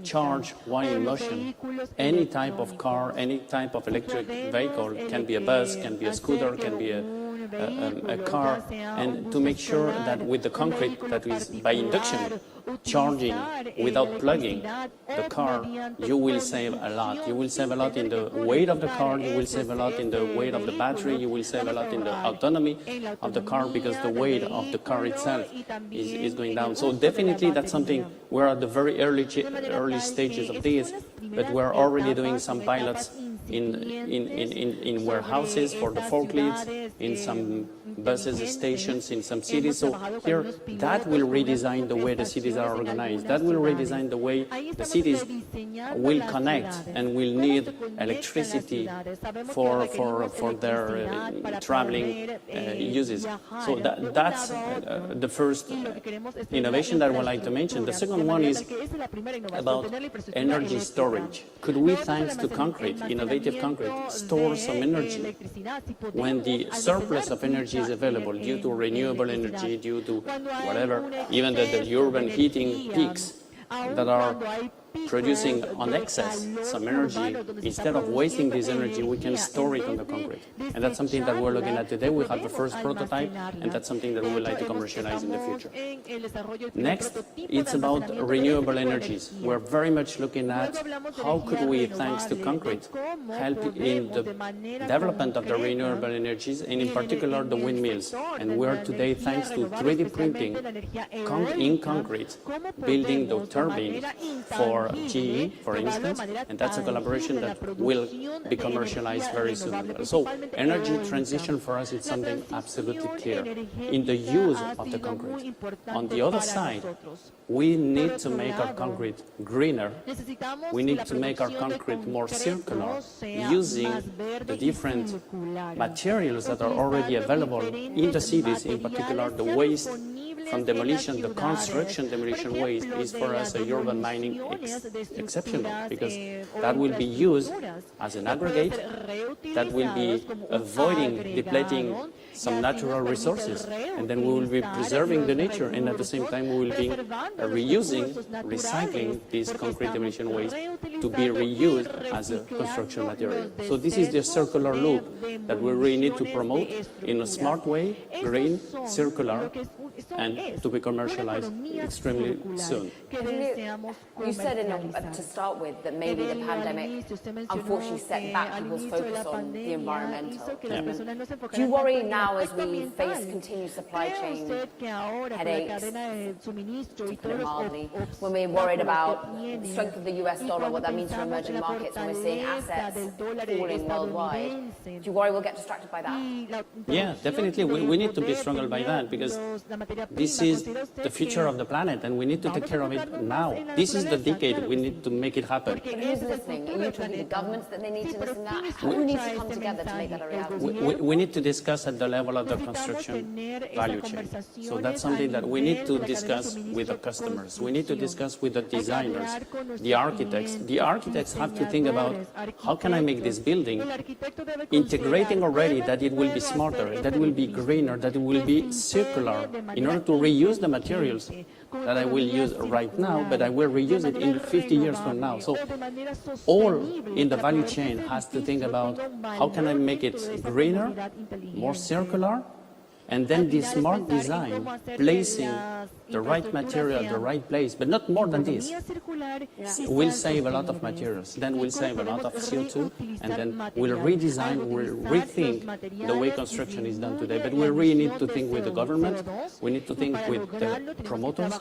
charge while in motion any type of car, any type of electric vehicle, can be a bus, can be a scooter, can be a car, and to make sure that with the concrete that is by induction charging without plugging the car, you will save a lot. You will save a lot in the weight of the car, you will save a lot in the weight of the battery, you will save a lot in the autonomy of the car because the weight of the car itself is going down. So definitely that's something, we're at the very early stages of this, but we're already doing some pilots in warehouses for the forklifts, in some buses stations, in some cities. So here, that will redesign the way the cities are organized. That will redesign the way the cities will connect and will need electricity for their traveling uses. So that's the first innovation that I would like to mention. The second one is about energy storage. Could we, thanks to concrete, innovative concrete, store some energy when the surplus of energy is available due to renewable energy, due to whatever, even the urban heating peaks that are producing on excess some energy? Instead of wasting this energy, we can store it on the concrete. And that's something that we're looking at today. We have the first prototype, and that's something that we would like to commercialize in the future. Next, it's about renewable energies. We're very much looking at how could we, thanks to concrete, help in the development of the renewable energies, and in particular the windmills. And we're today, thanks to 3D printing in concrete, building the turbines for GE, for instance, and that's a collaboration that will be commercialized very soon. So energy transition for us is something absolutely clear in the use of the concrete. On the other side, we need to make our concrete greener. We need to make our concrete more circular, using the different materials that are already available in the cities, in particular the waste from demolition, the construction demolition waste is for us a urban mining exceptional, because that will be used as an aggregate, that will be avoiding depleting some natural resources, and then we will be preserving the nature, and at the same time we will be reusing, recycling this concrete demolition waste to be reused as a construction material. So this is the circular loop that we really need to promote in a smart way, green, circular, and to be commercialized extremely soon. You said to start with that maybe the pandemic unfortunately set back people's focus on the environmental. Yeah. Do you worry now as we face continued supply chain headaches, to put it mildly, when we're worried about the strength of the US dollar, what that means for emerging markets, and we're seeing assets falling worldwide? Do you worry we'll get distracted by that? Yeah, definitely. We need to be stronger by that, because This is the future of the planet, and we need to take care of it now. This is the decade we need to make it happen. But who's listening? Are you talking to governments that they need to listen now? Who needs to come together to make that a reality? We need to discuss at the level of the construction value chain. So that's something that we need to discuss with the customers. We need to discuss with the designers, the architects. The architects have to think about how can I make this building, integrating already that it will be smarter, that it will be greener, that it will be circular, in order to reuse the materials that I will use right now, but I will reuse it in 50 years from now. So all in the value chain has to think about how can I make it greener, more circular, and then the smart design, placing the right material at the right place, but not more than this. We'll save a lot of materials, then we'll save a lot of CO2, and then we'll redesign, we'll rethink the way construction is done today. But we really need to think with the government, we need to think with the promoters,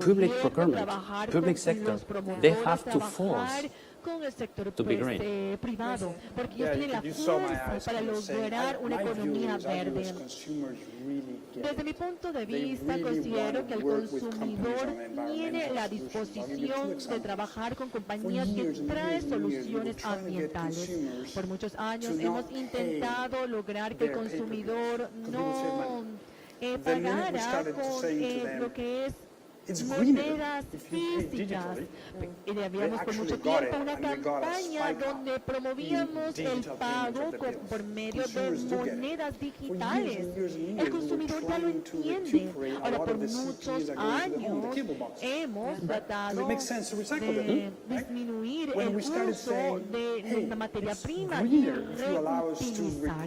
public procurement, public sector. They have to force con el sector to be green. privado, porque ellos tienen la fuerza para lograr una economía verde. Desde mi punto de vista, considero que el consumidor tiene la disposición de trabajar con compañías que traen soluciones ambientales. Por muchos años hemos intentado lograr que el consumidor no pagara con lo que es monedas físicas. Y habíamos por mucho tiempo una campaña donde promovíamos el pago por medio de monedas digitales. El consumidor ya lo entiende. Ahora, por muchos años hemos tratado de disminuir el uso de la materia prima y reutilizar.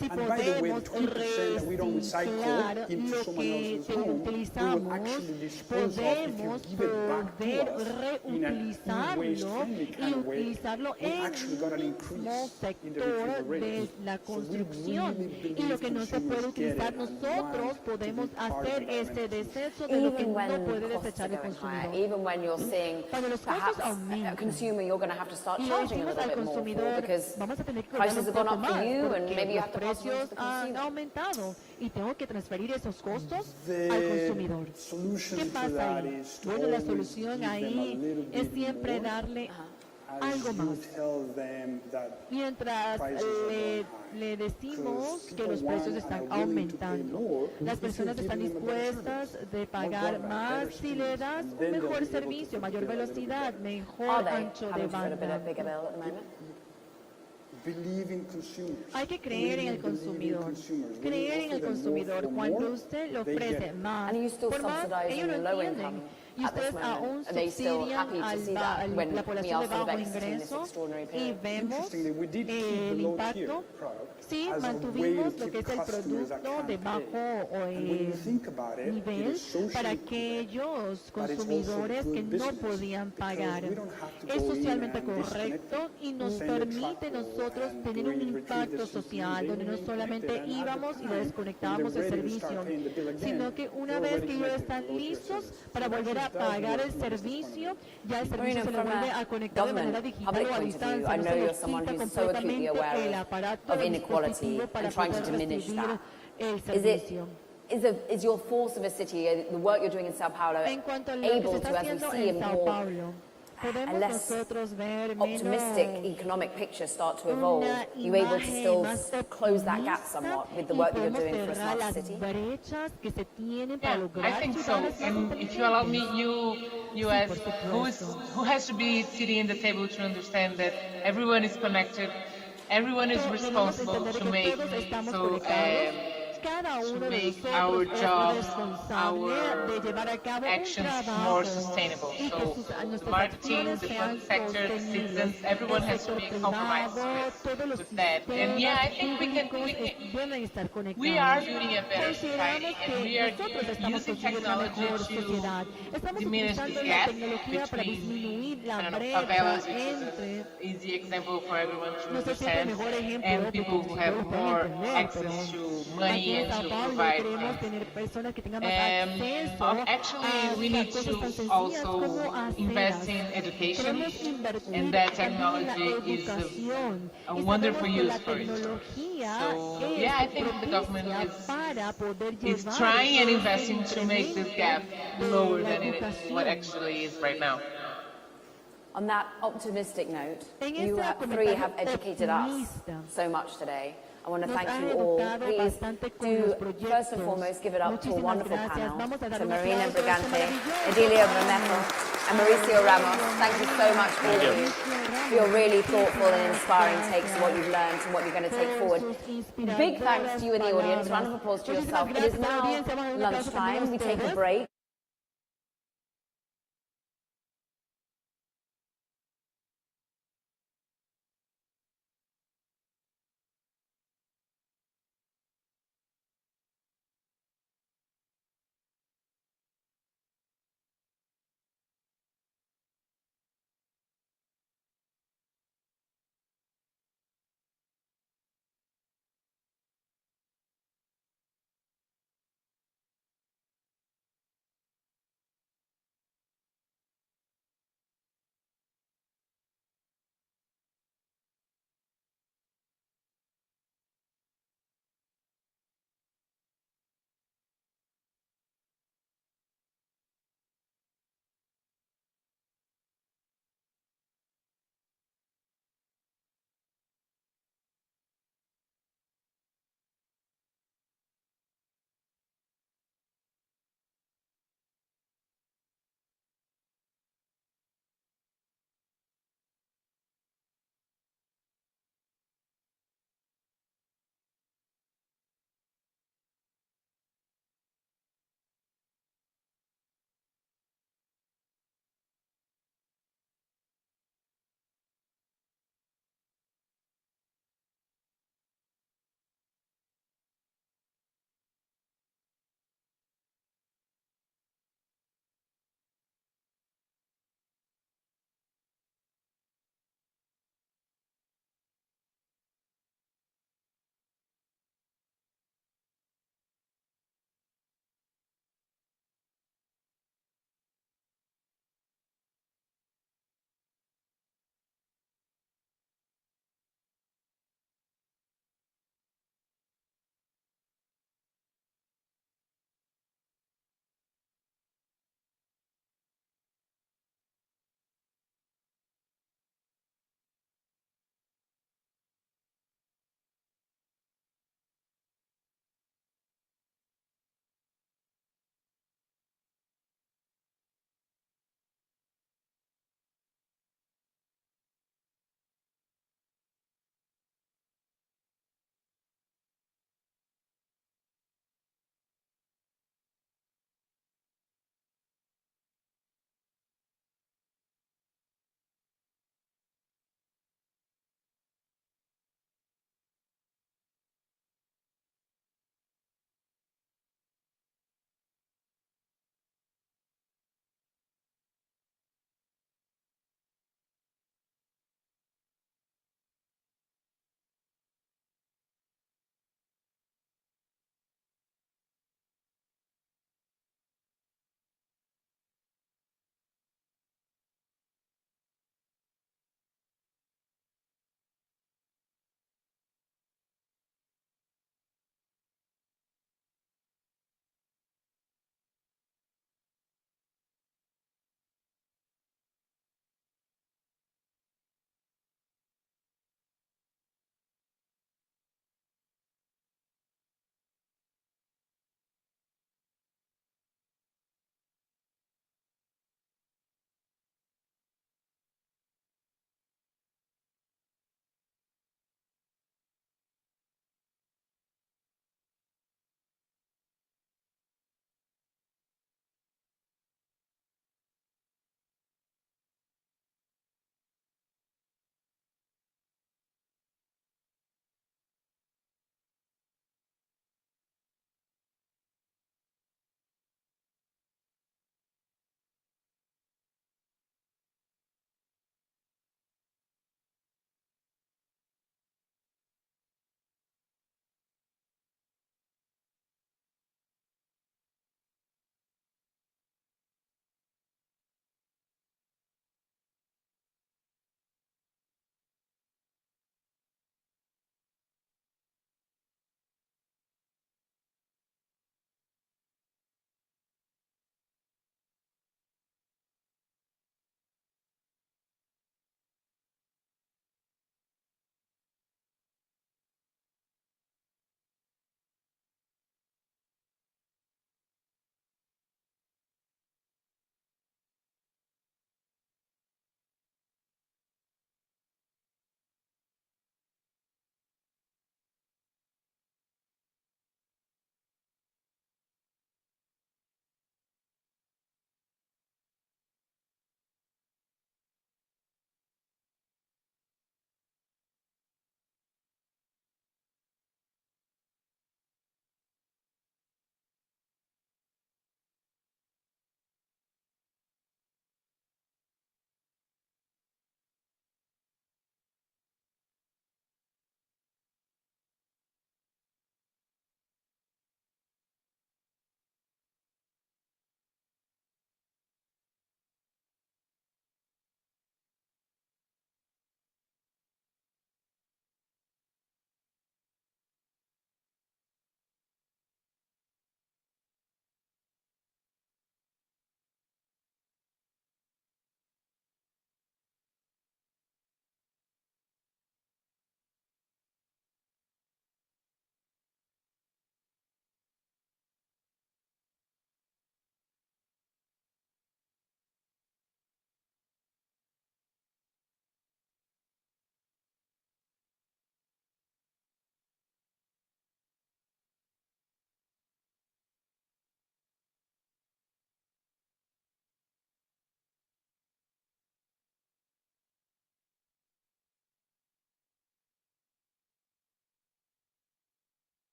Si podemos reciclar lo que utilizamos, podemos poder reutilizarlo y utilizarlo en el mismo sector de la construcción. Y lo que no se puede utilizar, nosotros podemos hacer este descenso de lo que no puede desechar el consumidor. Cuando los costos aumentan, y le decimos al consumidor, vamos a tener que cobrar un poco más, porque los precios han aumentado y tengo que transferir esos costos al consumidor. ¿Qué pasa ahí? Bueno, la solución ahí es siempre darle algo más. Mientras le decimos que los precios están aumentando, las personas están dispuestas de pagar más si le das un mejor servicio, mayor velocidad, mejor ancho de banda. Hay que creer en el consumidor. Creer en el consumidor. Cuando usted le ofrece más, por más, ellos lo entienden. Y ustedes aún subsidian a la población de bajo ingreso y vemos el impacto. Sí, mantuvimos lo que es el producto de bajo nivel para aquellos consumidores que no podían pagar. Es socialmente correcto y nos permite nosotros tener un impacto social donde no solamente íbamos y desconectábamos el servicio, sino que una vez que ellos están listos para volver a pagar el servicio, ya el servicio se le vuelve a conectar de manera digital o a distancia. No se necesita completamente el aparato dispositivo para poder recibir el servicio. Is your force of a city, the work you're doing in Sao Paulo, able to, as we see a more a less optimistic economic picture start to evolve? You able to still close that gap somewhat with the work you're doing for a smart city? Yeah, I think so. And if you allow me, you ask who has to be sitting in the table to understand that everyone is connected, everyone is responsible to make our jobs, our actions more sustainable. So marketing, the public sector, the citizens, everyone has to be compromised with that. And yeah, I think we are building a better society, and we are using technology to diminish this gap between favelas, which is an easy example for everyone to understand, and people who have more access to money and to provide funds. Actually, we need to also invest in education, and that technology is a wonderful use for it. So, yeah, I think the government is trying and investing to make this gap lower than what actually is right now. On that optimistic note, you three have educated us so much today. I want to thank you all. Please do, first and foremost, give it up to a wonderful panel, to Marina Brigante, Adelia Bermejo, and Mauricio Ramos. Thank you so much, all of you, for your really thoughtful and inspiring takes on what you've learned and what you're going to take forward. Big thanks to you in the audience. Round of applause to yourself. It is now lunchtime. We take a break.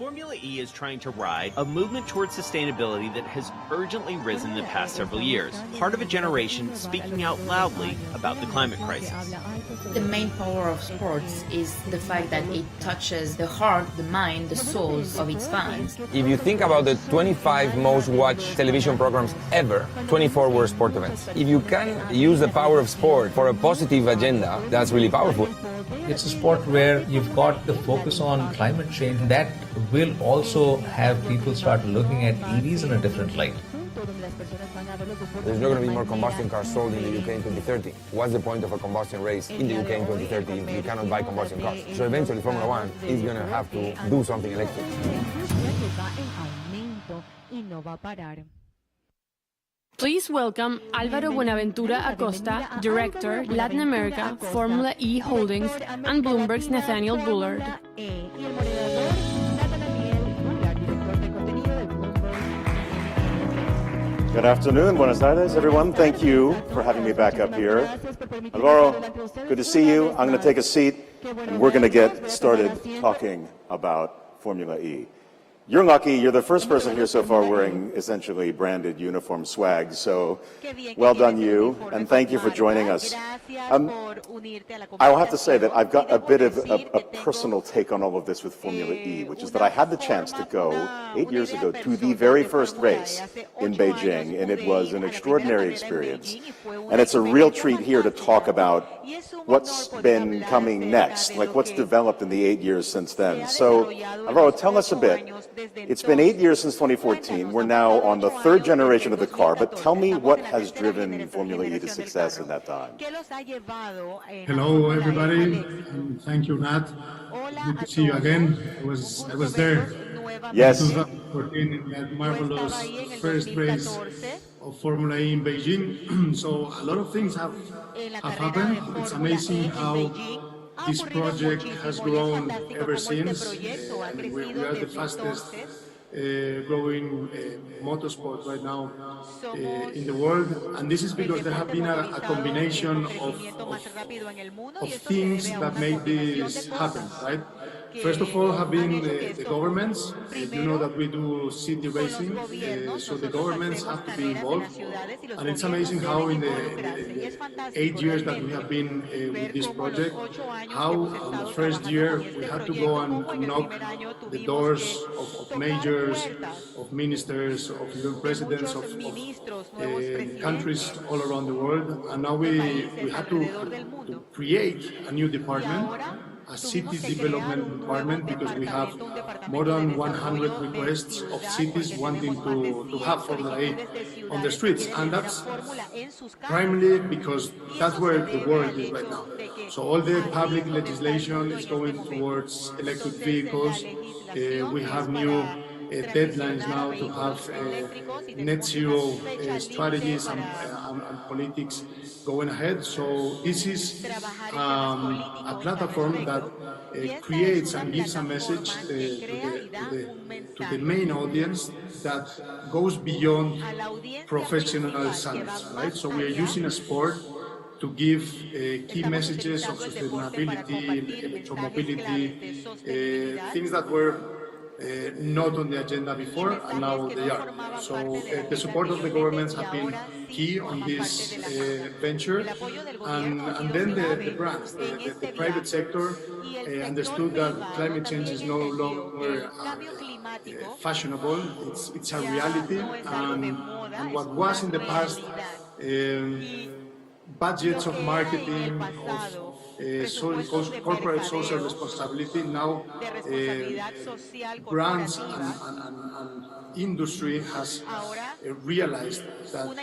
Formula E is trying to ride a movement towards sustainability that has urgently risen in the past several years, part of a generation speaking out loudly about the climate crisis. The main power of sports is the fact that it touches the heart, the mind, the souls of its fans. If you think about the 25 most watched television programs ever, 24 were sport events. If you can use the power of sport for a positive agenda, that's really powerful. It's a sport where you've got the focus on climate change. That will also have people start looking at EVs in a different light. There's not going to be more combustion cars sold in the UK in 2030. What's the point of a combustion race in the UK in 2030 if you cannot buy combustion cars? So eventually Formula One is going to have to do something electric. Please welcome Álvaro Buenaventura Acosta, Director, Latin America, Formula E Holdings, and Bloomberg's Nathaniel Bullard. Good afternoon, Buenos Aires, everyone. Thank you for having me back up here. Alvaro, good to see you. I'm going to take a seat, and we're going to get started talking about Formula E. You're lucky. You're the first person here so far wearing essentially branded uniform swag, so well done you, and thank you for joining us. I will have to say that I've got a bit of a personal take on all of this with Formula E, which is that I had the chance to go 8 years ago to the very first race in Beijing, and it was an extraordinary experience. And it's a real treat here to talk about what's been coming next, like what's developed in the 8 years since then. So, Alvaro, tell us a bit. It's been 8 years since 2014. We're now on the third generation of the car, but tell me what has driven Formula E to success in that time. Hello, everybody. Thank you, Nat. Good to see you again. I was there. Yes. In 2014 in that marvelous first race of Formula E in Beijing. So a lot of things have happened. It's amazing how this project has grown ever since. We are the fastest growing motorsport right now in the world, and this is because there have been a combination of things that made this happen, right? First of all have been the governments. You know that we do city racing, so the governments have to be involved. And it's amazing how in the 8 years that we have been with this project, how on the first year we had to go and knock the doors of majors, of ministers, of new presidents, of countries all around the world. And now we had to create a new department, a city development department, because we have more than 100 requests of cities wanting to have Formula E on the streets. And that's primarily because that's where the world is right now. So all the public legislation is going towards electric vehicles. We have new deadlines now to have net zero strategies and politics going ahead. So this is a platform that creates and gives a message to the main audience that goes beyond professional standards, right? So we are using a sport to give key messages of sustainability, electromobility, things that were not on the agenda before, and now they are. So the support of the governments have been key on this venture, and then the brands, the private sector understood that climate change is no longer fashionable, it's a reality, and what was in the past budgets of marketing, of corporate social responsibility, now brands and industry has realized that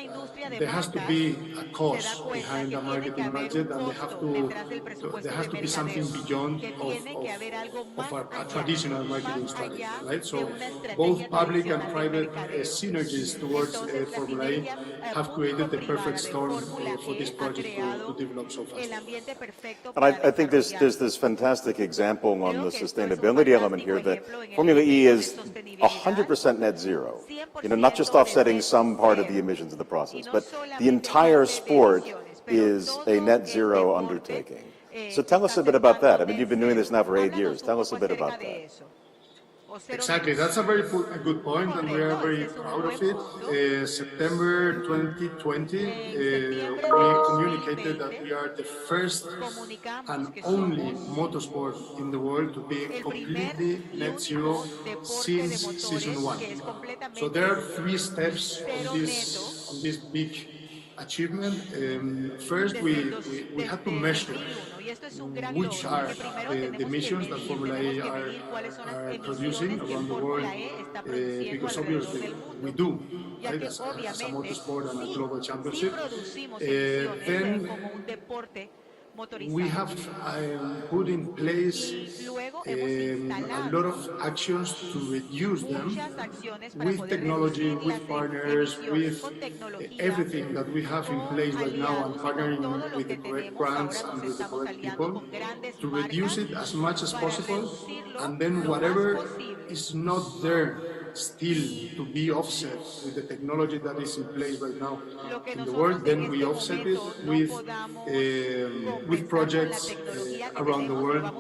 there has to be a cause behind the marketing budget, and there has to be something beyond of a traditional marketing strategy, right? So both public and private synergies towards Formula E have created the perfect storm for this project to develop so fast. And I think there's this fantastic example on the sustainability element here that Formula E is 100% net zero. You know, not just offsetting some part of the emissions in the process, but the entire sport is a net zero undertaking. So tell us a bit about that. I mean, you've been doing this now for 8 years. Tell us a bit about that. Exactly, that's a very good point, and we are very proud of it. September 2020, we communicated that we are the first and only motorsport in the world to be completely net zero since season 1. So there are 3 steps on this big achievement. First, we had to measure which are the emissions that Formula E are producing around the world, because obviously we do, right, as a motorsport and a global championship. Then we have put in place a lot of actions to reduce them with technology, with partners, with everything that we have in place right now, and partnering with the correct brands and with the correct people to reduce it as much as possible. And then whatever is not there still to be offset with the technology that is in place right now in the world, then we offset it with projects around the world,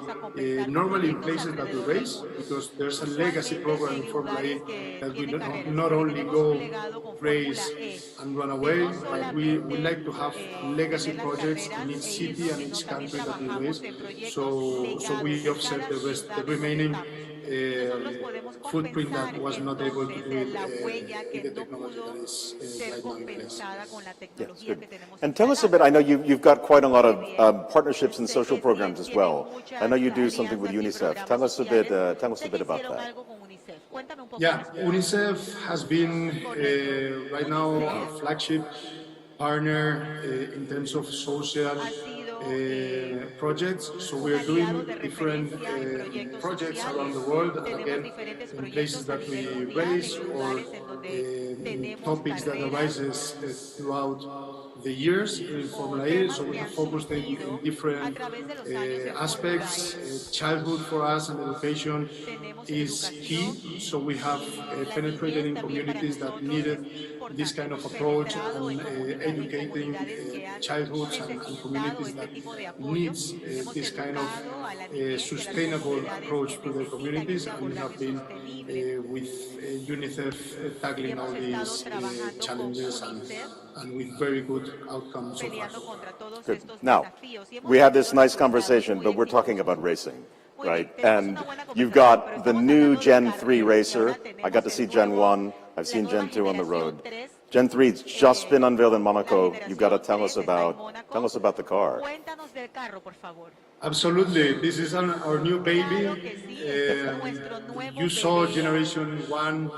normally in places that we race, because there's a legacy program in Formula E that we not only go race and run away, but we like to have legacy projects in each city and each country that we race, so we offset the remaining footprint that was not able to do it with the technology that is right now in place. Yes, good. And tell us a bit, I know you've got quite a lot of partnerships and social programs as well. I know you do something with UNICEF. Tell us a bit about that. Yeah, UNICEF has been right now our flagship partner in terms of social projects. So we are doing different projects around the world, again, in places that we race or topics that arises throughout the years in Formula E. So we have focused in different aspects. Childhood for us and education is key. So we have penetrated in communities that needed this kind of approach and educating childhoods and communities that needs this kind of sustainable approach to their communities, and we have been with UNICEF tackling all these challenges and with very good outcomes so far. Good. Now, we had this nice conversation, but we're talking about racing, right? And you've got the new Gen 3 racer. I got to see Gen 1. I've seen Gen 2 on the road. Gen 3's just been unveiled in Monaco. You've got to tell us about the car. Absolutely. This is our new baby. You saw Generation 1.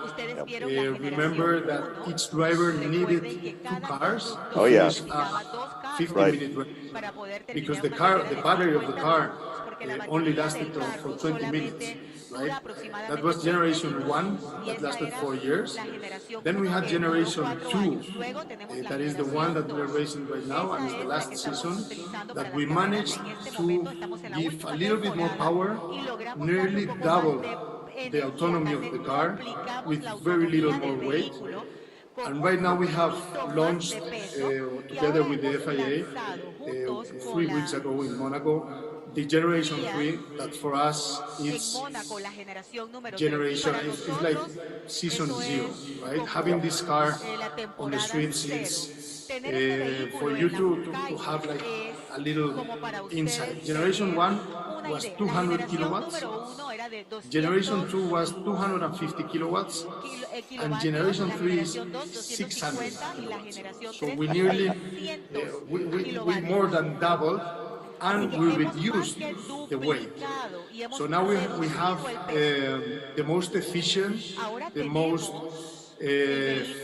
Remember that each driver needed 2 cars. Oh, yeah. 50-minute race. Because the battery of the car only lasted for 20 minutes. Right? That was Generation 1, that lasted 4 years. Then we had Generation 2, that is the one that we're racing right now, and it's the last season, that we managed to give a little bit more power, nearly double the autonomy of the car, with very little more weight. And right now we have launched, together with the FIA, 3 weeks ago in Monaco, the Generation 3, that for us is generation, it's like season 0, right? Having this car on the streets is for you to have like a little insight. Generation 1 was 200 kilowatts, Generation 2 was 250 kilowatts, and Generation 3 is 600 kilowatts. So we nearly, we more than doubled, and we reduced the weight. So now we have the most efficient, the most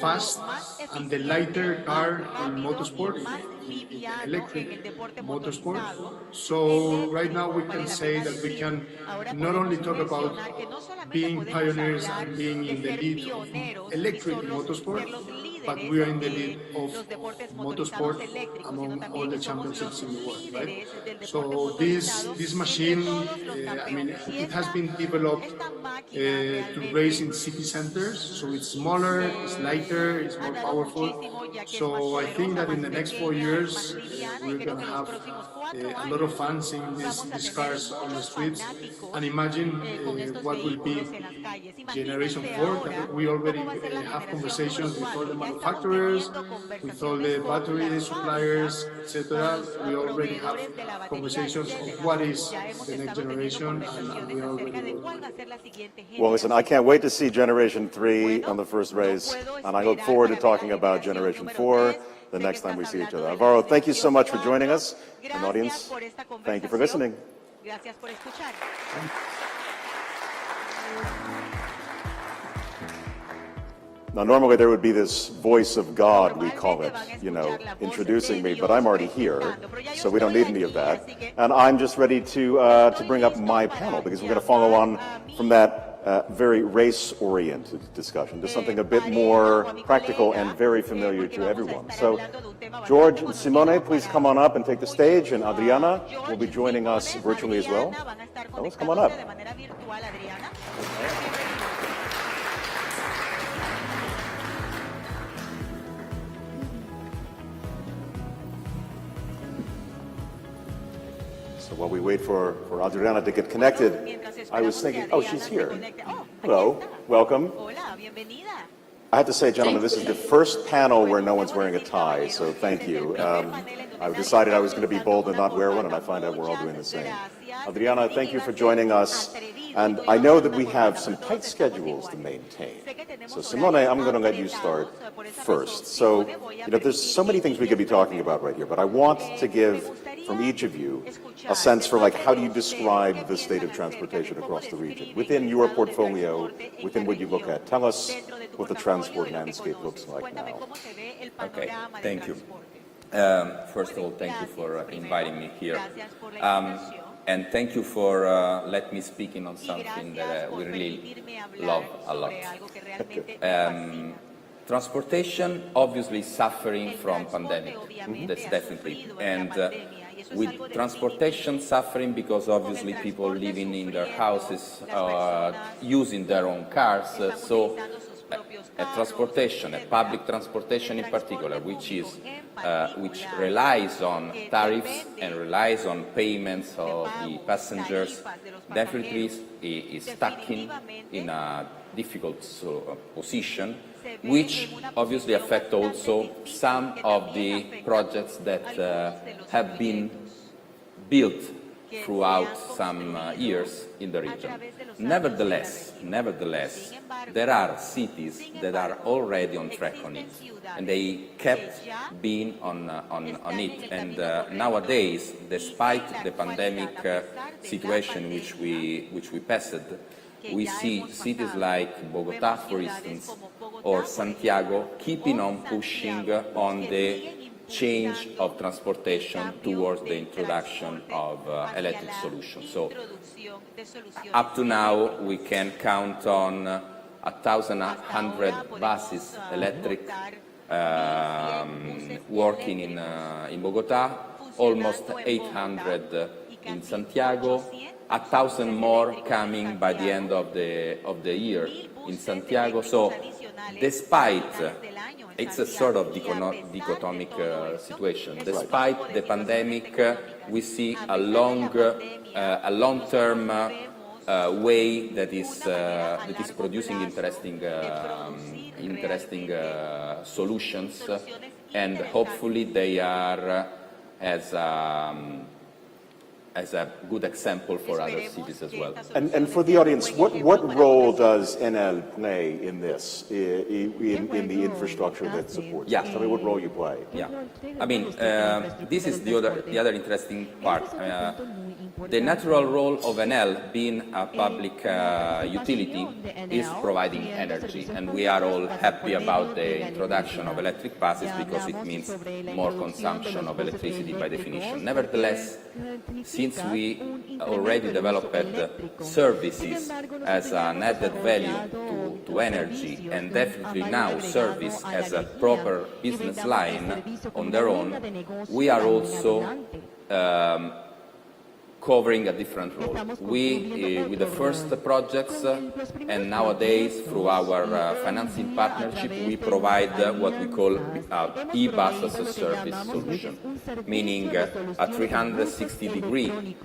fast, and the lighter car in motorsport, in electric motorsport. So right now we can say that we can not only talk about being pioneers and being in the lead of electric motorsport, but we are in the lead of motorsport among all the championships in the world, right? So this machine, I mean, it has been developed to race in city centers, so it's smaller, it's lighter, it's more powerful. So I think that in the next 4 years, we're going to have a lot of fans seeing these cars on the streets. And imagine what will be Generation 4. That we already have conversations with all the manufacturers, with all the battery suppliers, etc. We already have conversations of what is the next generation, and we are already working. Well, listen, I can't wait to see Generation 3 on the first race, and I look forward to talking about Generation 4 the next time we see each other. Alvaro, thank you so much for joining us. And audience, thank you for listening. Now, normally there would be this voice of God, we call it, you know, introducing me, but I'm already here, so we don't need any of that. And I'm just ready to bring up my panel, because we're going to follow on from that very race-oriented discussion to something a bit more practical and very familiar to everyone. So, George and Simone, please come on up and take the stage, and Adriana will be joining us virtually as well. Let's come on up. While we wait for Adriana to get connected, I was thinking, oh, she's here. Hello, welcome. I have to say, gentlemen, this is the first panel where no one's wearing a tie, so thank you. I decided I was going to be bold and not wear one, and I find out we're all doing the same. Adriana, thank you for joining us. And I know that we have some tight schedules to maintain. So Simone, I'm going to let you start first. So, you know, there's so many things we could be talking about right here, but I want to give from each of you a sense for, like, how do you describe the state of transportation across the region? Within your portfolio, within what you look at, tell us what the transport landscape looks like now. Okay, thank you. First of all, thank you for inviting me here. And thank you for letting me speak on something that we really love a lot. Transportation obviously suffering from pandemic, that's definitely. And with transportation suffering because obviously people living in their houses, using their own cars, so a transportation, a public transportation in particular, which relies on tariffs and relies on payments of the passengers, definitely is stuck in a difficult position, which obviously affect also some of the projects that have been built throughout some years in the region. Nevertheless, there are cities that are already on track on it, and they kept being on it. And nowadays, despite the pandemic situation which we passed, we see cities like Bogota, for instance, or Santiago keeping on pushing on the change of transportation towards the introduction of electric solutions. So up to now, we can count on 1,100 buses electric working in Bogota, almost 800 in Santiago, 1,000 more coming by the end of the year in Santiago. So despite it's a sort of dichotomic situation. Despite the pandemic, we see a long-term way that is producing interesting solutions, and hopefully they are as a good example for other cities as well. And for the audience, what role does Enel play in this, in the infrastructure that supports this? Tell me what role you play. Yeah, I mean, this is the other interesting part. The natural role of Enel, being a public utility, is providing energy, and we are all happy about the introduction of electric buses because it means more consumption of electricity by definition. Nevertheless, since we already developed services as an added value to energy, and definitely now service as a proper business line on their own, we are also covering a different role. We, with the first projects, and nowadays through our financing partnership, we provide what we call e-bus as a service solution, meaning a 360-degree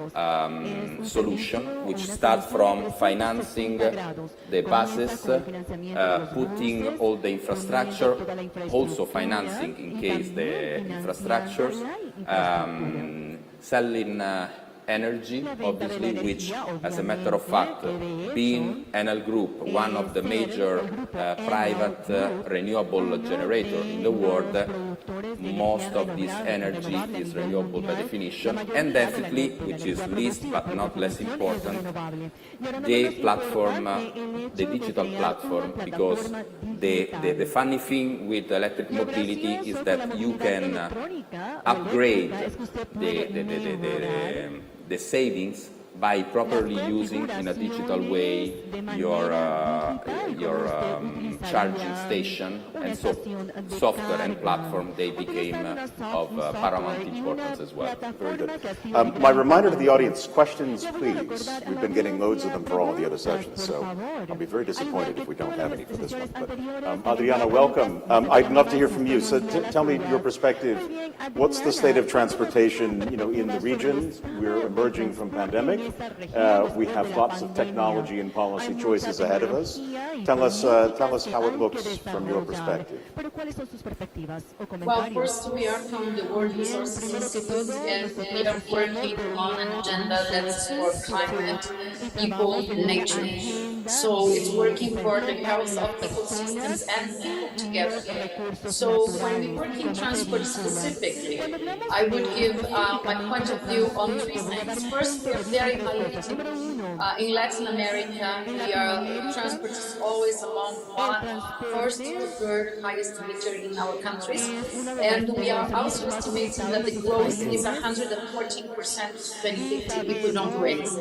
solution, which starts from financing the buses, putting all the infrastructure, also financing in case the infrastructures, selling energy, obviously, which, as a matter of fact, being Enel Group, one of the major private renewable generators in the world, most of this energy is renewable by definition, and definitely, which is least but not less important, the platform, the digital platform, because the funny thing with electric mobility is that you can upgrade the savings by properly using in a digital way your charging station, and so software and platform, they became of paramount importance as well. Very good. My reminder to the audience, questions please. We've been getting loads of them for all the other sessions, so I'll be very disappointed if we don't have any for this one. But Adriana, welcome. I'd love to hear from you. So tell me your perspective. What's the state of transportation, in the region? We're emerging from pandemic. We have lots of technology and policy choices ahead of us. Tell us how it looks from your perspective. Well, first, we are from the World Resources Institute, and we are working on an agenda that's for climate, people, and nature. So it's working for the health of ecosystems and people together. So when we work in transport specifically, I would give my point of view on three things. First, we are very high emitting. In Latin America, transport is always among first to third highest emitter in our countries, and we are also estimating that the growth is 114% to 2050 if we don't raise.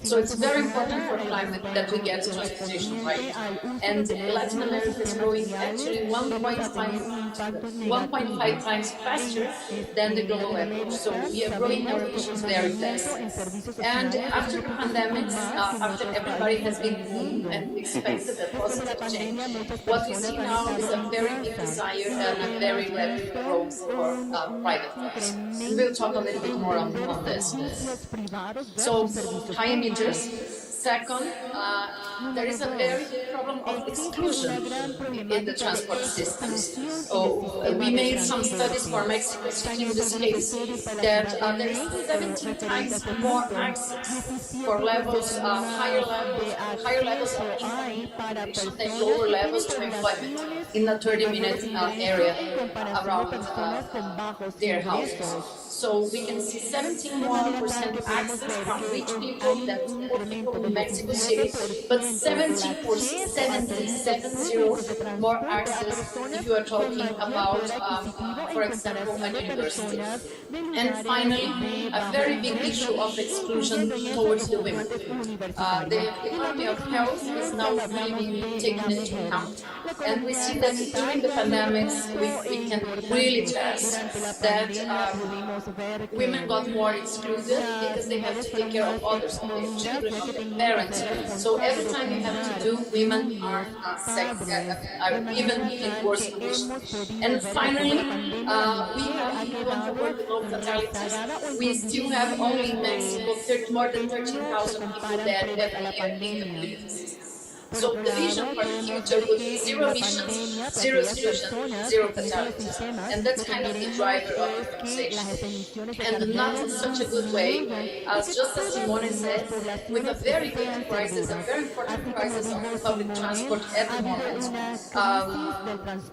So it's very important for climate that we get transportation right. And Latin America is growing actually 1.5 times faster than the global average. So we are growing our emissions very fast. And after the pandemic, after everybody has been boom and expected a positive change, what we see now is a very big desire and a very rapid growth for private cars. And we'll talk a little bit more on this. So, high emitters. Second, there is a very big problem of exclusion in the transport systems. We made some studies for Mexico City in this case that there is 17 times more access for levels, higher levels of income and lower levels of employment in a 30-minute area around their houses. So we can see 17% more access from rich people than poor people in Mexico City, but 70 more access if you are talking about, for example, a university. And finally, a very big issue of exclusion towards the women. The economy of health is now really being taken into account. And we see that during the pandemics, we can really test that women got more excluded because they have to take care of others, of their children, of their parents. So every time you have to do, women are even in worse conditions. And finally, we have, if you want to work with low fatalities, we still have only in Mexico more than 13,000 people dead every year in the mobility system. So the vision for the future would be zero emissions, zero exclusion, zero fatalities. And that's kind of the driver of the conversation. And not in such a good way, just as Simone said, with a very big crisis, a very important crisis of public transport at the moment.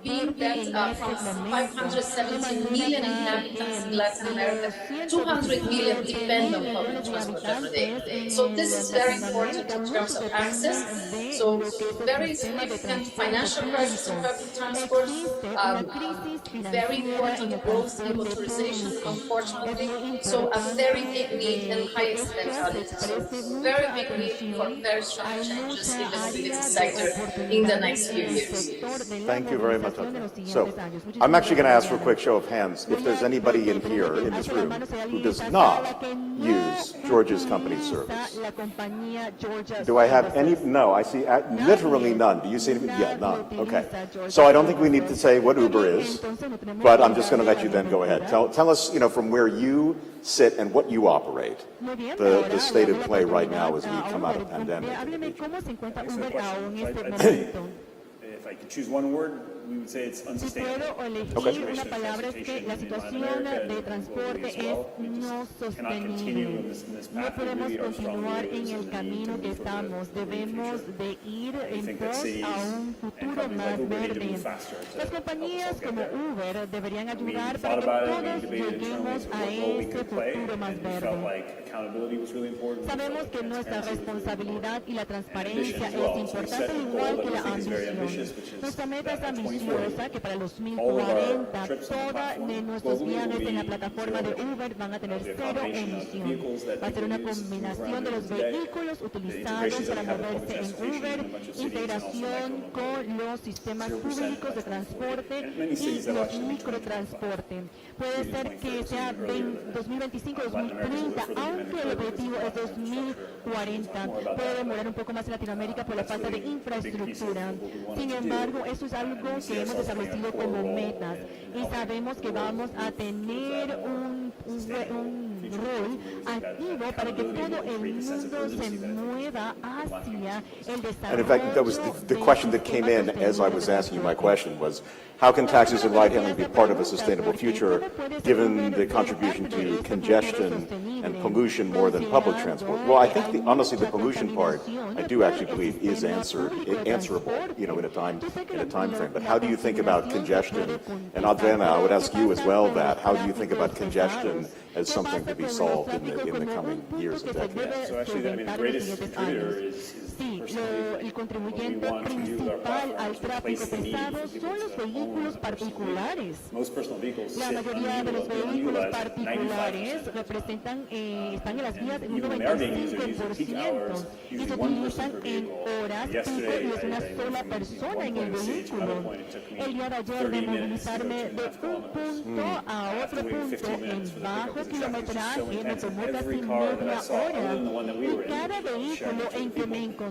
Being that from 517 million inhabitants in Latin America, 200 million depend on public transport every day. So this is very important in terms of access. So So very significant financial crisis in public transport, very important growth in motorization, unfortunately. So a very big need and high accidentality. So very big need for very strong changes in the mobility sector in the next few years. Thank you very much, Adriana. So I'm actually going to ask for a quick show of hands if there's anybody in here, in this room, who does not use Georgia's company service. Do I have any? No, I see literally none. Do you see any? Yeah, none. Okay. So I don't think we need to say what Uber is, but I'm just going to let you then go ahead. Tell us, from where you sit and what you operate, the state of play right now as we come out of pandemic. If I could choose one word, we would say it's unsustainable. Puedo elegir una palabra, es que la situación de transporte es no sostenible. No podemos continuar en el camino que estamos. Debemos de ir en pos a un futuro más verde. Las compañías como Uber deberían ayudar para que todos lleguemos a ese futuro más verde. Sabemos que nuestra responsabilidad y la transparencia es importante, igual que la ambición. Nuestra meta es ambiciosa, que para los 2040 todos nuestros viajes en la plataforma de Uber van a tener cero emisión. Va a ser una combinación de los vehículos utilizados para moverse en Uber, integración con los sistemas públicos de transporte y los microtransportes. Puede ser que sea 2025-2030, aunque el objetivo es 2040. Puede demorar un poco más en Latinoamérica por la falta de infraestructura. Sin embargo, eso es algo que hemos establecido como metas y sabemos que vamos a tener un rol activo para que todo el mundo se mueva hacia el desarrollo. And in fact, that was the question that came in as I was asking you my question was, how can taxis and ride-hailing be part of a sustainable future given the contribution to congestion and pollution more than public transport? Well, I think honestly the pollution part, I do actually believe is answerable, in a time frame. But how do you think about congestion? And Adriana, I would ask you as well that. How do you think about congestion as something to be solved in the coming years and decades? So actually, the greatest contributor is el contribuyente principal al tráfico pesado son los vehículos particulares. La mayoría de los vehículos particulares están en las vías en un 95% y se utilizan en horas pico y es una sola persona en el vehículo. El día de ayer de movilizarme de un punto a otro punto en bajo kilometraje me tomó casi media hora y cada vehículo en que me encontraba,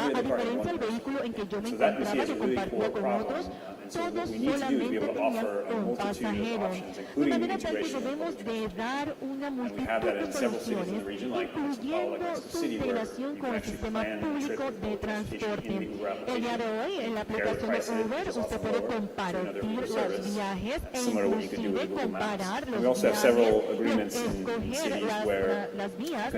a diferencia del vehículo en que yo me encontraba, que compartía con otros, todos solamente tenían un pasajero. De manera tal que debemos de dar una multitud de soluciones, incluyendo su integración con el sistema público de transporte. El día de hoy, en la aplicación de Uber, usted puede compartir los viajes e inclusive comparar los viajes, escoger las vías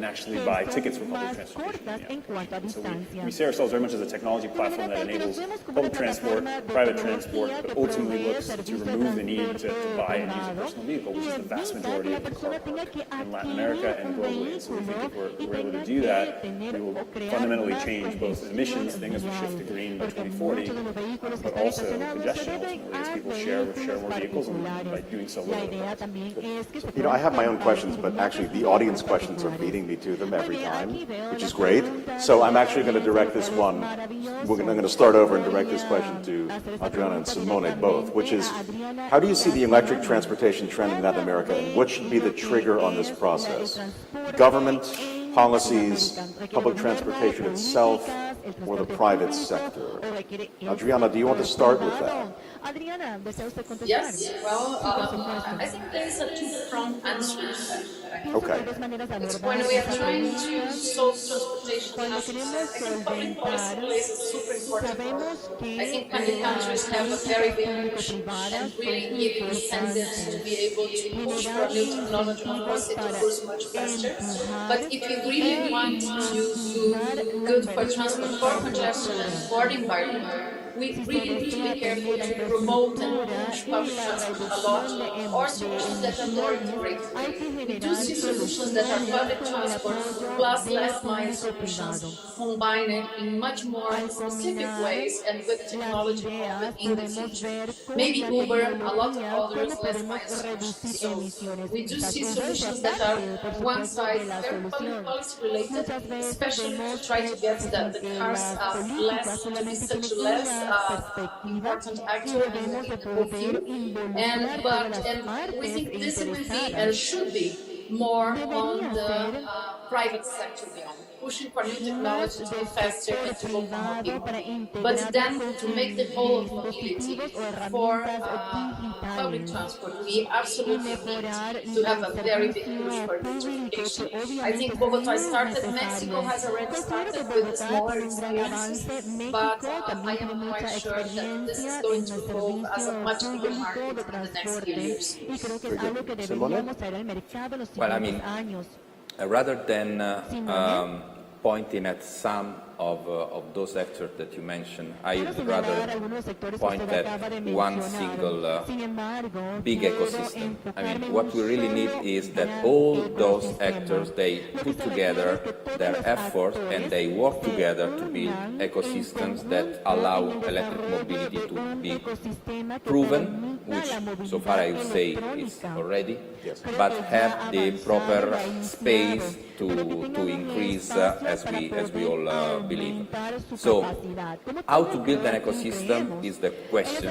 que son más cortas en cuanto a distancia. We see ourselves very much as a technology platform that enables public transport, private transport, but ultimately looks to remove the need to buy and use a personal vehicle, which is the vast majority of the car park in Latin America and globally. And so we think if we're able to do that, we will fundamentally change both emissions, thing as we shift to green by 2040, but also congestion ultimately as people share more vehicles, and by doing so, I have my own questions, but actually the audience questions are beating me to them every time, which is great. So I'm actually going to direct this one. I'm going to start over and direct this question to Adriana and Simone both, which is, how do you see the electric transportation trend in Latin America, and what should be the trigger on this process? Government, policies, public transportation itself, or the private sector? Adriana, do you want to start with that? Yes, well, I think there is a two-pronged answer to that. Okay. When we are trying to solve transportation issues, I think public policy plays a super important role. I think many countries have a very big push and really give incentives to be able to push for new technology and policy to push much faster. But if you really want to do good for transport, for congestion, and for the environment, we really need to be careful to promote and push public transport a lot, or solutions that are more integrated. We do see solutions that are public transport plus last mile solutions combined in much more specific ways and with technology in the future. Maybe Uber, a lot of others last mile solutions. So we do see solutions that are one side very public policy related, especially to try to get the cars less to be such a less important actor in the whole field. And we think this will be and should be more on the private sector beyond, pushing for new technology to go faster and to go for mobility. But then to make the whole of mobility for public transport, we absolutely need to have a very big push for electrification. I think Bogota started, Mexico has already started with smaller experiences, but I am quite sure that this is going to evolve as a much bigger market in the next few years. Well, I mean, rather than pointing at some of those sectors that you mentioned, I would rather point at one single big ecosystem. I mean, what we really need is that all those actors, they put together their efforts and they work together to build ecosystems that allow electric mobility to be proven, which so far I would say is already, but have the proper space to increase as we all believe. So, how to build an ecosystem is the question,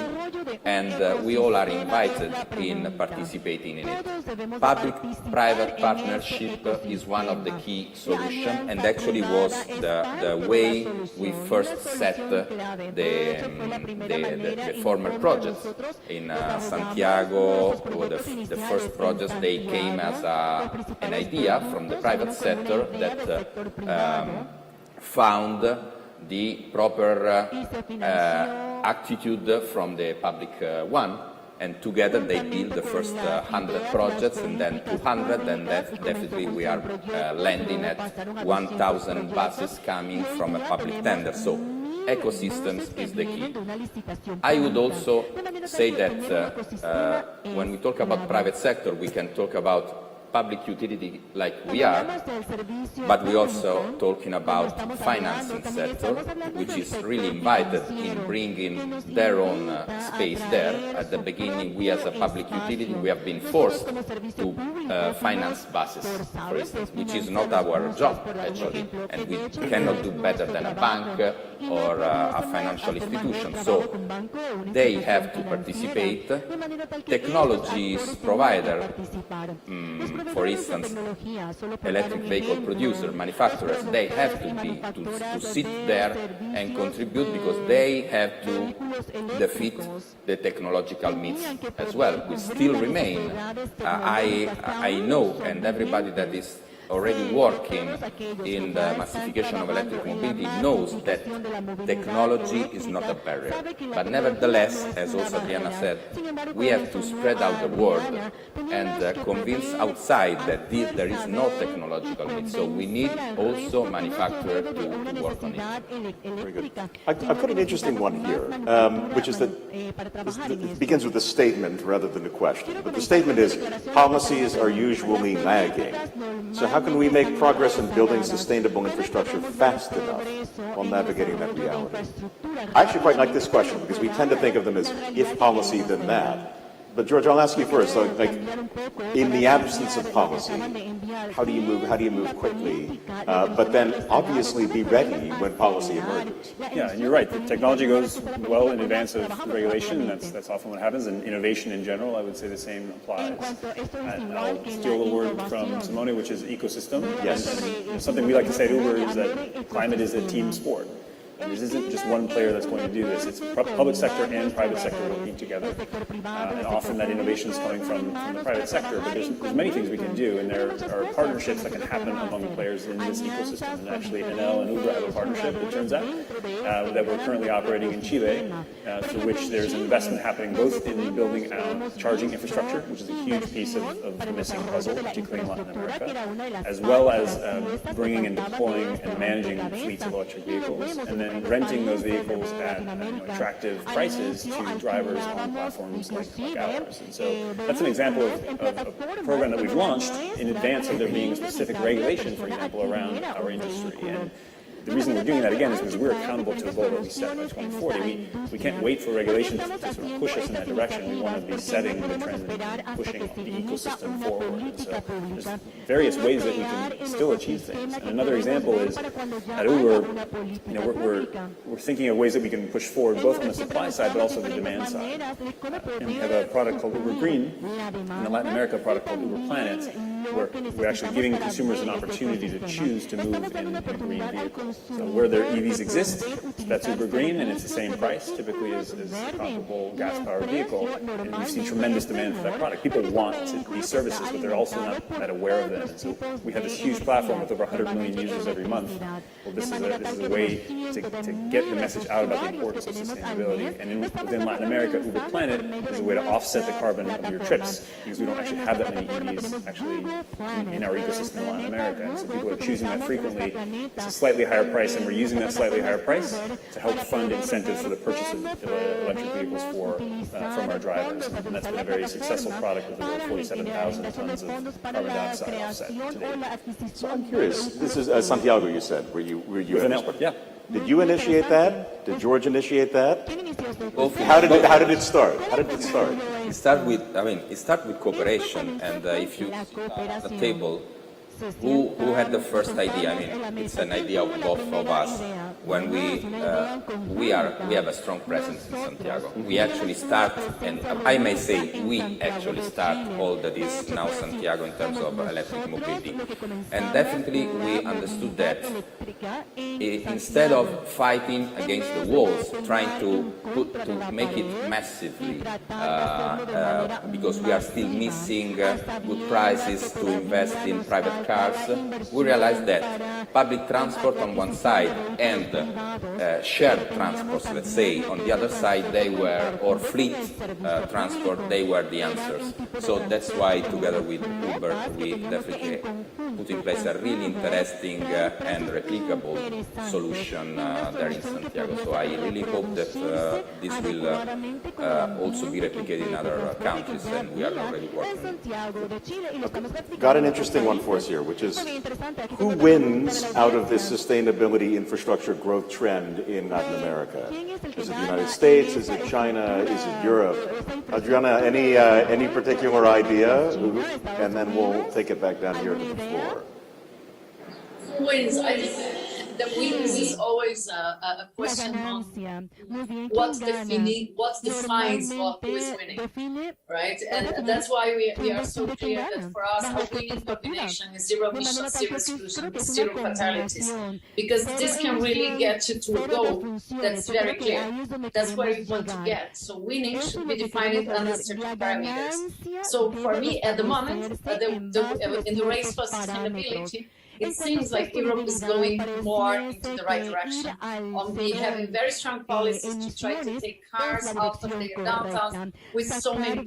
and we all are invited in participating in it. Public-private partnership is one of the key solutions, and actually was the way we first set the former projects. In Santiago, the first projects, they came as an idea from the private sector that found the proper attitude from the public one, and together they built the first 100 projects, and then 200, and definitely we are landing at 1,000 buses coming from a public tender. So ecosystems is the key. I would also say that when we talk about private sector, we can talk about public utility like we are, but we're also talking about financing sector, which is really invited in bringing their own space there. At the beginning, we as a public utility, we have been forced to finance buses, for instance, which is not our job, actually, and we cannot do better than a bank or a financial institution. So they have to participate. Technologies provider, for instance, electric vehicle producer, manufacturers, they have to sit there and contribute because they have to defeat the technological myths as well. We still remain. I know, and everybody that is already working in the massification of electric mobility knows that technology is not a barrier. But nevertheless, as also Diana said, we have to spread out the word and convince outside that there is no technological need. So we need also manufacturers to work on it. Very good. I put an interesting one here, which is that it begins with a statement rather than a question. But the statement is, policies are usually lagging. So how can we make progress in building sustainable infrastructure fast enough while navigating that reality? I actually quite like this question because we tend to think of them as if policy, then that. But George, I'll ask you first. So, like, in the absence of policy, how do you move quickly? But then obviously be ready when policy emerges. Yeah, and you're right. The technology goes well in advance of regulation, and that's often what happens. And innovation in general, I would say the same applies. And I'll steal a word from Simone, which is ecosystem. Yes. And something we like to say at Uber is that climate is a team sport. And this isn't just one player that's going to do this. It's public sector and private sector working together. And often that innovation is coming from the private sector, but there's many things we can do, and there are partnerships that can happen among the players in this ecosystem. And actually, Enel and Uber have a partnership, it turns out, that we're currently operating in Chile, through which there's investment happening both in building out charging infrastructure, which is a huge piece of the missing puzzle, particularly in Latin America, as well as bringing and deploying and managing fleets of electric vehicles, and then then renting those vehicles at attractive prices to drivers on platforms like ours. And so that's an example of a program that we've launched in advance of there being a specific regulation, for example, around our industry. And the reason we're doing that, again, is because we're accountable to a goal that we set by 2040. We can't wait for regulations to sort of push us in that direction. We want to be setting the trend and pushing the ecosystem forward. And so there's various ways that we can still achieve things. And another example is at Uber, we're thinking of ways that we can push forward both on the supply side but also the demand side. And we have a product called Uber Green, and in Latin America a product called Uber Planet, where we're actually giving consumers an opportunity to choose to move in a green vehicle. So where their EVs exist, that's Uber Green, and it's the same price typically as a comparable gas-powered vehicle. And we've seen tremendous demand for that product. People want these services, but they're also not that aware of them. And so we have this huge platform with over 100 million users every month. Well, this is a way to get the message out about the importance of sustainability. And within Latin America, Uber Planet is a way to offset the carbon of your trips, because we don't actually have that many EVs actually in our ecosystem in Latin America. And so people are choosing that frequently. It's a slightly higher price, and we're using that slightly higher price to help fund incentives for the purchase of electric vehicles from our drivers. And that's been a very successful product with over 47,000 tons of carbon dioxide offset today. So I'm curious, this is Santiago, you said, were you yeah. Did you initiate that? Did George initiate that? How did it start? It started with cooperation, and if you at the table, who had the first idea? I mean, it's an idea of both of us. When we have a strong presence in Santiago. We actually start, and I may say we actually start all that is now Santiago in terms of electric mobility. And definitely we understood that instead of fighting against the walls, trying to make it massively, because we are still missing good prices to invest in private cars, we realized that public transport on one side and shared transports, let's say, on the other side, they were, or fleet transport, they were the answers. So that's why, together with Uber, we definitely put in place a really interesting and replicable solution there in Santiago. So I really hope that this will also be replicated in other countries, and we are already working. Got an interesting one for us here, which is who wins out of this sustainability infrastructure growth trend in Latin America? Is it the United States? Is it China? Is it Europe? Adriana, any particular idea? And then we'll take it back down here to the floor. Who wins? I think the wins is always a question on what defines what who is winning, right? And that's why we are so clear that for us, a winning combination is zero emissions, zero exclusion, zero fatalities, because this can really get you to a goal that's very clear. That's where you want to get. So winning should be defined under certain parameters. So for me, at the moment, in the race for sustainability, it seems like Europe is going more into the right direction. We having very strong policies to try to take cars out of their downtowns, with so many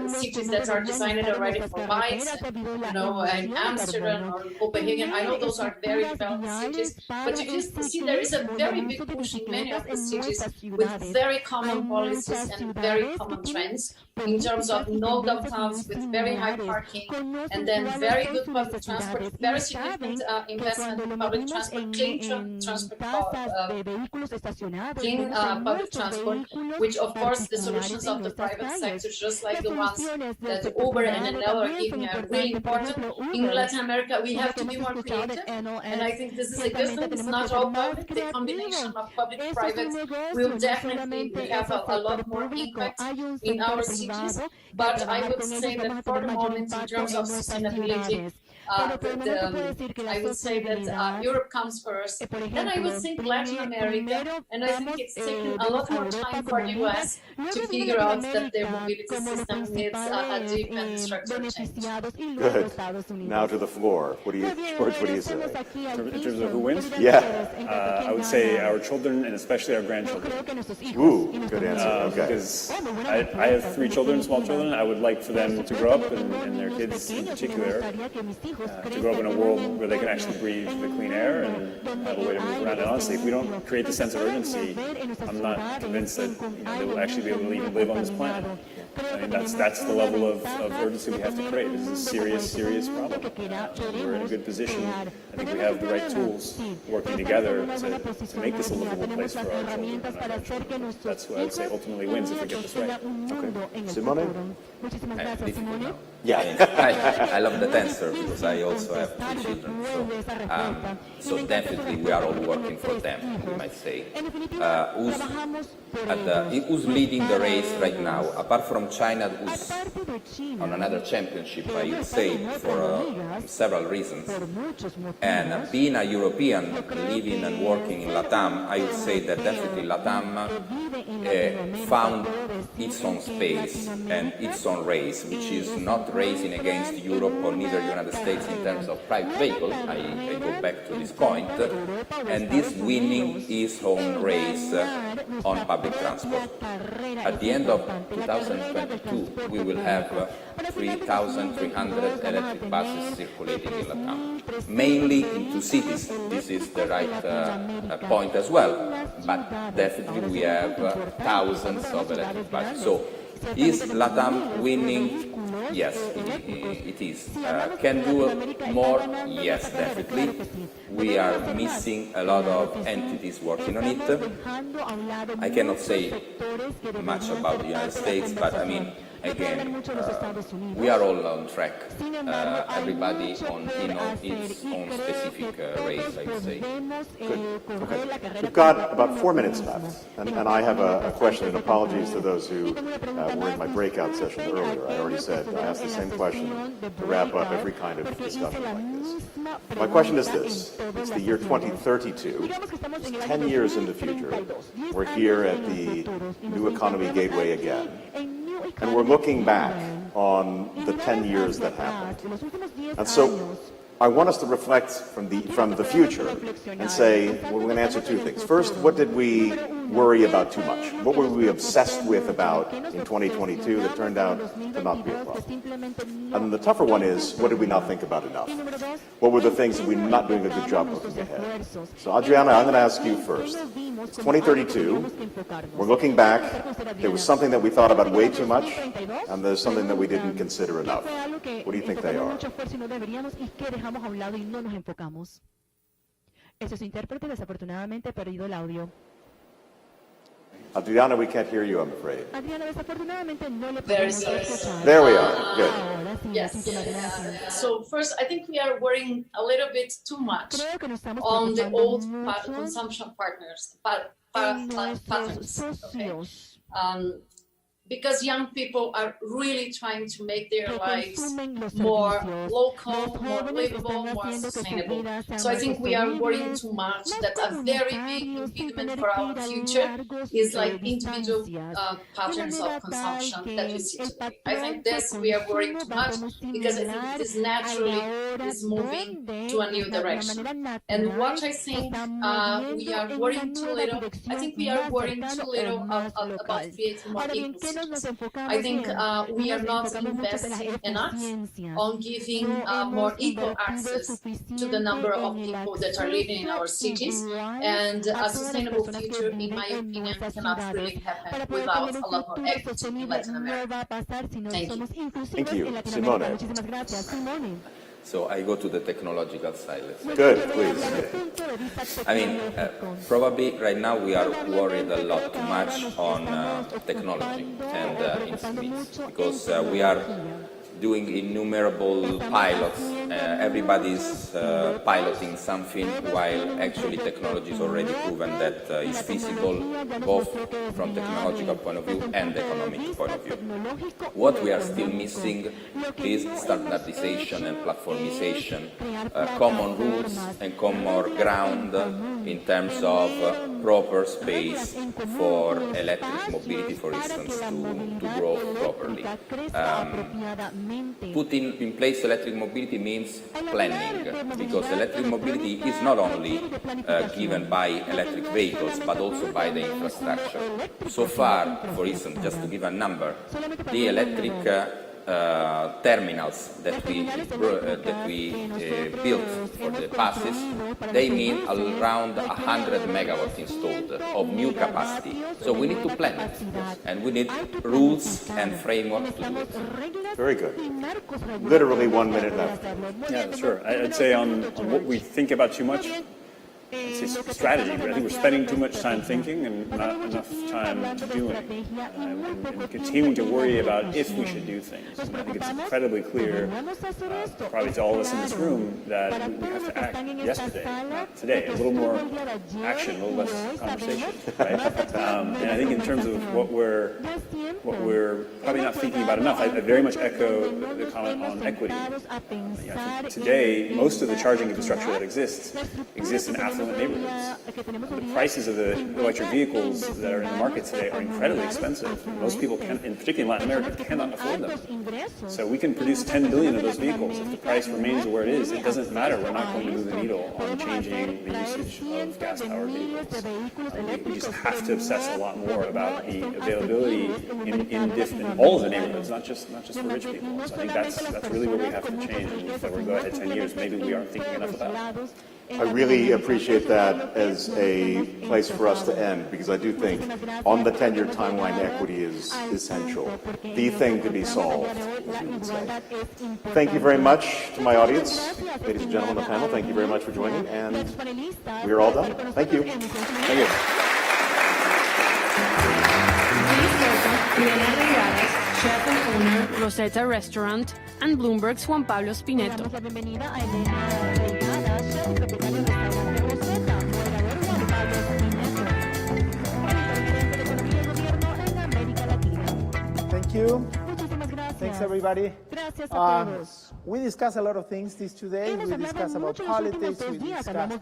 cities that are designed already for bikes, in Amsterdam or Copenhagen. I know those are very developed cities, but you just see there is a very big push in many of the cities with very common policies and very common trends in terms of no downtowns with very high parking, and then very good public transport, very significant investment in public transport, clean public transport, which of course the solutions of the private sector, just like the ones that Uber and Enel are giving, are really important. In Latin America, we have to be more creative, and I think this is a good thing. It's not all public. The combination of public-private will definitely have a lot more impact in our cities, but I would say that for the moment, in terms of sustainability, I would say that Europe comes first, then I would think Latin America, and I think it's taken a lot more time for the US to figure out that their mobility system needs a deep and structural change. Good. Now to the floor. George, what do you say? In terms of who wins? Yeah. I would say our children, and especially our grandchildren. Ooh, good answer. Okay. Because I have 3 children, small children. I would like for them to grow up, and their kids in particular, to grow up in a world where they can actually breathe the clean air and have a way to move around. And honestly, if we don't create the sense of urgency, I'm not convinced that they will actually be able to even live on this planet. I mean, that's the level of urgency we have to create. This is a serious, serious problem. We're in a good position. I think we have the right tools working together to make this a livable place for our children and our grandchildren. That's who I would say ultimately wins if we get this right. Okay. Simone? Difficult now. Yeah. I love that answer because I also have 3 children. So definitely we are all working for them, we might say. Who's leading the race right now? Apart from China, who's on another championship, I would say, for several reasons. And being a European, living and working in LATAM, I would say that definitely LATAM found its own space and its own race, which is not racing against Europe or neither United States in terms of private vehicles. I go back to this point. And this winning its own race on public transport. At the end of 2022, we will have 3,300 electric buses circulating in LATAM, mainly into cities. This is the right point as well, but definitely we have thousands of electric buses. So is LATAM winning? Yes, it is. Can do more? Yes, definitely. We are missing a lot of entities working on it. I cannot say much about the United States, but I mean, again, we are all on track. Everybody on its own specific race, I would say. Good. Okay. We've got about 4 minutes left, and I have a question, and apologies to those who were in my breakout session earlier. I already said I asked the same question to wrap up every kind of discussion like this. My question is this. It's the year 2032. It's 10 years in the future. We're here at the New Economy Gateway again. And we're looking back on the 10 years that happened. And so I want us to reflect from the future and say, well, we're going to answer 2 things. First, what did we worry about too much? What were we obsessed with about in 2022 that turned out to not be a problem? And the tougher one is, what did we not think about enough? What were the things that we're not doing a good job looking ahead? So Adriana, I'm going to ask you first. It's 2032. We're looking back. There was something that we thought about way too much, and there's something that we didn't consider enough. What do you think they are? Dejamos a un lado y no nos enfocamos. Ese su intérprete desafortunadamente ha perdido el audio. Adriana, we can't hear you, I'm afraid. Adriana, desafortunadamente no le Very podemos sorry. escuchar. There we are. Good. Yes. So first, I think we are worrying a little bit too much on the old consumption patterns. Okay? Because young people are really trying to make their lives more local, more livable, more sustainable. So I think we are worrying too much that a very big impediment for our future is like individual patterns of consumption that we see today. I think this we are worrying too much because I think this naturally is moving to a new direction. And what I think we are worrying too little, I think we are worrying too little about creating more equal. I think we are not investing enough on giving more equal access to the number of people that are living in our cities, and a sustainable future, in my opinion, cannot really happen without a lot more equity in Latin America. Thank you. Thank you. Simone. So I go to the technological side. Let's say. Good, please. I mean, probably right now we are worried a lot too much on technology and its needs, because we are doing innumerable pilots. Everybody's piloting something, while actually technology is already proven that it's feasible both from technological point of view and economic point of view. What we are still missing is standardization and platformization, common rules and common ground in terms of proper space for electric mobility, for instance, to grow properly. Putting in place electric mobility means planning, because electric mobility is not only given by electric vehicles, but also by the infrastructure. So far, for instance, just to give a number, the electric terminals that we built for the passes, they mean around 100 megawatts installed of new capacity. So we need to plan it, and we need rules and framework to do it. Very good. Literally 1 minute left. Yeah, sure. I'd say on what we think about too much, it's a strategy. I think we're spending too much time thinking and not enough time doing, and continuing to worry about if we should do things. And I think it's incredibly clear, probably to all of us in this room, that we have to act yesterday, not today. A little more action, a little less conversation, right? And I think in terms of what we're probably not thinking about enough, I very much echo the comment on equity. I think today, most of the charging infrastructure that exists in affluent neighborhoods. The prices of the electric vehicles that are in the market today are incredibly expensive. Most people, particularly in Latin America, cannot afford them. So we can produce 10 billion of those vehicles. If the price remains where it is, it doesn't matter. We're not going to move the needle on changing the usage of gas-powered vehicles. We just have to obsess a lot more about the availability in all of the neighborhoods, not just for rich people. So I think that's really where we have to change. And if we're going to go ahead 10 years, maybe we aren't thinking enough about it. I really appreciate that as a place for us to end, because I do think on the 10-year timeline, equity is essential. The thing to be solved, as you would say. Thank you very much to my audience. Ladies and gentlemen on the panel, thank you very much for joining, and we're all done. Thank you. Thank you. Chef and owner, Rosetta Restaurant, and Bloomberg's Juan Pablo Spinetto. Thank you. Thanks, everybody. We discussed a lot of things this today. We discussed about politics, we discussed about the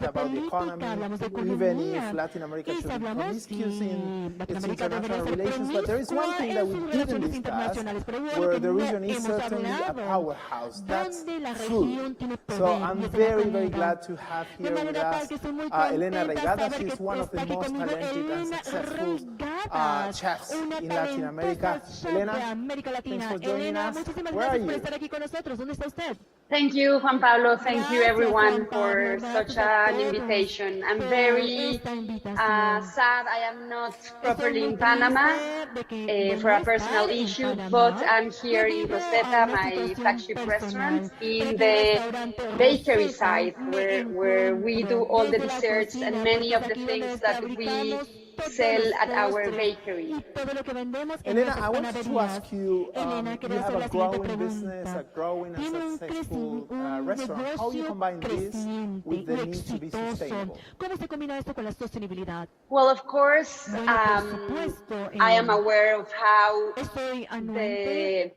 economy, even if Latin America should be promiscuous in its international relations. But there is one thing that we didn't discuss, where the region is certainly a powerhouse. That's food. So I'm very, very glad to have here with us Elena Reigada. She's one of the most talented and successful chefs in Latin America. Elena, thanks for joining us. Where are you? Thank you, Juan Pablo. Thank you, everyone, for such an invitation. I'm very sad I am not properly in Panama for a personal issue, but I'm here in Rosetta, my flagship restaurant, in the bakery side, where we do all the desserts and many of the things that we sell at our bakery. Elena, I wanted to ask you, you have a growing business, a growing and successful restaurant. How do you combine this with the need to be sustainable? Well, of course, I am aware of how the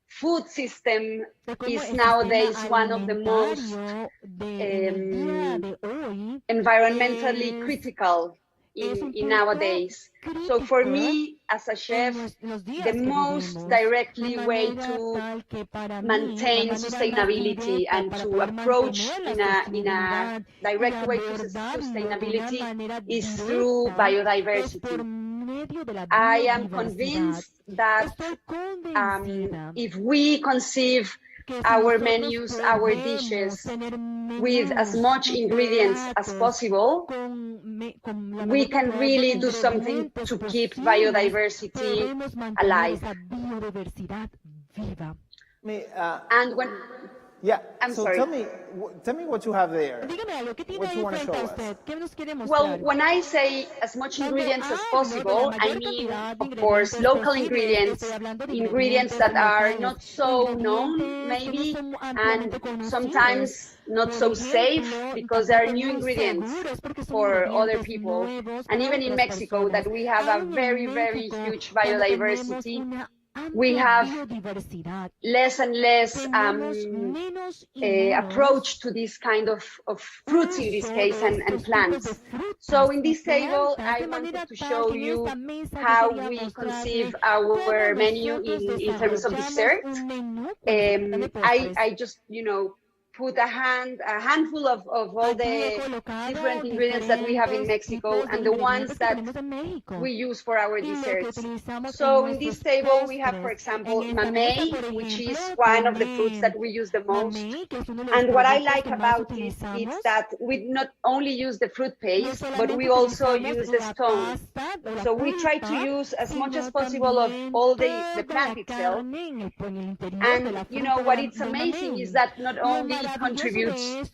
food system is nowadays one of the most environmentally critical in nowadays. So for me, as a chef, the most directly way to maintain sustainability and to approach in a direct way to sustainability is through biodiversity. I am convinced that if we conceive our menus, our dishes with as much ingredients as possible, we can really do something to keep biodiversity alive. And when I'm sorry. Tell me what you have there. What you want to show us? Well, when I say as much ingredients as possible, I mean, of course, local ingredients, ingredients that are not so known, maybe, and sometimes not so safe because they are new ingredients for other people. And even in Mexico, that we have a very, very huge biodiversity, we have less and less approach to this kind of fruits in this case and plants. So in this table, I wanted to show you how we conceive our menu in terms of dessert. I just, put a handful of all the different ingredients that we have in Mexico and the ones that we use for our desserts. So in this table we have, for example, mamey, which is one of the fruits that we use the most. And what I like about this is that we not only use the fruit paste, but we also use the stone. So we try to use as much as possible of all the plant itself. And you know what it's amazing is that not only it contributes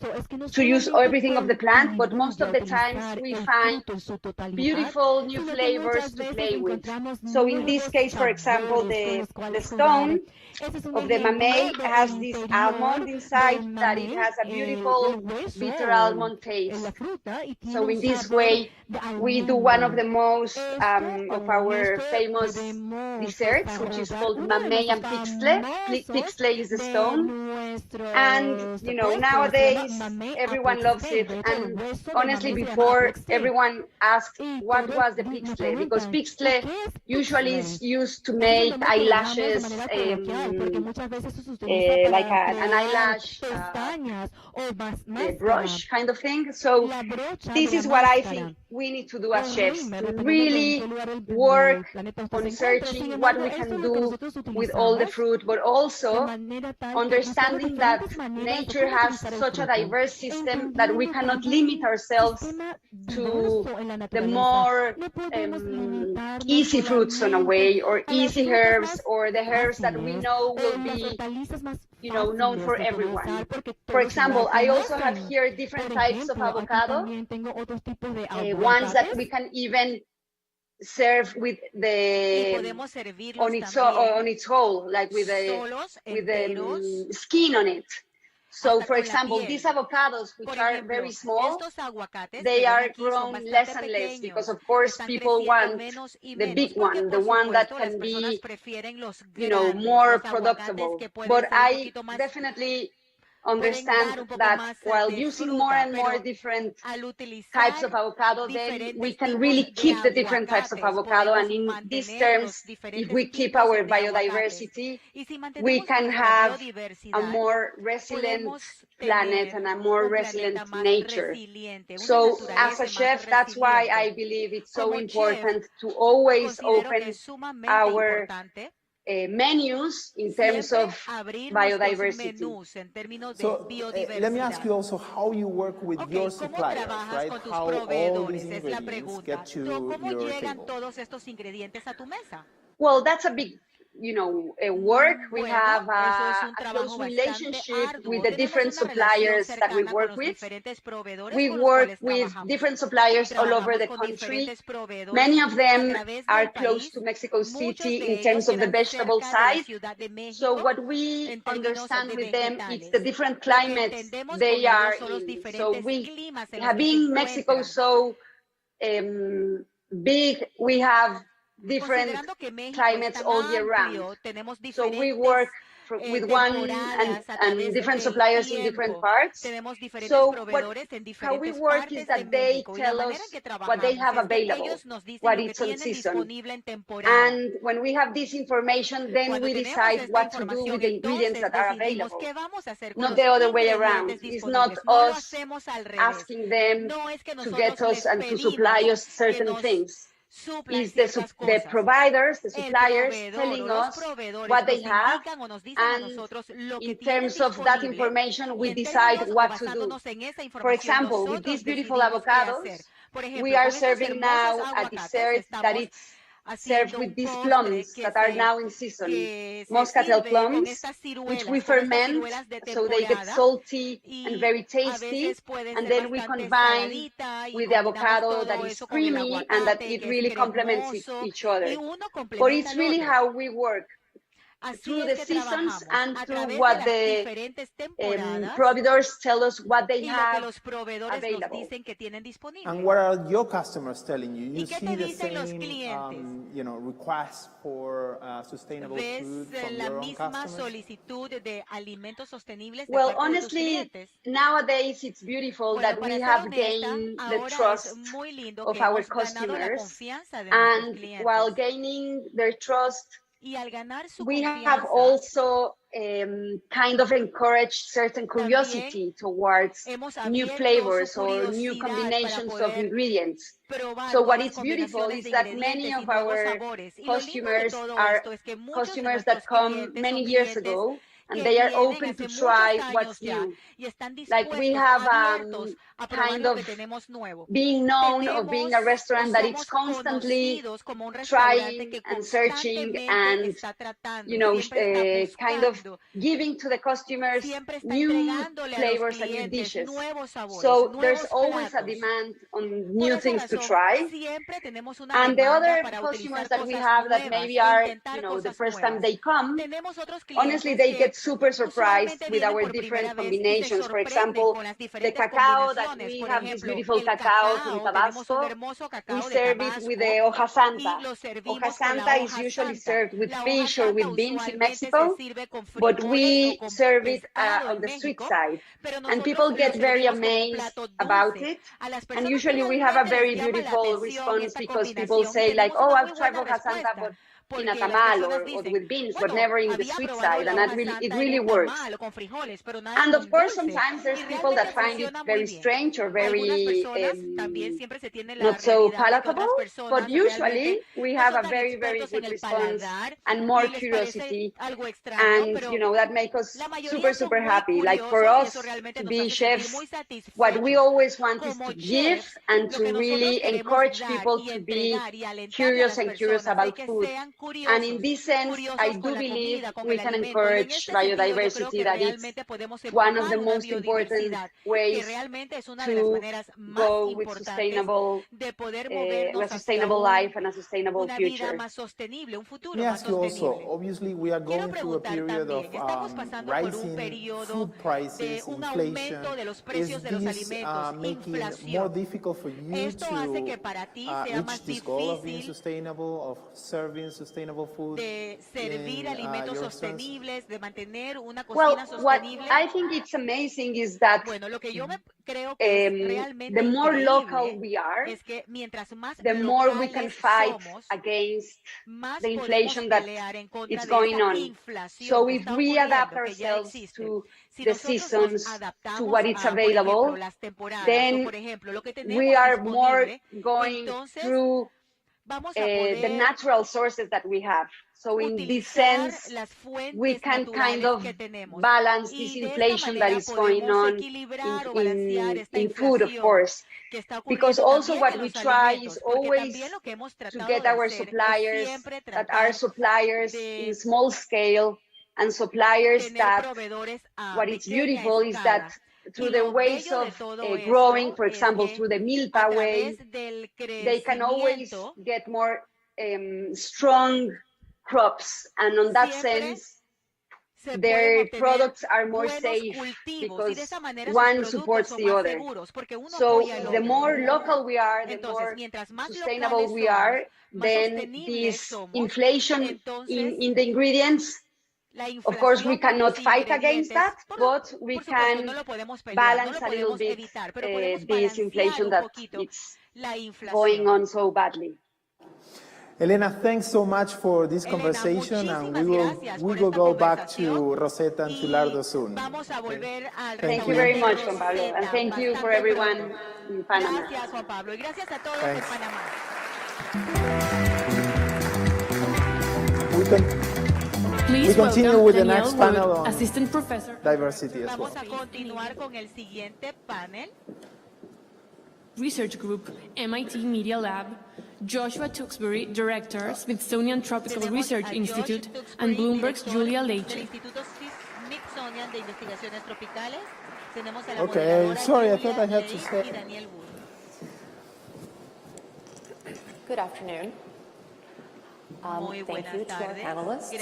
to use everything of the plant, but most of the times we find beautiful new flavors to play with. So in this case, for example, the stone of the mamey has this almond inside that it has a beautiful bitter almond taste. So in this way, we do one of the most of our famous desserts, which is called mamey and pixle. Pixle is the stone. And, you know, nowadays, everyone loves it. And honestly, before, everyone asked what was the pixle, because pixle usually is used to make eyelashes, like an eyelash brush kind of thing. So this is what I think we need to do as chefs, to really work on searching what we can do with all the fruit, but also understanding that nature has such a diverse system that we cannot limit ourselves to the more easy fruits in a way, or easy herbs, or the herbs that we know will be, you know, known for everyone. For example, I also have here different types of avocado, ones that we can even serve with the on its whole, like with the skin on it. So, for example, these avocados, which are very small, they are grown less and less because, of course, people want the big one, the one that can be, you know, more productive. But I definitely understand that while using more and more different types of avocado, then we can really keep the different types of avocado. And in these terms, if we keep our biodiversity, we can have a more resilient planet and a more resilient nature. So as a chef, that's why I believe it's so important to always open our menus in terms of biodiversity. So let me ask you also how you work with your suppliers, right? How all these ingredients get to your table. Well, that's a big, you know, work. We have a close relationship with the different suppliers that we work with. We work with different suppliers all over the country. Many of them are close to Mexico City in terms of the vegetable side. So what we understand with them is the different climates they are in. So we, having Mexico so big, we have different climates all year round. So we work with one and different suppliers in different parts. So how we work is that they tell us what they have available, what is on season. And when we have this information, then we decide what to do with the ingredients that are available. Not the other way around. It's not us asking them to get us and to supply us certain things. Is the providers, the suppliers, telling us what they have, and in terms of that information, we decide what to do. For example, with these beautiful avocados, we are serving now a dessert that it's served with these plums that are now in season, muscatel plums, which we ferment so they get salty and very tasty, and then we combine with the avocado that is creamy and that it really complements each other. But it's really how we work, through the seasons and through what the providers tell us what they have available. And what are your customers telling you? You see the same, you know, requests for sustainable food from your own customers? Well, honestly, nowadays it's beautiful that we have gained the trust of our customers, and while gaining their trust, we have also kind of encouraged certain curiosity towards new flavors or new combinations of ingredients. So what is beautiful is that many of our customers are customers that come many years ago, and they are open to try what's new. Like we have kind of being known of being a restaurant that is constantly trying and searching and, you know, kind of giving to the customers new flavors and new dishes. So there's always a demand on new things to try. And the other customers that we have that maybe are, you know, the first time they come, honestly, they get super surprised with our different combinations. For example, the cacao that we have, this beautiful cacao from Tabasco, we serve it with the hoja santa. Hoja santa is usually served with fish or with beans in Mexico, but we serve it on the sweet side. And people get very amazed about it. And usually we have a very beautiful response because people say like, oh, I've tried hoja santa, but in a tamal or with beans, but never in the sweet side, and it really works. And of course, sometimes there's people that find it very strange or very not so palatable, but usually we have a very, very good response and more curiosity, and you know, that makes us super, super happy. Like for us to be chefs, what we always want is to give and to really encourage people to be curious and curious about food. And in this sense, I do believe we can encourage biodiversity, that it's one of the most important ways to go with a sustainable life and a sustainable future. Let me ask you also, obviously we are going through a period of rising food prices, inflation. Is this making it more difficult for you to reach this goal of being sustainable, of serving sustainable food in your restaurants? Well, what I think it's amazing is that the more local we are, the more we can fight against the inflation that is going on. So if we adapt ourselves to the seasons, to what is available, then we are more going through the natural sources that we have. So in this sense, we can kind of balance this inflation that is going on in food, of course. Because also what we try is always to get our suppliers that are suppliers in small scale, and suppliers that, what is beautiful is that through the ways of growing, for example, through the milpa way, they can always get more strong crops. And on that sense, their products are more safe because one supports the other. So the more local we are, the more sustainable we are, then this inflation in the ingredients, of course, we cannot fight against that, but we can balance a little bit this inflation that it's going on so badly. Elena, thanks so much for this conversation, and we will go back to Rosetta and to Lardo soon. Thank you very much, Juan Pablo, and thank you for everyone in Panama. We continue with the next panel on Assistant Professor. Diversity as well. Research Group, MIT Media Lab, Joshua Tewksbury, Director, Smithsonian Tropical Research Institute, and Bloomberg's Julia Leite. Okay, sorry, I thought I had to say. Good afternoon. Thank you to our panelists.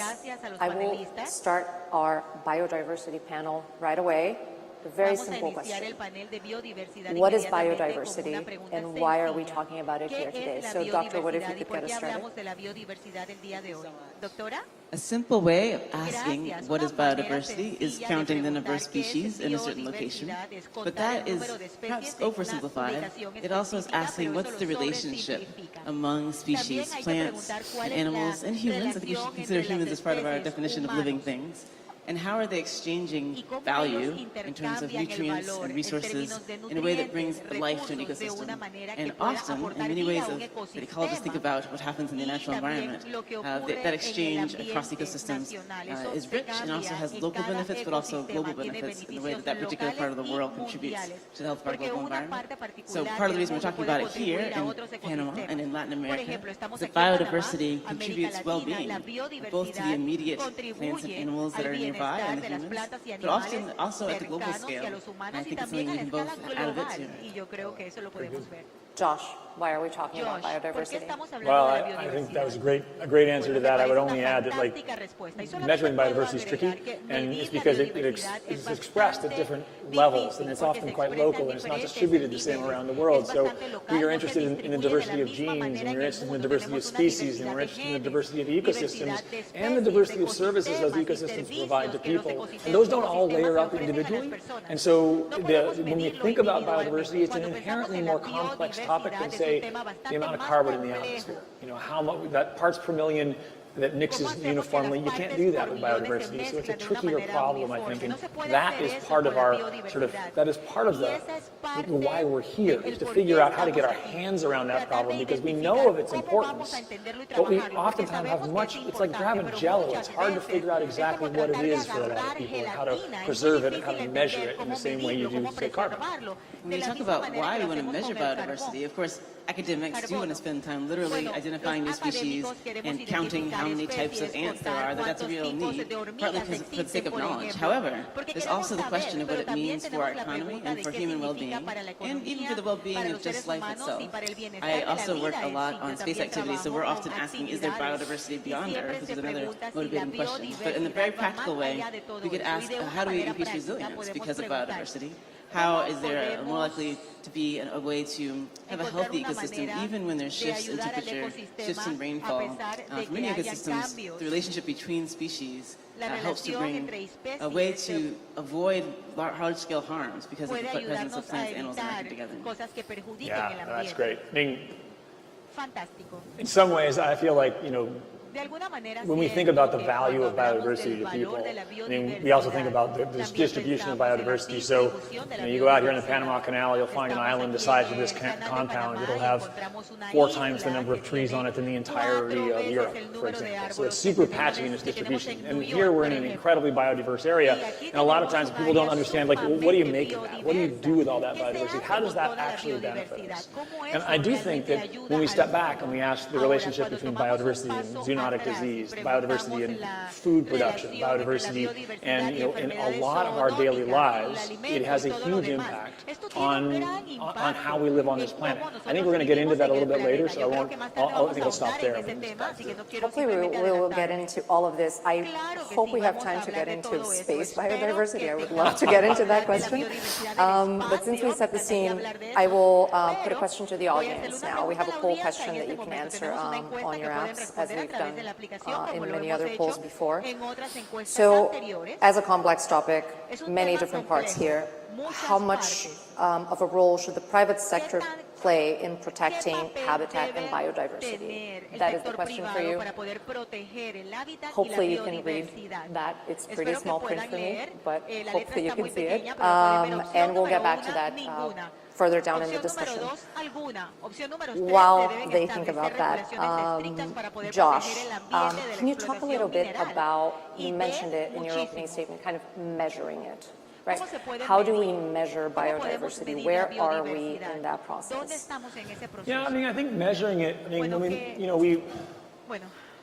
I will start our biodiversity panel right away. A very simple question. What is biodiversity and why are we talking about it here today? So, Doctor, what if you could get us started? A simple way of asking what is biodiversity is counting the number of species in a certain location, but that is perhaps oversimplified. It also is asking what's the relationship among species, plants, and animals, and humans. I think we should consider humans as part of our definition of living things. And how are they exchanging value in terms of nutrients and resources in a way that brings life to an ecosystem? And often, in many ways, that ecologists think about what happens in the natural environment, that exchange across ecosystems is rich and also has local benefits, but also global benefits in the way that that particular part of the world contributes to the health of our global environment. So part of the reason we're talking about it here in Panama and in Latin America is that biodiversity contributes well-being, both to the immediate plants and animals that are nearby and the humans, but often also at the global scale. And I think it's something we can both add a bit to. Josh, why are we talking about biodiversity? Well, I think that was a great answer to that. I would only add that, like, measuring biodiversity is tricky, and it's because it's expressed at different levels, and it's often quite local, and it's not distributed the same around the world. So we are interested in the diversity of genes, and we're interested in the diversity of species, and we're interested in the diversity of ecosystems, and the diversity of services those ecosystems provide to people. And those don't all layer up individually. And so when we think about biodiversity, it's an inherently more complex topic than, say, the amount of carbon in the atmosphere. You know, how much that parts per million that mixes uniformly. You can't do that with biodiversity, so it's a trickier problem, I think, and that is part of our why we're here, is to figure out how to get our hands around that problem, because we know of its importance, but we oftentimes have it's like grabbing Jell-O. It's hard to figure out exactly what it is for a lot of people and how to preserve it and how to measure it in the same way you do, say, carbon. When you talk about why we want to measure biodiversity, of course, academics do want to spend time literally identifying new species and counting how many types of ants there are. That's a real need, partly for the sake of knowledge. However, there's also the question of what it means for our economy and for human well-being, and even for the well-being of just life itself. I also work a lot on space activities, so we're often asking, is there biodiversity beyond Earth, which is another motivating question. But in a very practical way, we could ask, how do we increase resilience because of biodiversity? How is there more likely to be a way to have a healthy ecosystem even when there's shifts in temperature, shifts in rainfall? For many ecosystems, the relationship between species helps to bring a way to avoid large-scale harms because of the presence of plants, animals, and acting together. Yeah, that's great. I mean, in some ways, I feel like, when we think about the value of biodiversity to people, I mean, we also think about the distribution of biodiversity. So, you go out here in the Panama Canal, you'll find an island the size of this compound. It'll have 4 times the number of trees on it than the entirety of Europe, for example. So it's super patchy in its distribution. And here we're in an incredibly biodiverse area, and a lot of times people don't understand, like, well, what do you make of that? What do you do with all that biodiversity? How does that actually benefit us? And I do think that when we step back and we ask the relationship between biodiversity and zoonotic disease, biodiversity in food production, biodiversity, and in a lot of our daily lives, it has a huge impact on how we live on this planet. I think we're going to get into that a little bit later, so I think I'll stop there. Hopefully we will get into all of this. I hope we have time to get into space biodiversity. I would love to get into that question. But since we set the scene, I will put a question to the audience now. We have a poll question that you can answer on your apps, as we've done in many other polls before. So, as a complex topic, many different parts here, how much of a role should the private sector play in protecting habitat and biodiversity? That is the question for you. Hopefully you can read that. It's pretty small print for me, but hopefully you can see it. And we'll get back to that further down in the discussion. While they think about that, Josh, can you talk a little bit about, you mentioned it in your opening statement, kind of measuring it, right? How do we measure biodiversity? Where are we in that process? Yeah, I mean, I think measuring it,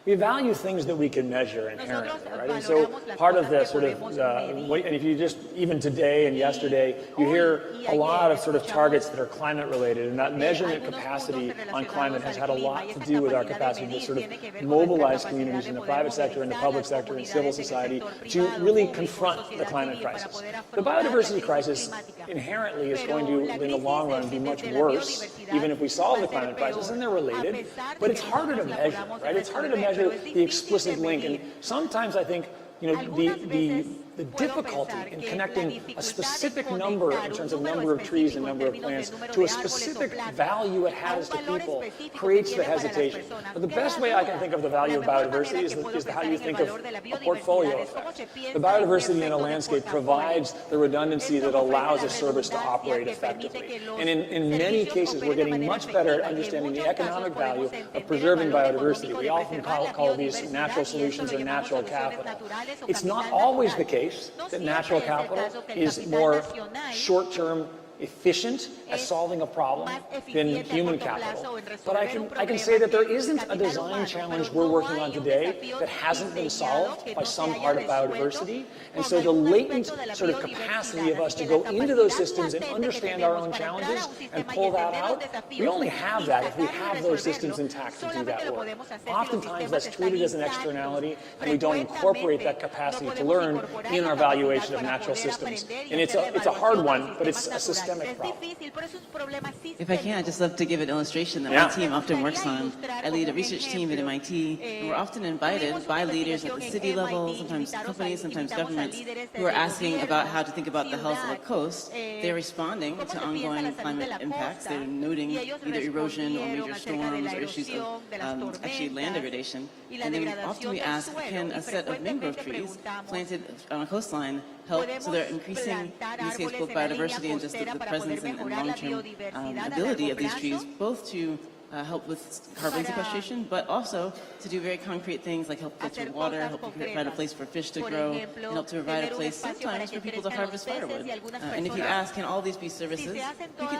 we value things that we can measure inherently, right? And so part of the sort of, and if you just, even today and yesterday, you hear a lot of sort of targets that are climate related, and that measurement capacity on climate has had a lot to do with our capacity to sort of mobilize communities in the private sector and the public sector and civil society to really confront the climate crisis. The biodiversity crisis inherently is going to, in the long run, be much worse, even if we solve the climate crisis, and they're related, but it's harder to measure, right? It's harder to measure the explicit link, and sometimes I think the the difficulty in connecting a specific number in terms of number of trees and number of plants to a specific value it has to people creates the hesitation. But the best way I can think of the value of biodiversity is how you think of a portfolio effect. The biodiversity in a landscape provides the redundancy that allows a service to operate effectively. And in many cases, we're getting much better at understanding the economic value of preserving biodiversity. We often call these natural solutions or natural capital. It's not always the case that natural capital is more short-term efficient at solving a problem than human capital. But I can say that there isn't a design challenge we're working on today that hasn't been solved by some part of biodiversity. And so the latent sort of capacity of us to go into those systems and understand our own challenges and pull that out, we only have that if we have those systems intact to do that work. Oftentimes that's treated as an externality and we don't incorporate that capacity to learn in our valuation of natural systems. And it's a hard one, but it's a systemic problem. If I can, I'd just love to give an illustration that my team often works on. I lead a research team at MIT, and we're often invited by leaders at the city level, sometimes companies, sometimes governments, who are asking about how to think about the health of a coast. They're responding to ongoing climate impacts. They're noting either erosion or major storms or issues of actually land degradation. And then often we ask, can a set of mangrove trees planted on a coastline help? So they're increasing, in this case, both biodiversity and just the presence and long-term ability of these trees, both to help with carbon sequestration, but also to do very concrete things like help filter water, help provide a place for fish to grow, and help to provide a place sometimes for people to harvest firewood. And if you ask, can all these be services?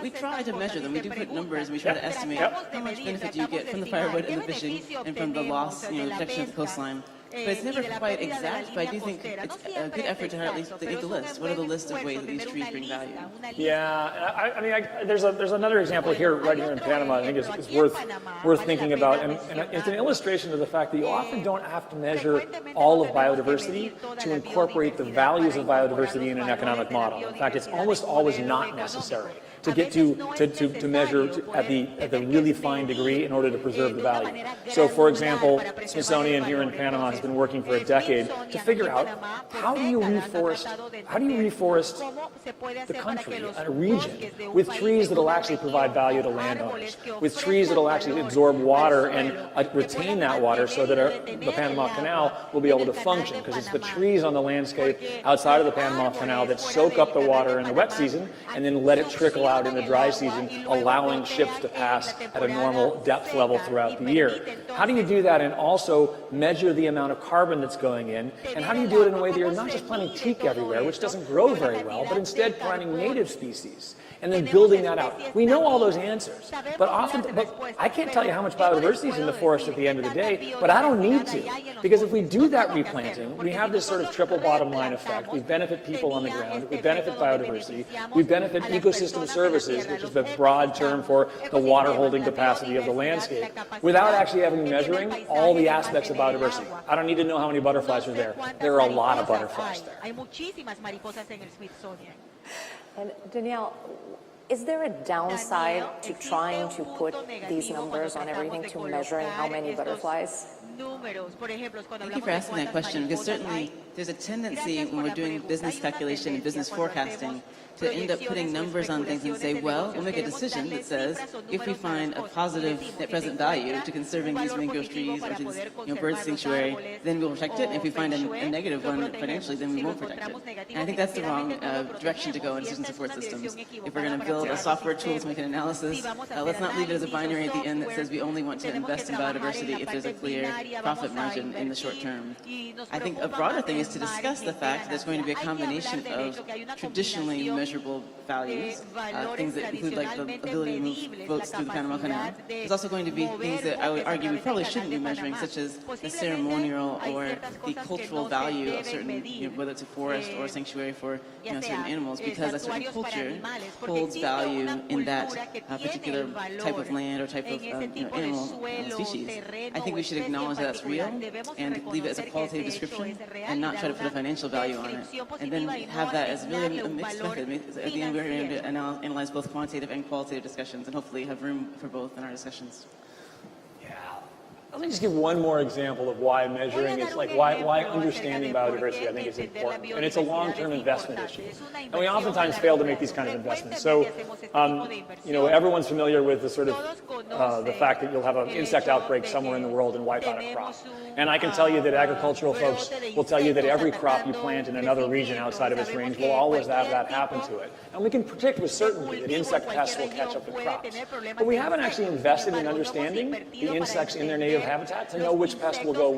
We try to measure them. We do put numbers, and we try to estimate how much benefit do you get from the firewood and the fishing and from the loss, protection of the coastline. But it's never quite exact, but I do think it's a good effort to at least make the list. What are the list of ways that these trees bring value? Yeah, I mean, there's another example here, right here in Panama, I think is worth thinking about, and it's an illustration of the fact that you often don't have to measure all of biodiversity to incorporate the values of biodiversity in an economic model. In fact, it's almost always not necessary to get to measure at the really fine degree in order to preserve the value. So, for example, Smithsonian here in Panama has been working for a decade to figure out how do you reforest the country, a region, with trees that will actually provide value to landowners, with trees that will actually absorb water and retain that water so that the Panama Canal will be able to function, because it's the trees on the landscape outside of the Panama Canal that soak up the water in the wet season and then let it trickle out in the dry season, allowing ships to pass at a normal depth level throughout the year. How do you do that and also measure the amount of carbon that's going in? And how do you do it in a way that you're not just planting teak everywhere, which doesn't grow very well, but instead planting native species and then building that out? We know all those answers, but I can't tell you how much biodiversity is in the forest at the end of the day, but I don't need to, because if we do that replanting, we have this sort of triple bottom line effect. We benefit people on the ground, we benefit biodiversity, we benefit ecosystem services, which is the broad term for the water holding capacity of the landscape, without actually having measuring all the aspects of biodiversity. I don't need to know how many butterflies are there. There are a lot of butterflies there. And Danielle, is there a downside to trying to put these numbers on everything, to measuring how many butterflies? Thank you for asking that question, because certainly there's a tendency when we're doing business calculation and business forecasting to end up putting numbers on things and say, well, we'll make a decision that says if we find a positive net present value to conserving these mangrove trees or to this bird sanctuary, then we'll protect it. And if we find a negative one financially, then we won't protect it. And I think that's the wrong direction to go in decision support systems. If we're going to build a software tool to make an analysis, let's not leave it as a binary at the end that says we only want to invest in biodiversity if there's a clear profit margin in the short term. I think a broader thing is to discuss the fact that there's going to be a combination of traditionally measurable values, things that include like the ability to move boats through the Panama Canal. There's also going to be things that I would argue we probably shouldn't be measuring, such as the ceremonial or the cultural value of certain, whether it's a forest or a sanctuary for certain animals, because a certain culture holds value in that particular type of land or type of animal species. I think we should acknowledge that that's real and leave it as a qualitative description and not try to put a financial value on it, and then have that as really a mixed method. At the end, we're going to analyze both quantitative and qualitative discussions, and hopefully have room for both in our discussions. Yeah, Let me just give one more example of why measuring is like why understanding biodiversity I think is important, and it's a long-term investment issue. And we oftentimes fail to make these kinds of investments. So, you know, everyone's familiar with the sort of the fact that you'll have an insect outbreak somewhere in the world and wipe out a crop. And I can tell you that agricultural folks will tell you that every crop you plant in another region outside of its range will always have that happen to it. And we can predict with certainty that insect pests will catch up the crops. But we haven't actually invested in understanding the insects in their native habitat to know which pest will go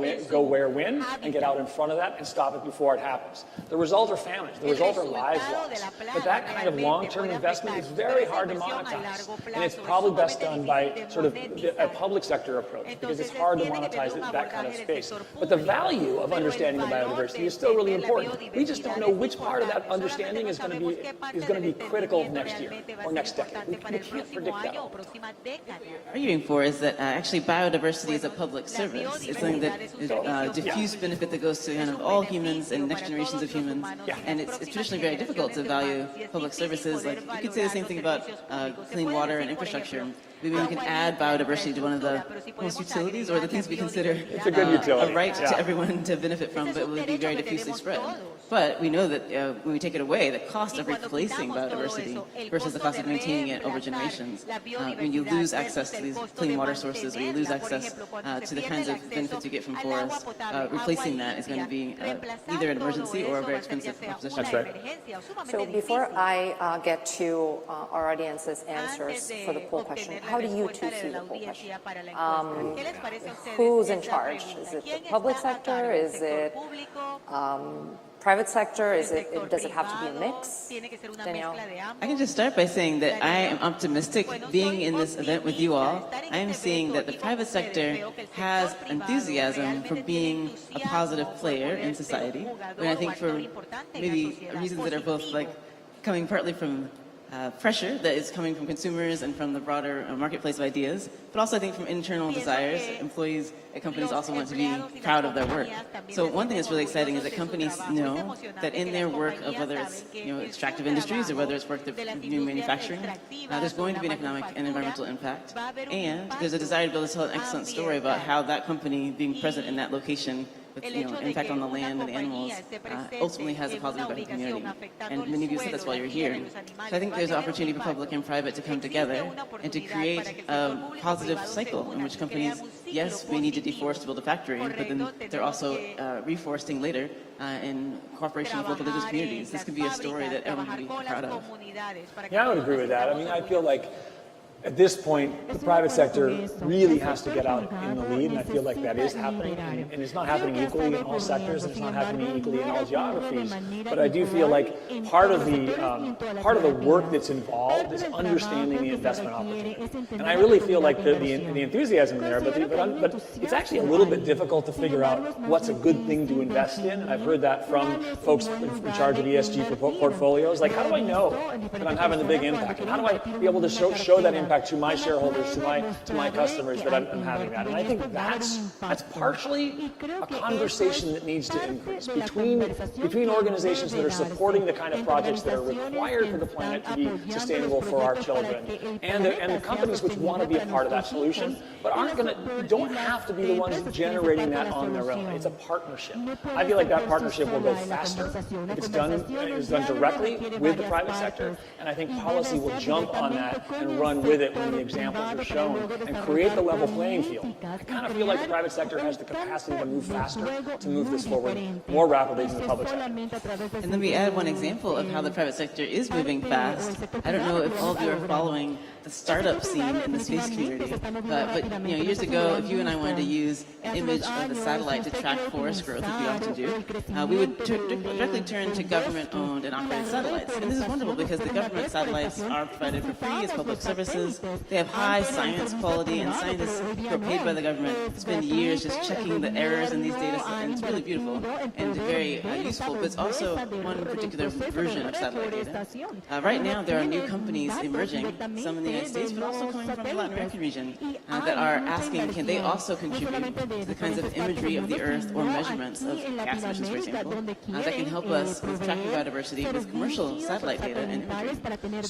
where, when, and get out in front of that and stop it before it happens. The result are famines. The result are lives lost. But that kind of long-term investment is very hard to monetize. And it's probably best done by sort of a public sector approach, because it's hard to monetize that kind of space. But the value of understanding the biodiversity is still really important. We just don't know which part of that understanding is going to be critical next year or next decade. We can't predict that. What we're arguing for is that actually biodiversity is a public service. It's something that is diffuse benefit that goes to kind of all humans and next generations of humans. And it's traditionally very difficult to value public services. Like you could say the same thing about clean water and infrastructure. Maybe we can add biodiversity to one of the most utilities, or the things we consider a right to everyone to benefit from, but it would be very diffusely spread. But we know that when we take it away, the cost of replacing biodiversity versus the cost of maintaining it over generations, when you lose access to these clean water sources, or you lose access to the kinds of benefits you get from forests, replacing that is going to be either an emergency or a very expensive proposition. That's right. So before I get to our audience's answers for the poll question, how do you two see the poll question? Who's in charge? Is it the public sector? Is it private sector? Does it have to be a mix? Danielle? I can just start by saying that I am optimistic being in this event with you all. I am seeing that the private sector has enthusiasm for being a positive player in society. And I think for maybe reasons that are both like coming partly from pressure that is coming from consumers and from the broader marketplace of ideas, but also I think from internal desires. Employees at companies also want to be proud of their work. So one thing that's really exciting is that companies know that in their work of whether it's extractive industries or whether it's work of new manufacturing, there's going to be an economic and environmental impact. And there's a desire to be able to tell an excellent story about how that company being present in that location with impact on the land and the animals ultimately has a positive impact on the community. And many of you said that's why you're here. So I think there's an opportunity for public and private to come together and to create a positive cycle in which companies, yes, we need to deforest to build a factory, but then they're also reforesting later in cooperation with local indigenous communities. This could be a story that everyone can be proud of. Yeah, I would agree with that. I mean, I feel like at this point, the private sector really has to get out in the lead, and I feel like that is happening. And it's not happening equally in all sectors, and it's not happening equally in all geographies. But I do feel like part of the work that's involved is understanding the investment opportunity. And I really feel like the enthusiasm there, but it's actually a little bit difficult to figure out what's a good thing to invest in. And I've heard that from folks in charge of ESG portfolios. Like, how do I know that I'm having a big impact? And how do I be able to show that impact to my shareholders, to my customers, that I'm having that? And I think that's partially a conversation that needs to increase between organizations that are supporting the kind of projects that are required for the planet to be sustainable for our children, and the companies which want to be a part of that solution, but don't have to be the ones generating that on their own. It's a partnership. I feel like that partnership will go faster if it's done directly with the private sector, and I think policy will jump on that and run with it when the examples are shown and create the level playing field. I kind of feel like the private sector has the capacity to move faster, to move this forward more rapidly than the public sector. And let me add one example of how the private sector is moving fast. I don't know if all of you are following the startup scene in the space community, but years ago, if you and I wanted to use an image of the satellite to track forest growth, as we often do, we would directly turn to government-owned and operated satellites. And this is wonderful because the government satellites are provided for free as public services. They have high science quality, and scientists who are paid by the government spend years just checking the errors in these data sets, and it's really beautiful and very useful, but it's also one particular version of satellite data. Right now, there are new companies emerging, some in the United States, but also coming from the Latin American region that are asking, can they also contribute to the kinds of imagery of the Earth or measurements of gas emissions, for example, that can help us with tracking biodiversity with commercial satellite data and imagery.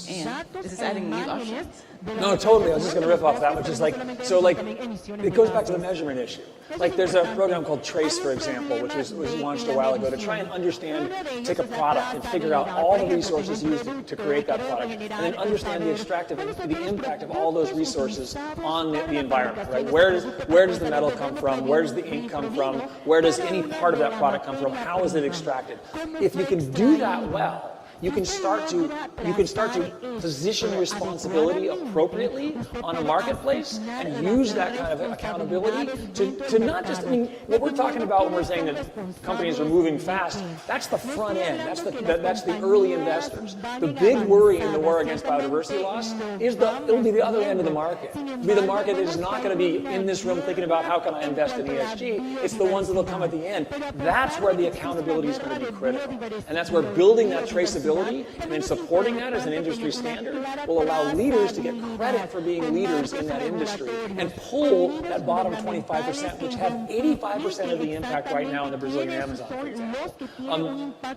And this is adding new options. No, totally. I was just going to riff off that, which is like, so like, it goes back to the measurement issue. Like there's a program called Trace, for example, which was launched a while ago to try and understand, take a product and figure out all the resources used to create that product, and then understand the impact of all those resources on the environment, right? Where does the metal come from? Where does the ink come from? Where does any part of that product come from? How is it extracted? If you can do that well, you can start to position responsibility appropriately on a marketplace and use that kind of accountability to not just, I mean, what we're talking about when we're saying that companies are moving fast, that's the front end, that's the early investors. The big worry in the war against biodiversity loss is it'll be the other end of the market. It'll be the market that is not going to be in this room thinking about how can I invest in ESG. It's the ones that will come at the end. That's where the accountability is going to be critical. And that's where building that traceability and then supporting that as an industry standard will allow leaders to get credit for being leaders in that industry and pull that bottom 25%, which have 85% of the impact right now in the Brazilian Amazon, for example.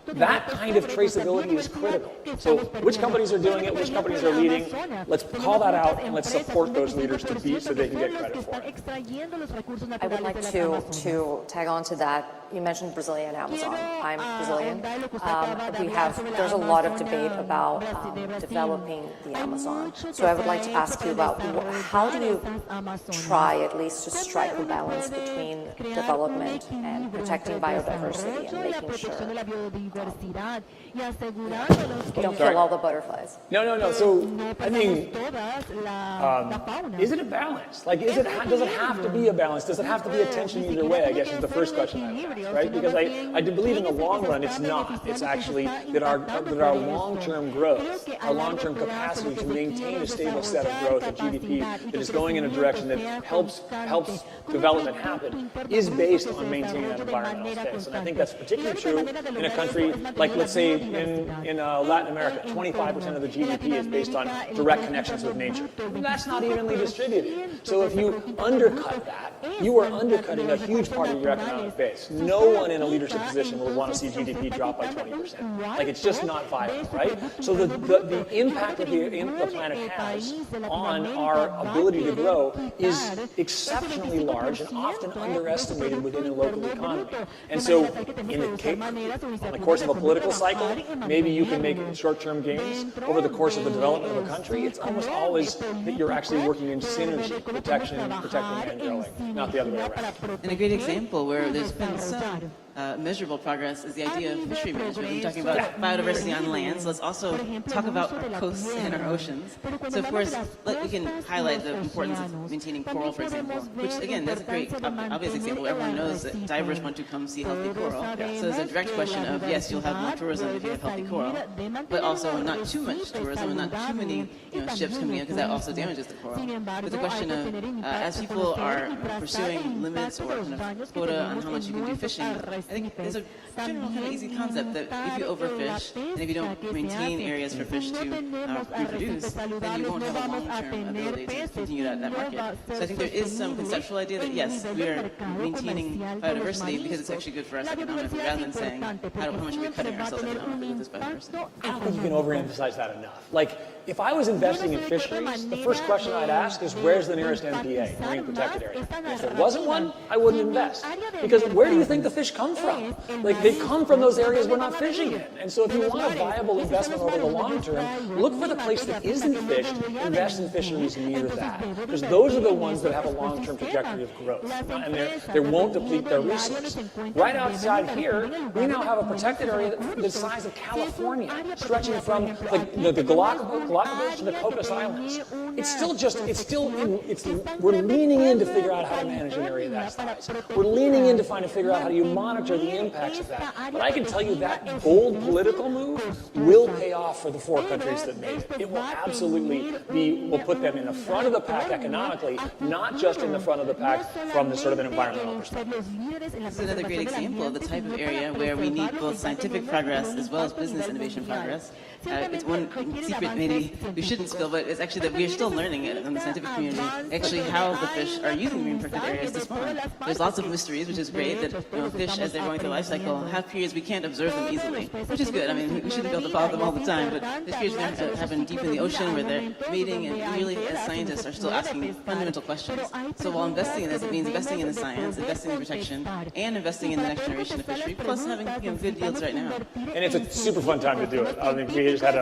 That kind of traceability is critical. So which companies are doing it, which companies are leading, let's call that out and let's support those leaders to be so they can get credit for it. I would like to tag on to that. You mentioned Brazilian Amazon. I'm Brazilian. There's a lot of debate about developing the Amazon. So I would like to ask you about how do you try at least to strike a balance between development and protecting biodiversity and making sure you don't kill all the butterflies. No. So I mean, is it a balance? Like, does it have to be a balance? Does it have to be a tension either way? I guess is the first question I would ask, right? Because I do believe in the long run it's not. It's actually that our long-term growth, our long-term capacity to maintain a stable set of growth of GDP that is going in a direction that helps development happen is based on maintaining that environmental space. And I think that's particularly true in a country like, let's say, in Latin America. 25% of the GDP is based on direct connections with nature. That's not evenly distributed. So if you undercut that, you are undercutting a huge part of your economic base. No one in a leadership position will want to see GDP drop by 20%. Like, it's just not viable, right? So the impact that the planet has on our ability to grow is exceptionally large and often underestimated within a local economy. And so in the course of a political cycle, maybe you can make short-term gains. Over the course of the development of a country, it's almost always that you're actually working in synergy, protecting and growing, not the other way around. And a great example where there's been some measurable progress is the idea of fishery management. We're talking about biodiversity on land, so let's also talk about our coasts and our oceans. So of course, we can highlight the importance of maintaining coral, for example, which again, that's a great obvious example. Everyone knows that divers want to come see healthy coral. So there's a direct question of, yes, you'll have more tourism if you have healthy coral, but also not too much tourism and not too many ships coming in, because that also damages the coral. But the question of, as people are pursuing limits or kind of quota on how much you can do fishing, I think there's a general kind of easy concept that if you overfish and if you don't maintain areas for fish to reproduce, then you won't have a long-term ability to continue that market. So I think there is some conceptual idea that yes, we are maintaining biodiversity because it's actually good for us economically, rather than saying how much are we cutting ourselves economically with this biodiversity. I don't think you can overemphasize that enough. Like, if I was investing in fisheries, the first question I'd ask is, where's the nearest MPA, marine protected area? And if there wasn't one, I wouldn't invest. Because where do you think the fish come from? Like, they come from those areas we're not fishing in. And so if you want a viable investment over the long term, look for the place that isn't fished, invest in fisheries near that. Because those are the ones that have a long-term trajectory of growth. And they won't deplete their resource. Right outside here, we now have a protected area the size of California, stretching from the Galapagos to the Cocos Islands. We're leaning in to figure out how to manage an area that size. We're leaning in to figure out how you monitor the impacts of that. But I can tell you that bold political move will pay off for the 4 countries that made it. It will absolutely will put them in the front of the pack economically, not just in the front of the pack from the sort of an environmental perspective. This is another great example of the type of area where we need both scientific progress as well as business innovation progress. It's one secret maybe we shouldn't spill, but it's actually that we are still learning it in the scientific community, actually how the fish are using marine protected areas to spawn. There's lots of mysteries, which is great, that fish, as they're going through life cycle, have periods we can't observe them easily, which is good. I mean, we shouldn't be able to follow them all the time, but there's periods that happen deep in the ocean where they're mating, and we really, as scientists, are still asking fundamental questions. So while investing in this, it means investing in the science, investing in protection, and investing in the next generation of fishery, plus having good yields right now. And it's a super fun time to do it. I think we just had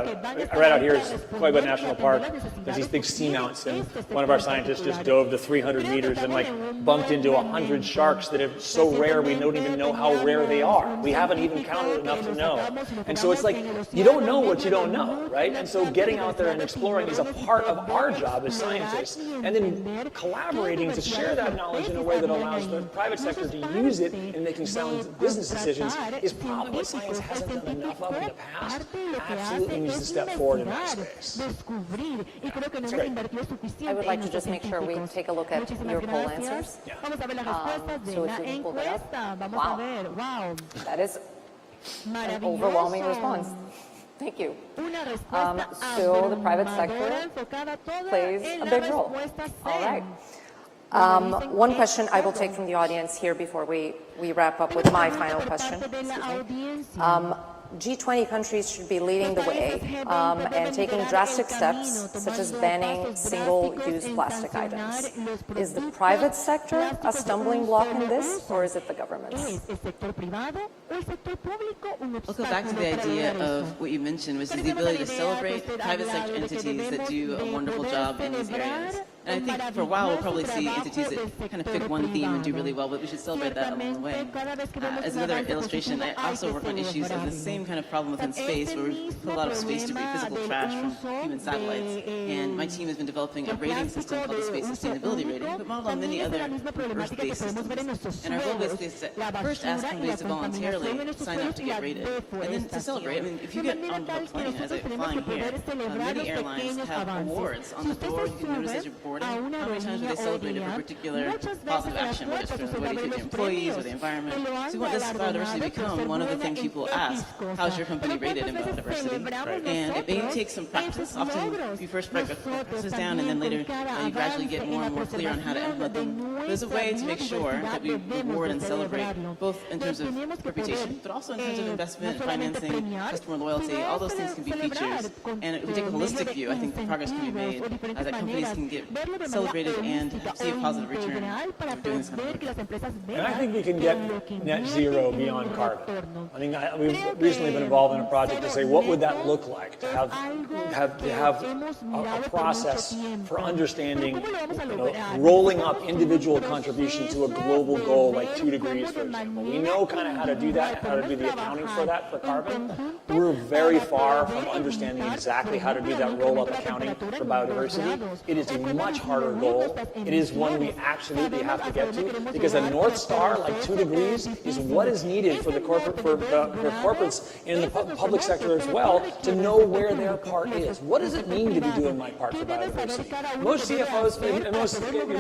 right out here is Coiba National Park. There's these big seamounts, and one of our scientists just dove to 300 meters and bumped into 100 sharks that are so rare we don't even know how rare they are. We haven't even counted enough to know. And so it's like, you don't know what you don't know, right? And so getting out there and exploring is a part of our job as scientists, and then collaborating to share that knowledge in a way that allows the private sector to use it in making sound business decisions is probably what science hasn't done enough of in the past. Absolutely needs to step forward in that space. It's great. I would like to just make sure we take a look at your poll answers. So if we can pull that up. Wow. That is an overwhelming response. Thank you. So the private sector plays a big role. All right. One question I will take from the audience here before we wrap up with my final question. G20 countries should be leading the way and taking drastic steps, such as banning single-use plastic items. Is the private sector a stumbling block in this, or is it the governments? We'll go back to the idea of what you mentioned, which is the ability to celebrate private sector entities that do a wonderful job in these areas. And I think for a while we'll probably see entities that kind of pick one theme and do really well, but we should celebrate that along the way. As another illustration, I also work on issues of the same kind of problem within space, where we put a lot of space debris, physical trash from human satellites. And my team has been developing a rating system called the Space Sustainability Rating, but modeled on many other Earth-based systems. And our goal basically is to first ask companies to voluntarily sign up to get rated, and then to celebrate. I mean, if you get onto a plane, as I'm flying here, many airlines have awards on the door. You can notice as you're boarding how many times have they celebrated for a particular positive action, whether it's for the employees or the environment. So we want this biodiversity to become one of the things people ask: how's your company rated in biodiversity? Right. And it may take some practice. Often you first break practices down, and then later you gradually get more and more clear on how to implement them. There's a way to make sure that we reward and celebrate, both in terms of reputation, but also in terms of investment, financing, customer loyalty. All those things can be features. And if we take a holistic view, I think progress can be made, that companies can get celebrated and see a positive return for doing this kind of work. And I think we can get net zero beyond carbon. I think we've recently been involved in a project to say, what would that look like to have a process for understanding, rolling up individual contribution to a global goal like 2 degrees, for example. We know kind of how to do that, how to do the accounting for that for carbon. We're very far from understanding exactly how to do that roll-up accounting for biodiversity. It is a much harder goal. It is one we absolutely have to get to, because a North Star like 2 degrees is what is needed for the corporates in the public sector as well to know where their part is. What does it mean to be doing my part for biodiversity? Most CFOs and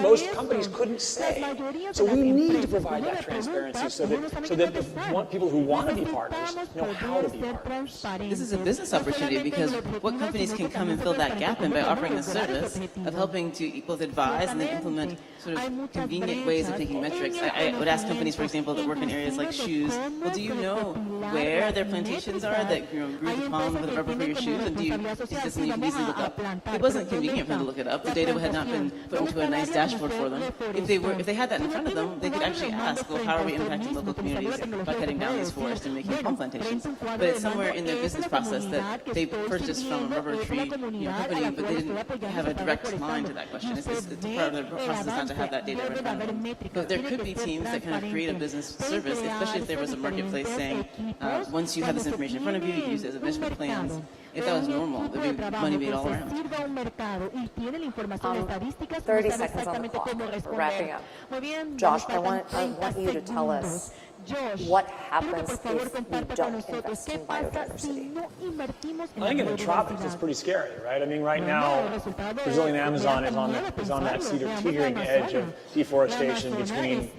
most companies couldn't say. So we need to provide that transparency so that the people who want to be partners know how to be partners. This is a business opportunity, because what companies can come and fill that gap in by offering a service of helping to both advise and then implement sort of convenient ways of taking metrics. I would ask companies, for example, that work in areas like shoes, well, do you know where their plantations are that grew the palm with the rubber for your shoes? And do you see this and you can easily look up? It wasn't convenient for them to look it up. The data had not been put into a nice dashboard for them. If they had that in front of them, they could actually ask, well, how are we impacting local communities by cutting down these forests and making palm plantations? But it's somewhere in their business process that they purchased from a rubber tree company, but they didn't have a direct line to that question. It's part of their process not to have that data in front of them. But there could be teams that kind of create a business service, especially if there was a marketplace saying, once you have this information in front of you, you use it as investment plans. If that was normal, there would be money made all around. 30 seconds on the clock. We're wrapping up. Josh, I want you to tell us what happens if we don't invest in biodiversity? I think in the tropics it's pretty scary, right? I mean, right now, Brazilian Amazon is on that teetering edge of deforestation between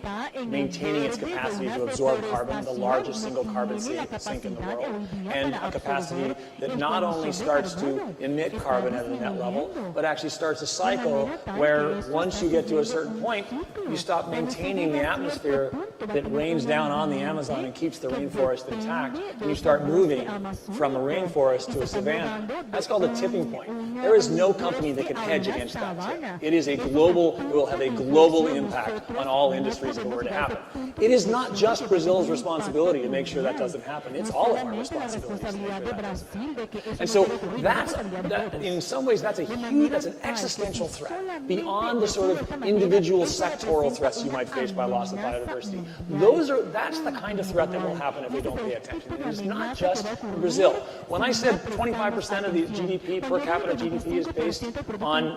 maintaining its capacity to absorb carbon, the largest single carbon sink in the world, and a capacity that not only starts to emit carbon at a net level, but actually starts a cycle where once you get to a certain point, you stop maintaining the atmosphere that rains down on the Amazon and keeps the rainforest intact, and you start moving from a rainforest to a savanna. That's called a tipping point. There is no company that can hedge against that tip. It is a global, it will have a global impact on all industries if it were to happen. It is not just Brazil's responsibility to make sure that doesn't happen. It's all of our responsibility to make sure that doesn't happen. And so in some ways, that's an existential threat beyond the sort of individual sectoral threats you might face by loss of biodiversity. That's the kind of threat that will happen if we don't pay attention. It is not just in Brazil. When I said 25% of the GDP, per capita GDP, is based on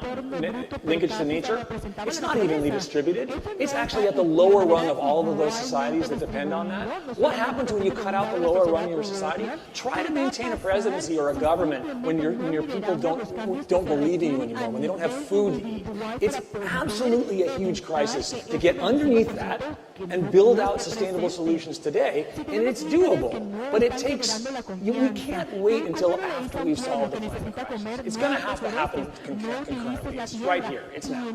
linkage to nature, it's not evenly distributed. It's actually at the lower rung of all of those societies that depend on that. What happens when you cut out the lower rung of your society? Try to maintain a presidency or a government when your people don't believe in you anymore, when they don't have food to eat. It's absolutely a huge crisis to get underneath that and build out sustainable solutions today, and it's doable. But it takes, we can't wait until after we've solved the climate crisis. It's going to happen concurrently. It's right here. It's now.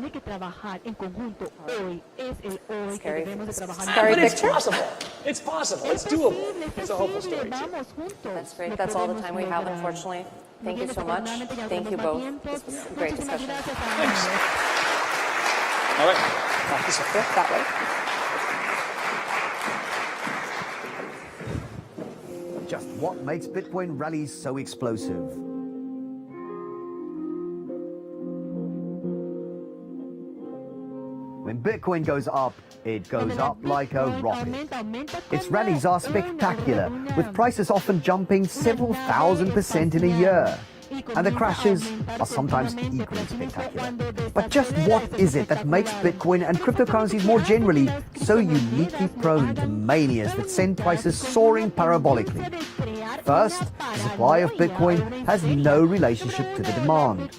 Scary But it's possible. It's possible. It's doable. It's a hopeful story, too. That's great. That's all the time we have, unfortunately. Thank you so much. Thank you both. This was a great discussion. Thanks. All right. That way. Just what makes Bitcoin rallies so explosive? When Bitcoin goes up, it goes up like a rocket. Its rallies are spectacular, with prices often jumping several thousand% in a year. And the crashes are sometimes equally spectacular. But just what is it that makes Bitcoin and cryptocurrencies more generally so uniquely prone to manias that send prices soaring parabolically? First, the supply of Bitcoin has no relationship to the demand.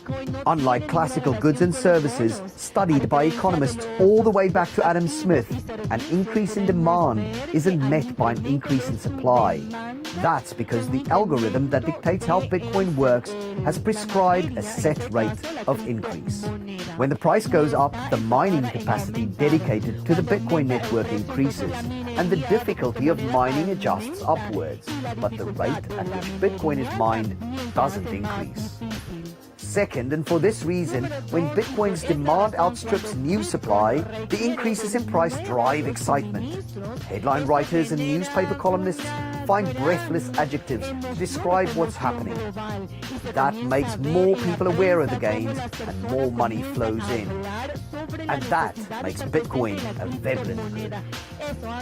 Unlike classical goods and services studied by economists all the way back to Adam Smith, an increase in demand isn't met by an increase in supply. That's because the algorithm that dictates how Bitcoin works has prescribed a set rate of increase. When the price goes up, the mining capacity dedicated to the Bitcoin network increases, and the difficulty of mining adjusts upwards, but the rate at which Bitcoin is mined doesn't increase. Second, and for this reason, when Bitcoin's demand outstrips new supply, the increases in price drive excitement. Headline writers and newspaper columnists find breathless adjectives to describe what's happening. That makes more people aware of the gains and more money flows in. And that makes Bitcoin a Veblen good.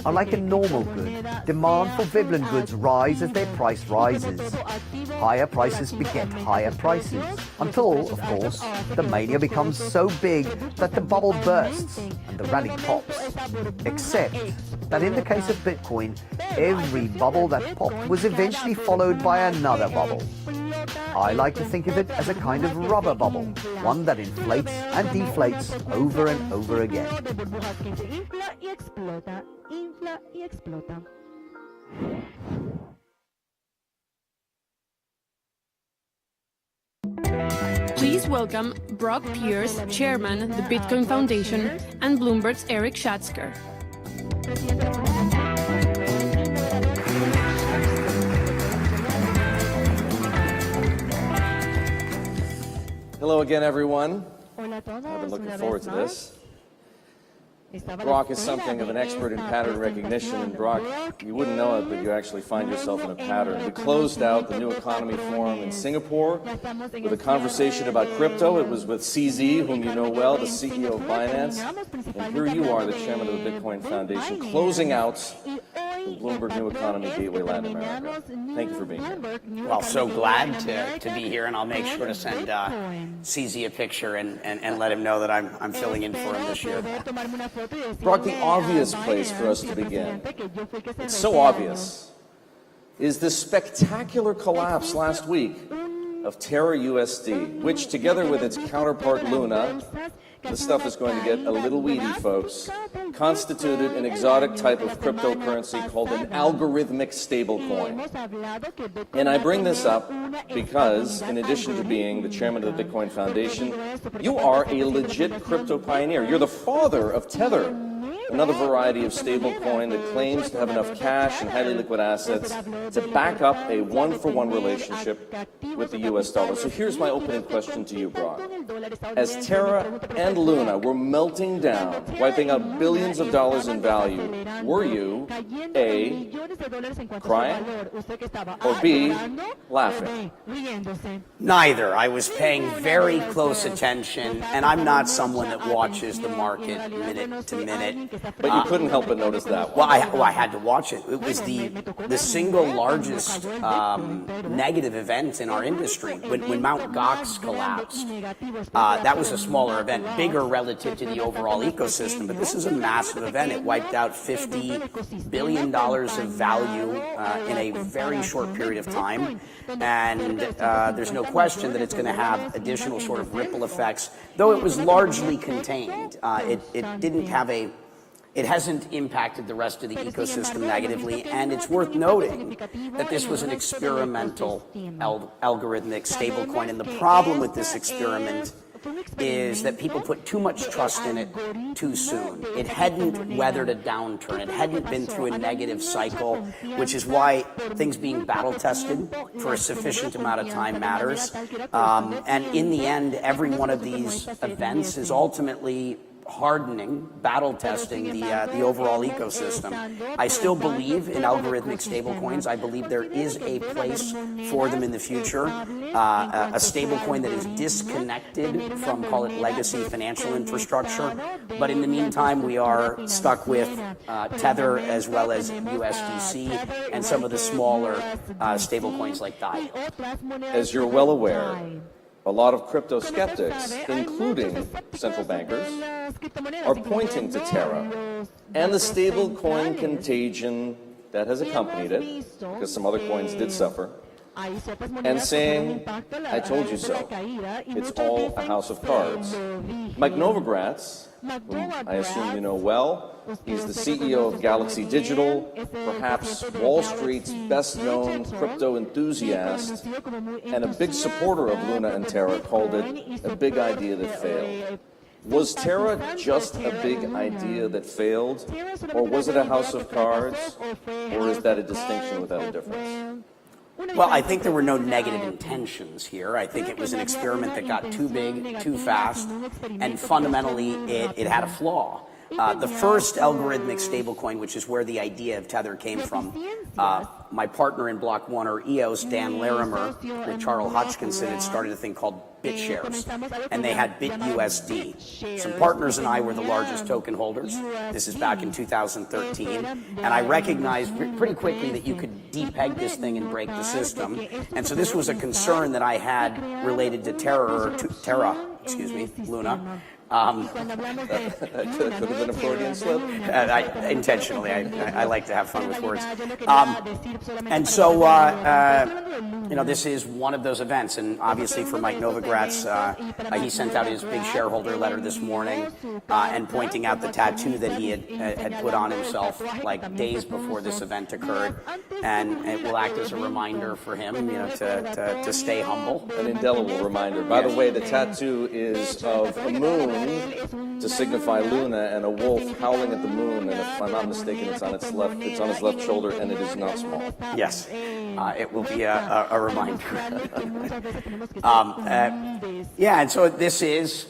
Unlike a normal good, demand for Veblen goods rise as their price rises. Higher prices beget higher prices, until, of course, the mania becomes so big that the bubble bursts and the rally pops. Except that in the case of Bitcoin, every bubble that popped was eventually followed by another bubble. I like to think of it as a kind of rubber bubble, one that inflates and deflates over and over again. Please welcome Brock Pierce, Chairman, the Bitcoin Foundation, and Bloomberg's Eric Schatzker. Hello again, everyone. I've been looking forward to this. Brock is something of an expert in pattern recognition, and Brock, you wouldn't know it, but you actually find yourself in a pattern. We closed out the New Economy Forum in Singapore with a conversation about crypto. It was with CZ, whom you know well, the CEO of Binance, and here you are, the chairman of the Bitcoin Foundation, closing out the Bloomberg New Economy Gateway Latin America. Thank you for being here. Well, so glad to be here, and I'll make sure to send CZ a picture and let him know that I'm filling in for him this year. Brock, the obvious place for us to begin, it's so obvious, is the spectacular collapse last week of Terra USD, which together with its counterpart Luna, the stuff is going to get a little weedy, folks, constituted an exotic type of cryptocurrency called an algorithmic stablecoin. And I bring this up because, in addition to being the chairman of the Bitcoin Foundation, you are a legit crypto pioneer. You're the father of Tether, another variety of stablecoin that claims to have enough cash and highly liquid assets to back up a one-for-one relationship with the US dollar. So here's my opening question to you, Brock. As Terra and Luna were melting down, wiping out billions of dollars in value, were you, A, crying, or B, laughing? Neither. I was paying very close attention, and I'm not someone that watches the market minute to minute. But you couldn't help but notice that. Well, I had to watch it. It was the single largest negative event in our industry. When Mt. Gox collapsed, that was a smaller event, bigger relative to the overall ecosystem, but this is a massive event. It wiped out $50 billion of value in a very short period of time, and there's no question that it's going to have additional sort of ripple effects, though it was largely contained. It didn't have It hasn't impacted the rest of the ecosystem negatively, and it's worth noting that this was an experimental algorithmic stablecoin, and the problem with this experiment is that people put too much trust in it too soon. It hadn't weathered a downturn. It hadn't been through a negative cycle, which is why things being battle tested for a sufficient amount of time matters. And in the end, every one of these events is ultimately hardening, battle testing the overall ecosystem. I still believe in algorithmic stablecoins. I believe there is a place for them in the future. A stablecoin that is disconnected from, call it, legacy financial infrastructure. But in the meantime, we are stuck with Tether as well as USDC and some of the smaller stablecoins like DAI. As you're well aware, a lot of crypto skeptics, including central bankers, are pointing to Terra and the stablecoin contagion that has accompanied it, because some other coins did suffer, and saying, I told you so. It's all a house of cards. Mike Novogratz, whom I assume you know well, he's the CEO of Galaxy Digital, perhaps Wall Street's best-known crypto enthusiast, and a big supporter of Luna and Terra, called it a big idea that failed. Was Terra just a big idea that failed, or was it a house of cards, or is that a distinction without a difference? Well, I think there were no negative intentions here. I think it was an experiment that got too big, too fast, and fundamentally it had a flaw. The first algorithmic stablecoin, which is where the idea of Tether came from, my partner in Block 1, or EOS, Dan Larimer, with Charles Hodgkinson, had started a thing called BitShares, and they had BitUSD. Some partners and I were the largest token holders. This is back in 2013, and I recognized pretty quickly that you could depeg this thing and break the system, and so this was a concern that I had related to Terra, Luna. That could have been a Freudian slip. Intentionally, I like to have fun with words. And so, this is one of those events. And obviously for Mike Novogratz, he sent out his big shareholder letter this morning and pointing out the tattoo that he had put on himself like days before this event occurred. And it will act as a reminder for him, to stay humble. An indelible reminder. By the way, the tattoo is of a moon to signify Luna and a wolf howling at the moon, and if I'm not mistaken, it's on his left shoulder, and it is not small. Yes, it will be a reminder. And so this is.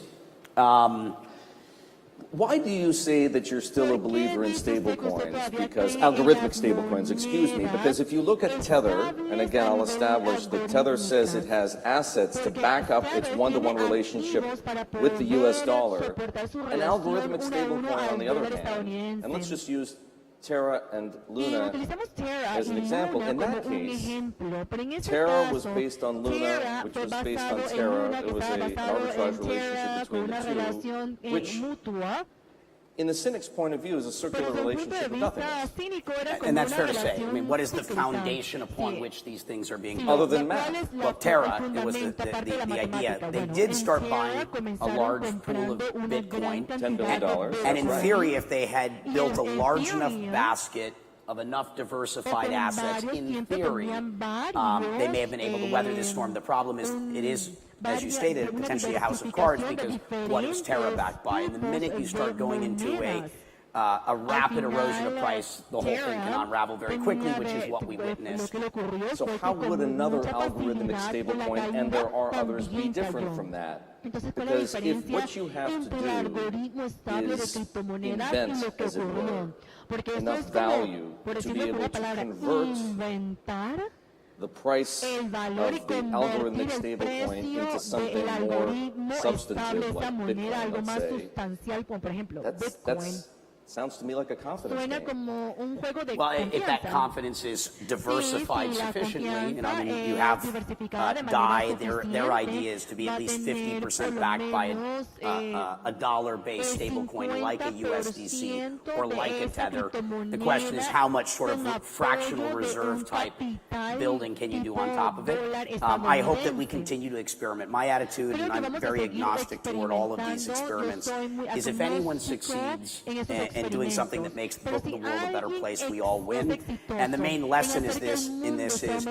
Why do you say that you're still a believer in stablecoins? Because algorithmic stablecoins, excuse me. Because if you look at Tether, and again I'll establish that Tether says it has assets to back up its one-to-one relationship with the US dollar, an algorithmic stablecoin on the other hand, and let's just use Terra and Luna as an example. In that case, Terra was based on Luna, which was based on Terra. It was an arbitrage relationship between the two, which, in the cynic's point of view, is a circular relationship with nothingness. And that's fair to say. I mean, what is the foundation upon which these things are being built? Other than math. Well, Terra, it was the idea. They did start buying a large pool of Bitcoin. $10 billion. And in theory, if they had built a large enough basket of enough diversified assets, in theory, they may have been able to weather this storm. The problem is, it is, as you stated, potentially a house of cards, because what is Terra backed by? And the minute you start going into a rapid erosion of price, the whole thing can unravel very quickly, which is what we witnessed. So how would another algorithmic stablecoin, and there are others, be different from that? Because if what you have to do is invent, as it were, enough value to be able to convert the price of the algorithmic stablecoin into something more substantive, like Bitcoin, let's say, that's sounds to me like a confidence game. Well, if that confidence is diversified sufficiently, I mean, you have DAI, their idea is to be at least 50% backed by a dollar-based stablecoin like a USDC or like a Tether. The question is how much sort of fractional reserve type building can you do on top of it? I hope that we continue to experiment. My attitude, and I'm very agnostic toward all of these experiments, is if anyone succeeds and doing something that makes the world a better place, we all win. And the main lesson is in this is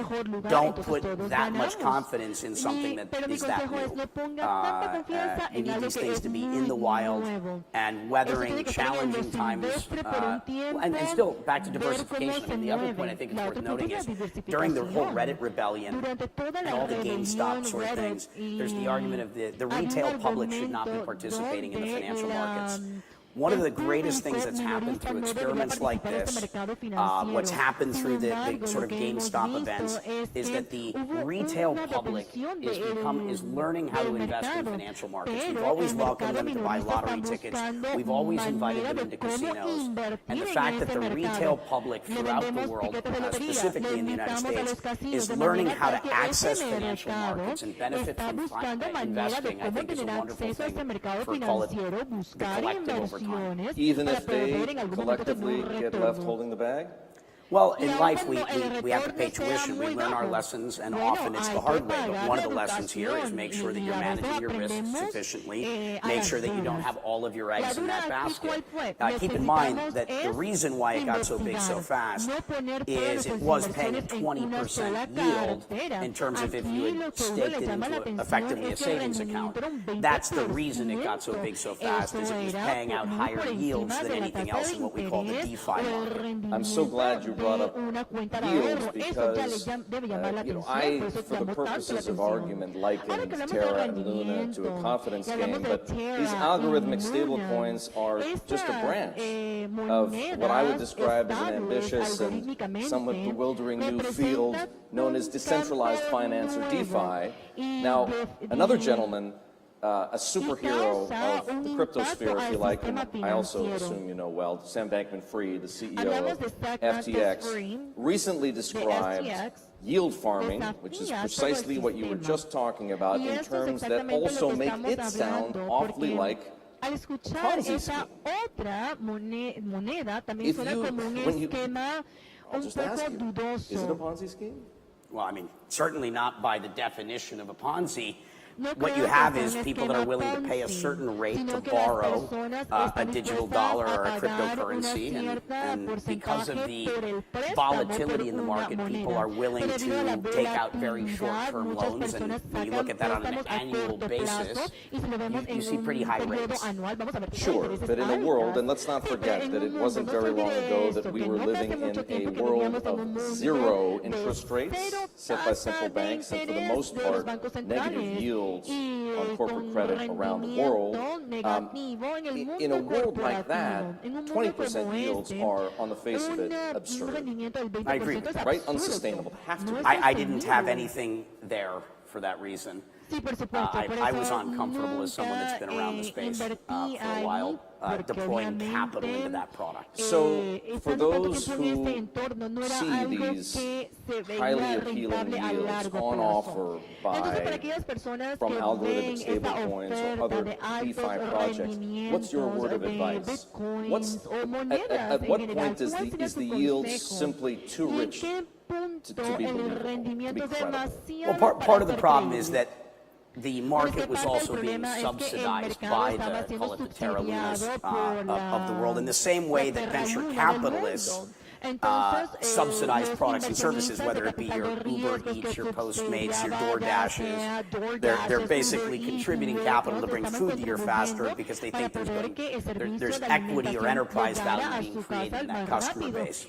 don't put that much confidence in something that is that new. You need these things to be in the wild and weathering challenging times. And still, back to diversification. I mean, the other point I think is worth noting is during the whole Reddit rebellion and all the GameStop sort of things, there's the argument of the retail public should not be participating in the financial markets. One of the greatest things that's happened through experiments like this, what's happened through the sort of GameStop events, is that the retail public is learning how to invest in financial markets. We've always welcomed them to buy lottery tickets. We've always invited them into casinos. And the fact that the retail public throughout the world, specifically in the United States, is learning how to access financial markets and benefit from investing, I think is a wonderful thing for, call it, the collective over time. Even if they collectively get left holding the bag? Well, in life, we have to pay tuition. We learn our lessons, and often it's the hard way. But one of the lessons here is make sure that you're managing your risks sufficiently. Make sure that you don't have all of your eggs in that basket. Keep in mind that the reason why it got so big so fast is it was paying a 20% yield in terms of if you had staked it into effectively a savings account. That's the reason it got so big so fast, is it was paying out higher yields than anything else in what we call the DeFi market. I'm so glad you brought up yields because, I, for the purposes of argument, liken Terra and Luna to a confidence game, but these algorithmic stablecoins are just a branch of what I would describe as an ambitious and somewhat bewildering new field known as decentralized finance, or DeFi. Now, another gentleman, a superhero of the cryptosphere, if you like, and I also assume you know well, Sam Bankman-Fried, the CEO of FTX, recently described yield farming, which is precisely what you were just talking about, in terms that also make it sound awfully like a Ponzi scheme. I'll just ask you, is it a Ponzi scheme? Well, I mean, certainly not by the definition of a Ponzi. What you have is people that are willing to pay a certain rate to borrow a digital dollar or a cryptocurrency, and because of the volatility in the market, people are willing to take out very short-term loans, and when you look at that on an annual basis, you see pretty high rates. Sure, but in a world, and let's not forget that it wasn't very long ago that we were living in a world of zero interest rates set by central banks, and for the most part, negative yields on corporate credit around the world. In a world like that, 20% yields are, on the face of it, absurd. I agree with that. Right? Unsustainable. Have to be. I didn't have anything there for that reason. I was uncomfortable as someone that's been around the space for a while, deploying capital into that product. So for those who see these highly appealing yields on offer from algorithmic stablecoins or other DeFi projects, what's your word of advice? At what point is the yield simply too rich to be believable, to be credible? Well, part of the problem is that the market was also being subsidized by call it the Terra Lunas of the world, in the same way that venture capitalists subsidize products and services, whether it be your Uber Eats, your Postmates, your DoorDashes. They're basically contributing capital to bring food to your fast food because they think there's equity or enterprise value being created in that customer base.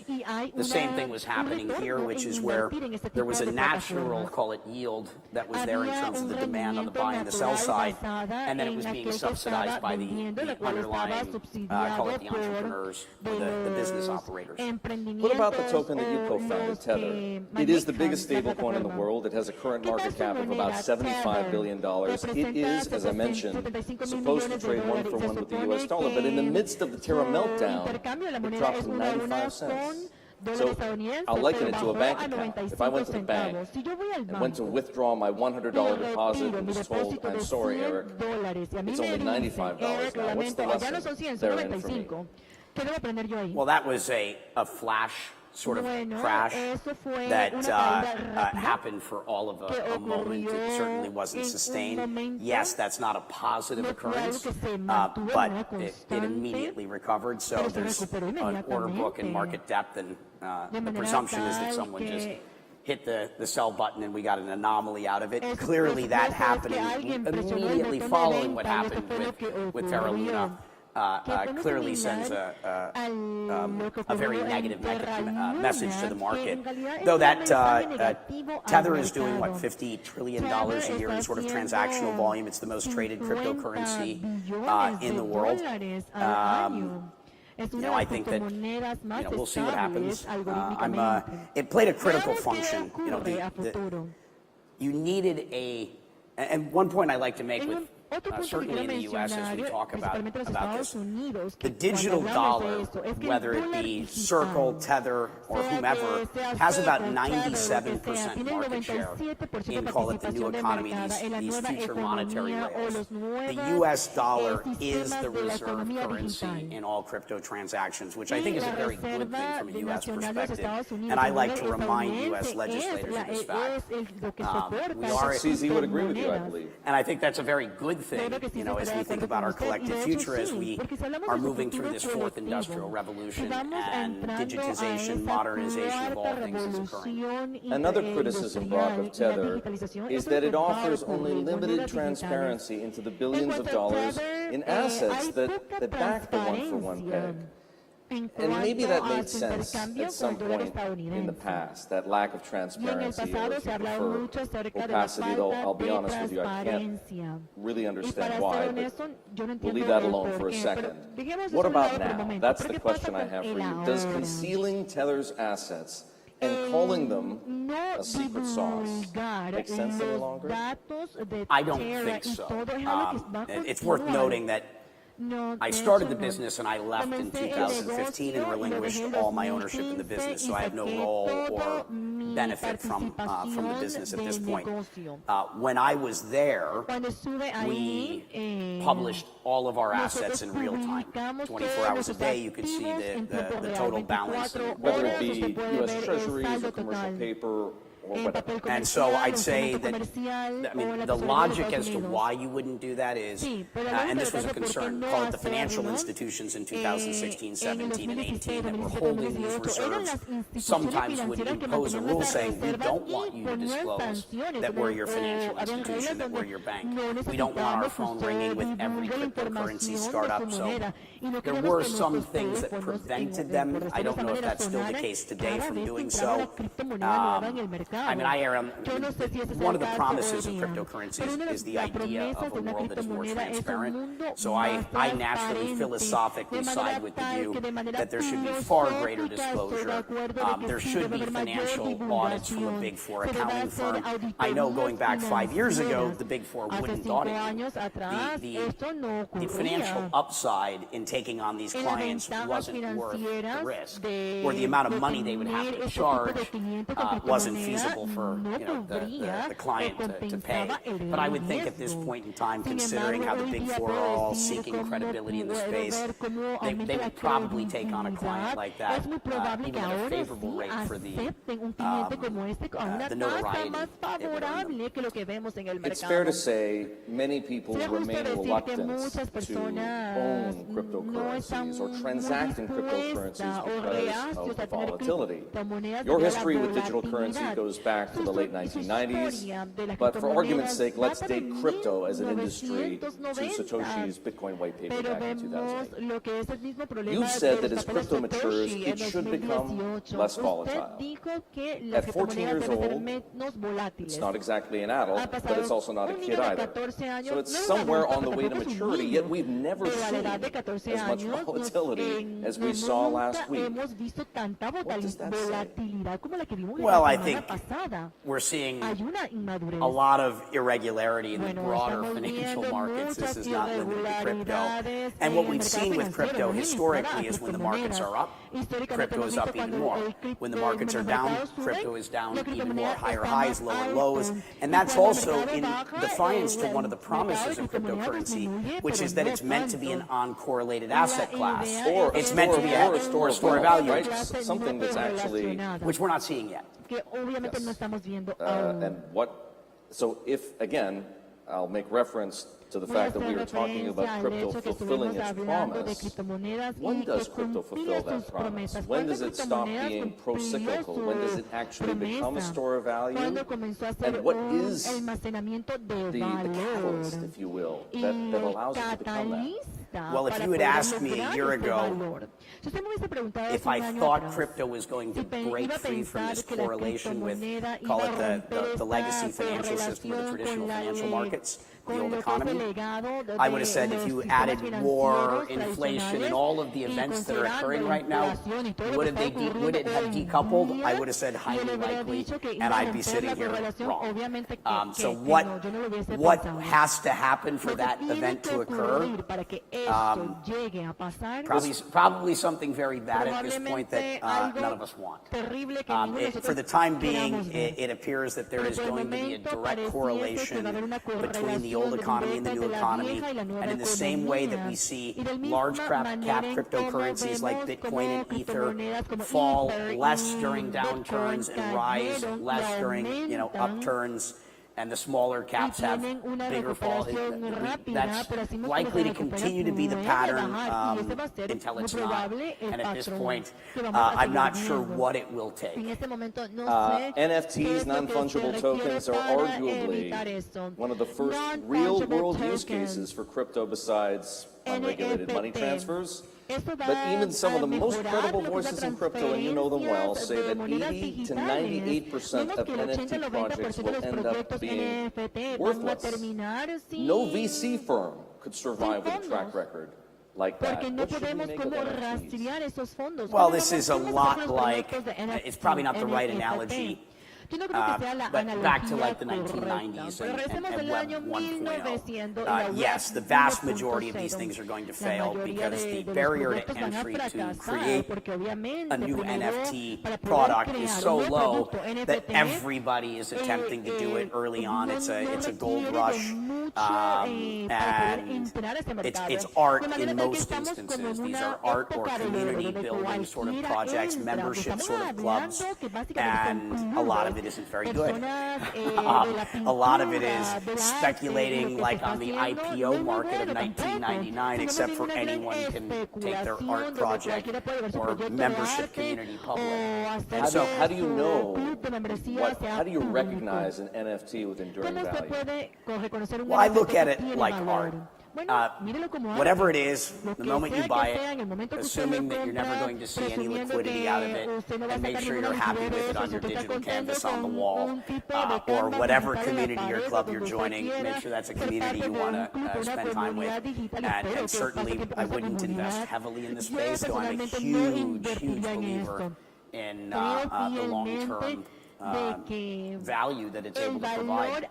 The same thing was happening here, which is where there was a natural, call it yield, that was there in terms of the demand on the buy and the sell side, and then it was being subsidized by the underlying, call it the entrepreneurs, or the business operators. What about the token that you co-founded, Tether? It is the biggest stablecoin in the world. It has a current market cap of about $75 billion. It is, as I mentioned, supposed to trade 1-for-1 with the US dollar, but in the midst of the Terra meltdown, it dropped to 95 cents. So I'll liken it to a bank account. If I went to the bank and went to withdraw my $100 deposit and was told, I'm sorry, Eric, it's only $95 now. What's the lesson therein for me? Well, that was a flash sort of crash that happened for all of a moment. It certainly wasn't sustained. Yes, that's not a positive occurrence, but it immediately recovered. So there's an order book and market depth, and the presumption is that someone just hit the sell button and we got an anomaly out of it. Clearly that happening immediately following what happened with Terra Luna clearly sends a very negative message to the market. Though that Tether is doing, what, $50 trillion a year in sort of transactional volume. It's the most traded cryptocurrency in the world. I think that, we'll see what happens. It played a critical function. You needed and one point I like to make with certainly in the U.S. as we talk about this, the digital dollar, whether it be Circle, Tether, or whomever, has about 97% market share in, call it the new economy, these future monetary rails. The U.S. dollar is the reserve currency in all crypto transactions, which I think is a very good thing from a U.S. perspective. And I like to remind U.S. legislators of this fact. CZ would agree with you, I believe. And I think that's a very good thing, as we think about our collective future, as we are moving through this fourth industrial revolution and digitization, modernization of all things is occurring. Another criticism, Brock, of Tether is that it offers only limited transparency into the billions of dollars in assets that back the one-for-one peg. And maybe that made sense at some point in the past, that lack of transparency, or if you prefer opacity, though I'll be honest with you, I can't really understand why, but we'll leave that alone for a second. What about now? That's the question I have for you. Does concealing Tether's assets and calling them a secret sauce make sense any longer? I don't think so. It's worth noting that I started the business and I left in 2015 and relinquished all my ownership in the business, so I have no role or benefit from the business at this point. When I was there, we published all all of our assets in real time. 24 hours a day, you could see the total balance. Whether it be U.S. Treasuries or commercial paper or whatever. And so I'd say that, I mean, the logic as to why you wouldn't do that is, and this was a concern, call it the financial institutions in 2016, 17, and 18 that were holding these reserves, sometimes would impose a rule saying, we don't want you to disclose that we're your financial institution, that we're your bank. We don't want our phone ringing with every cryptocurrency startup. So there were some things that prevented them. I don't know if that's still the case today from doing so. I mean, I err on one of the promises of cryptocurrencies is the idea of a world that is more transparent. So I naturally, philosophically side with the view that there should be far greater disclosure. There should be financial audits from a Big Four accounting firm. I know going back 5 years ago, the Big Four wouldn't audit you. The financial upside in taking on these clients wasn't worth the risk, or the amount of money they would have to charge wasn't feasible for the client to pay. But I would think at this point in time, considering how the Big Four are all seeking credibility in the space, they would probably take on a client like that, even at a favorable rate for the notoriety it would earn. It's fair to say many people remain reluctant to own cryptocurrencies or transact in cryptocurrencies because of the volatility. Your history with digital currency goes back to the late 1990s, but for argument's sake, let's date crypto as an industry to Satoshi's Bitcoin white paper back in 2008. You've said that as crypto matures, it should become less volatile. At 14 years old, it's not exactly an adult, but it's also not a kid either. So it's somewhere on the way to maturity, yet we've never seen as much volatility as we saw last week. What does that say? Well, I think we're seeing a lot of irregularity in the broader financial markets. This is not limited to crypto. And what we've seen with crypto historically is when the markets are up, crypto is up even more. When the markets are down, crypto is down even more. Higher highs, lower lows. And that's also in defiance to one of the promises of cryptocurrency, which is that it's meant to be an uncorrelated asset class. Or it's meant to be a store of value. Right? Something that's actually... Which we're not seeing yet. And what... So if, again, I'll make reference to the fact that we are talking about crypto fulfilling its promise. When does crypto fulfill that promise? When does it stop being pro-cyclical? When does it actually become a store of value? And what is the catalyst, if you will, that allows it to become that? Well, if you had asked me a year ago if I thought crypto was going to break free from this correlation with, call it the legacy financial system or the traditional financial markets, the old economy, I would have said if you added war, inflation, and all of the events that are occurring right now, would it have decoupled? I would have said highly likely, and I'd be sitting here wrong. So what has to happen for that event to occur? Probably something very bad at this point that none of us want. For the time being, it appears that there is going to be a direct correlation between the old economy and the new economy, and in the same way that we see large cap cryptocurrencies like Bitcoin and Ether fall less during downturns and rise less during upturns, and the smaller caps have bigger falls. That's likely to continue to be the pattern until it's not. And at this point, I'm not sure what it will take. NFTs, non-fungible tokens, are arguably one of the first real-world use cases for crypto besides unregulated money transfers. But even some of the most credible voices in crypto, and you know them well, say that 80 to 98% of NFT projects will end up being worthless. No VC firm could survive with a track record like that. What should we make of NFTs? Well, this is a lot like, it's probably not the right analogy, but back to like the 1990s and Web 1.0. Yes, the vast majority of these things are going to fail because the barrier to entry to create a new NFT product is so low that everybody is attempting to do it early on. It's a gold rush, and it's art in most instances. These are art or community building sort of projects, membership sort of clubs, and a lot of it isn't very good. A lot of it is speculating like on the IPO market of 1999, except for anyone can take their art project or membership community public. And so how do you know, how do you recognize an NFT with enduring value? Well, I look at it like art. whatever it is, the moment you buy it, assuming that you're never going to see any liquidity out of it, and make sure you're happy with it on your digital canvas on the wall, or whatever community or club you're joining, make sure that's a community you want to spend time with. And certainly, I wouldn't invest heavily in this space, though I'm a huge, huge believer in the long-term value that it's able to provide.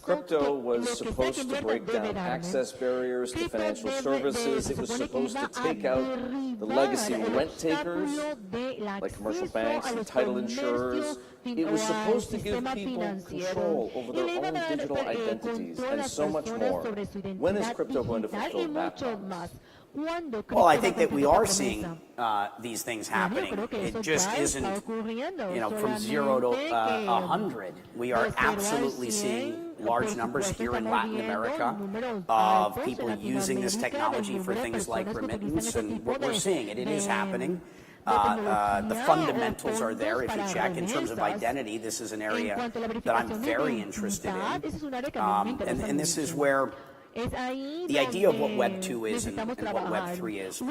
Crypto was supposed to break down access barriers to financial services. It was supposed to take out the legacy rent takers, like commercial banks and title insurers. It was supposed to give people control over their own digital identities and so much more. When is crypto going to fulfill that promise? Well, I think that we are seeing these things happening. It just isn't, from 0 to 100. We are absolutely seeing large numbers here in Latin America of people using this technology for things like remittance, and what we're seeing, it is happening. The fundamentals are there if you check. In terms of identity, this is an area that I'm very interested in. And this is where the idea of what Web 2 is and what Web 3 is.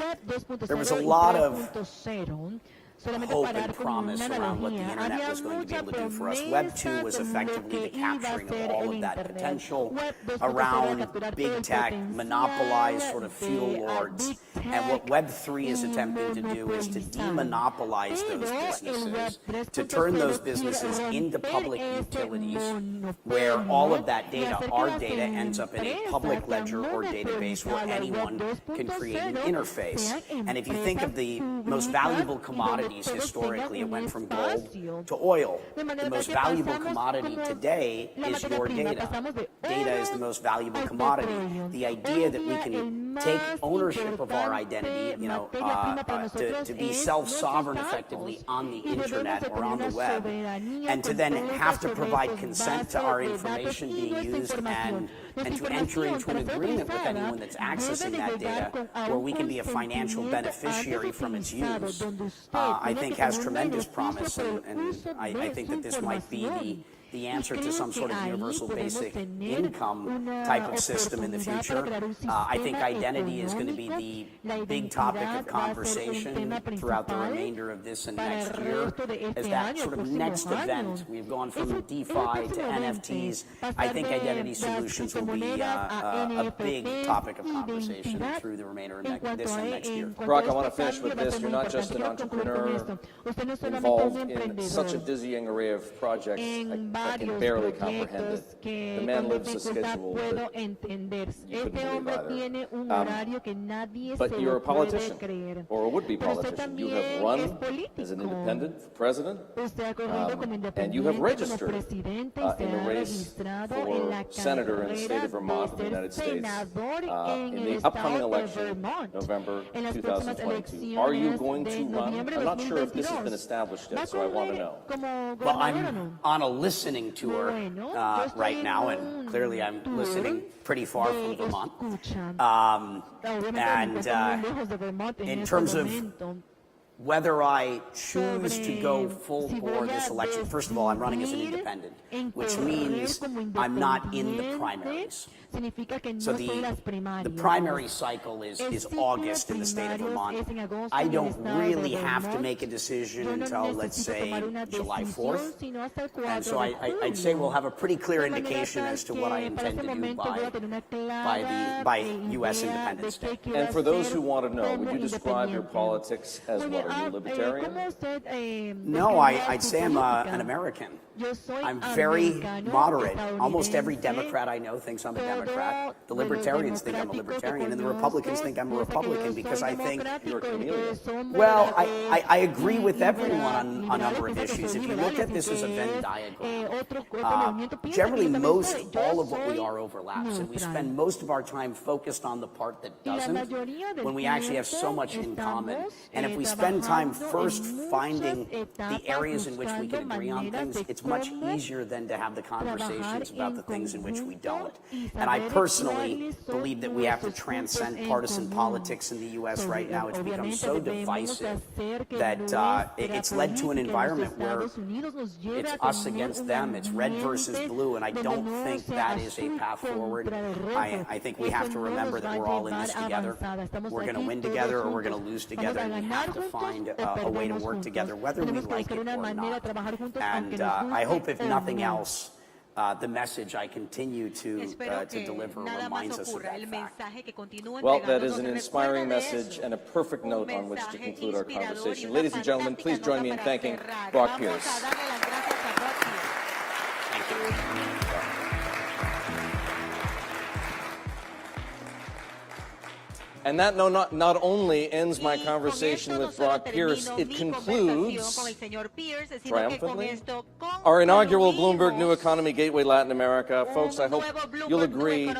There was a lot of hope and promise around what the internet was going to be able to do for us. Web 2 was effectively the capturing of all of that potential around big tech, monopolized sort of fuel lords. And what Web 3 is attempting to do is to demonopolize those businesses, to turn those businesses into public utilities where all of that data, our data, ends up in a public ledger or database where anyone can create an interface. And if you think of the most valuable commodities historically, it went from gold to oil. The most valuable commodity today is your data. Data is the most valuable commodity. The idea that we can take ownership of our identity, to be self-sovereign effectively on the internet or on the web, and to then have to provide consent to our information being used and to enter into an agreement with anyone that's accessing that data where we can be a financial beneficiary from its use, I think has tremendous promise, and I think that this might be the answer to some sort of universal basic income type of system in the future. I think identity is going to be the big topic of conversation throughout the remainder of this and next year. As that sort of next event, we've gone from DeFi to NFTs. I think identity solutions will be a big topic of conversation through the remainder of this and next year. Brock, I want to finish with this. You're not just an entrepreneur involved in such a dizzying array of projects. I can barely comprehend it. The man lives a schedule that you couldn't believe either. But you're a politician, or a would-be politician. You have run as an independent for president, and you have registered in the race for senator in the state of Vermont in the United States in the upcoming election, November 2022. Are you going to run? I'm not sure if this has been established yet, so I want to know. Well, I'm on a listening tour right now, and clearly I'm listening pretty far from Vermont. And in terms of whether I choose to go full bore this election, first of all, I'm running as an independent, which means I'm not in the primaries. So the primary cycle is August in the state of Vermont. I don't really have to make a decision until, let's say, July 4th. And so I'd say we'll have a pretty clear indication as to what I intend to do by U.S. Independence Day. And for those who want to know, would you describe your politics as what? Are you libertarian? No, I'd say I'm an American. I'm very moderate. Almost every Democrat I know thinks I'm a Democrat. The Libertarians think I'm a Libertarian, and the Republicans think I'm a Republican because I think you're a chameleon. Well, I agree with everyone on a number of issues. If you look at this as a Venn diagram, generally most all of what we are overlaps, and we spend most of our time focused on the part that doesn't, when we actually have so much in common. And if we spend spend time first finding the areas in which we can agree on things, it's much easier than to have the conversations about the things in which we don't. And I personally believe that we have to transcend partisan politics in the U.S. right now. It's become so divisive that it's led to an environment where it's us against them, it's red versus blue, and I don't think that is a path forward. I think we have to remember that we're all in this together. We're going to win together or we're going to lose together, and we have to find a way to work together, whether we like it or not. And I hope, if nothing else, the message I continue to deliver reminds us of that fact. Well, that is an inspiring message and a perfect note on which to conclude our conversation. Ladies and gentlemen, please join me in thanking Brock Pierce. Thank you. And that not only ends my conversation with Brock Pierce, it concludes, triumphantly, our inaugural Bloomberg New Economy Gateway Latin America. Folks, I hope you'll agree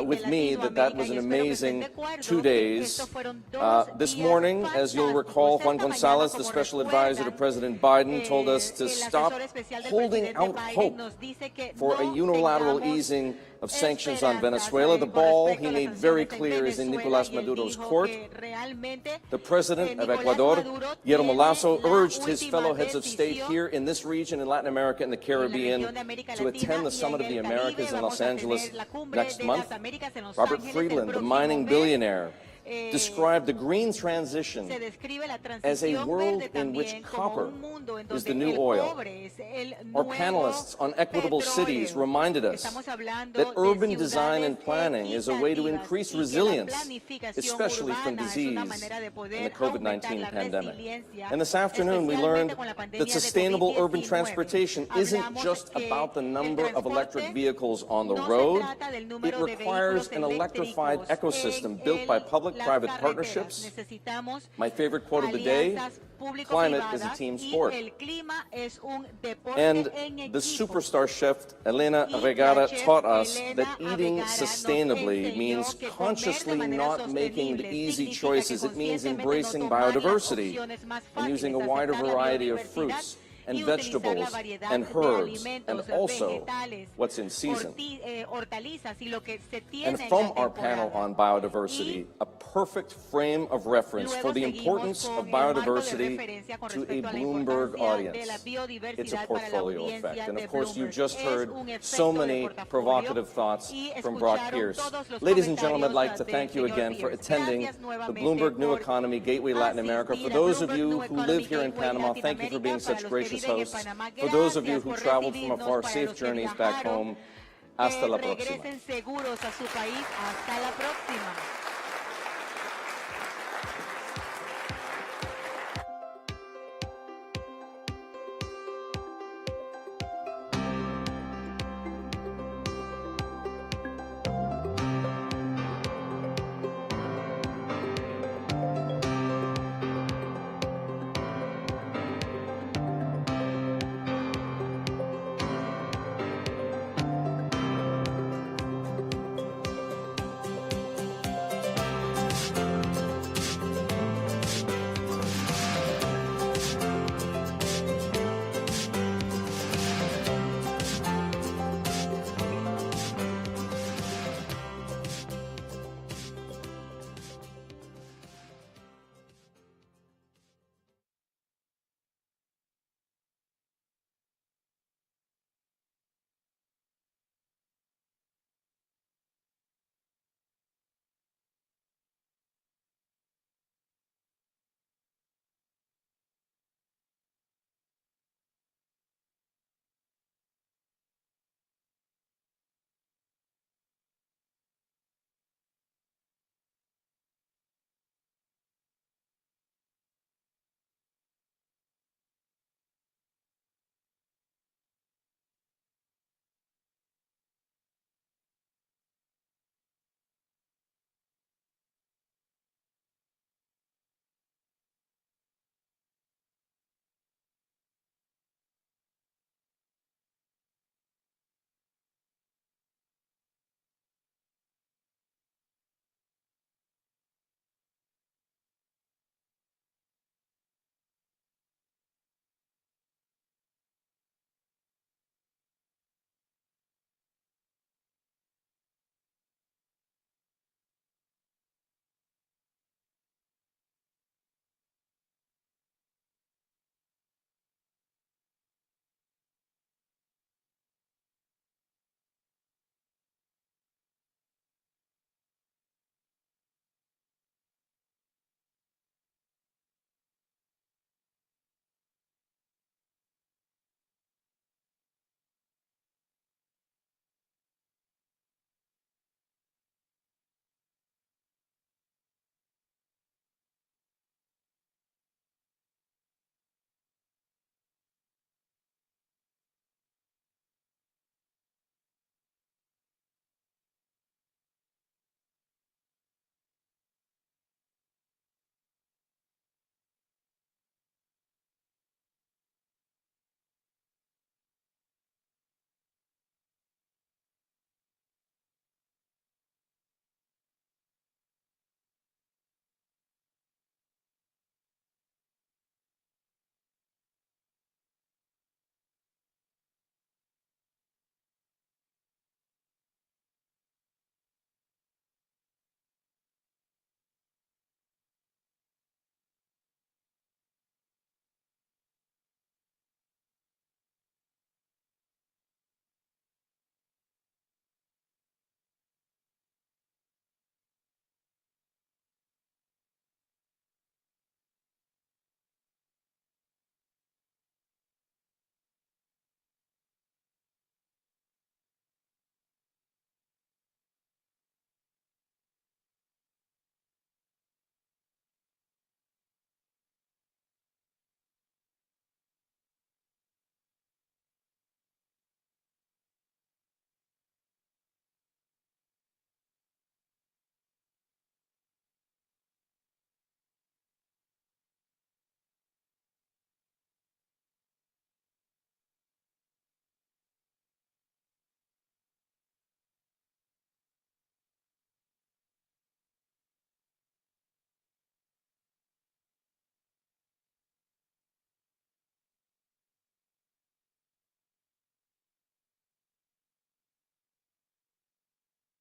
with me that that was an amazing 2 days. This morning, as you'll recall, Juan Gonzalez, the special advisor to President Biden, told us to stop holding out hope for a unilateral easing of sanctions on Venezuela. The ball, he made very clear, is in Nicolás Maduro's court. The president of Ecuador, Guillermo Lasso, urged his fellow heads of state here in this region, in Latin America and the Caribbean, to attend the Summit of the Americas in Los Angeles next month. Robert Friedland, the mining billionaire, described the green transition as a world in which copper is the new oil. Our panelists on equitable cities reminded us that urban design and planning is a way to increase resilience, especially from disease and the COVID-19 pandemic. And this afternoon we learned that sustainable urban transportation isn't just about the number of electric vehicles on the road. It requires an electrified ecosystem built by public-private partnerships. My favorite quote of the day, climate is a team sport. And the superstar chef Elena Regada taught us that eating sustainably means consciously not making the easy choices. It means embracing biodiversity and using a wider variety of fruits and vegetables and herbs, and also what's in season. And from our panel on biodiversity, a perfect frame of reference for the importance of biodiversity to a Bloomberg audience. It's a portfolio effect. And of course, you just heard so many provocative thoughts from Brock Pierce. Ladies and gentlemen, I'd like to thank you again for attending the Bloomberg New Economy Gateway Latin America. For those of you who live here in Panama, thank you for being such gracious hosts. For those of you who traveled from afar, safe journeys back home. Hasta la próxima.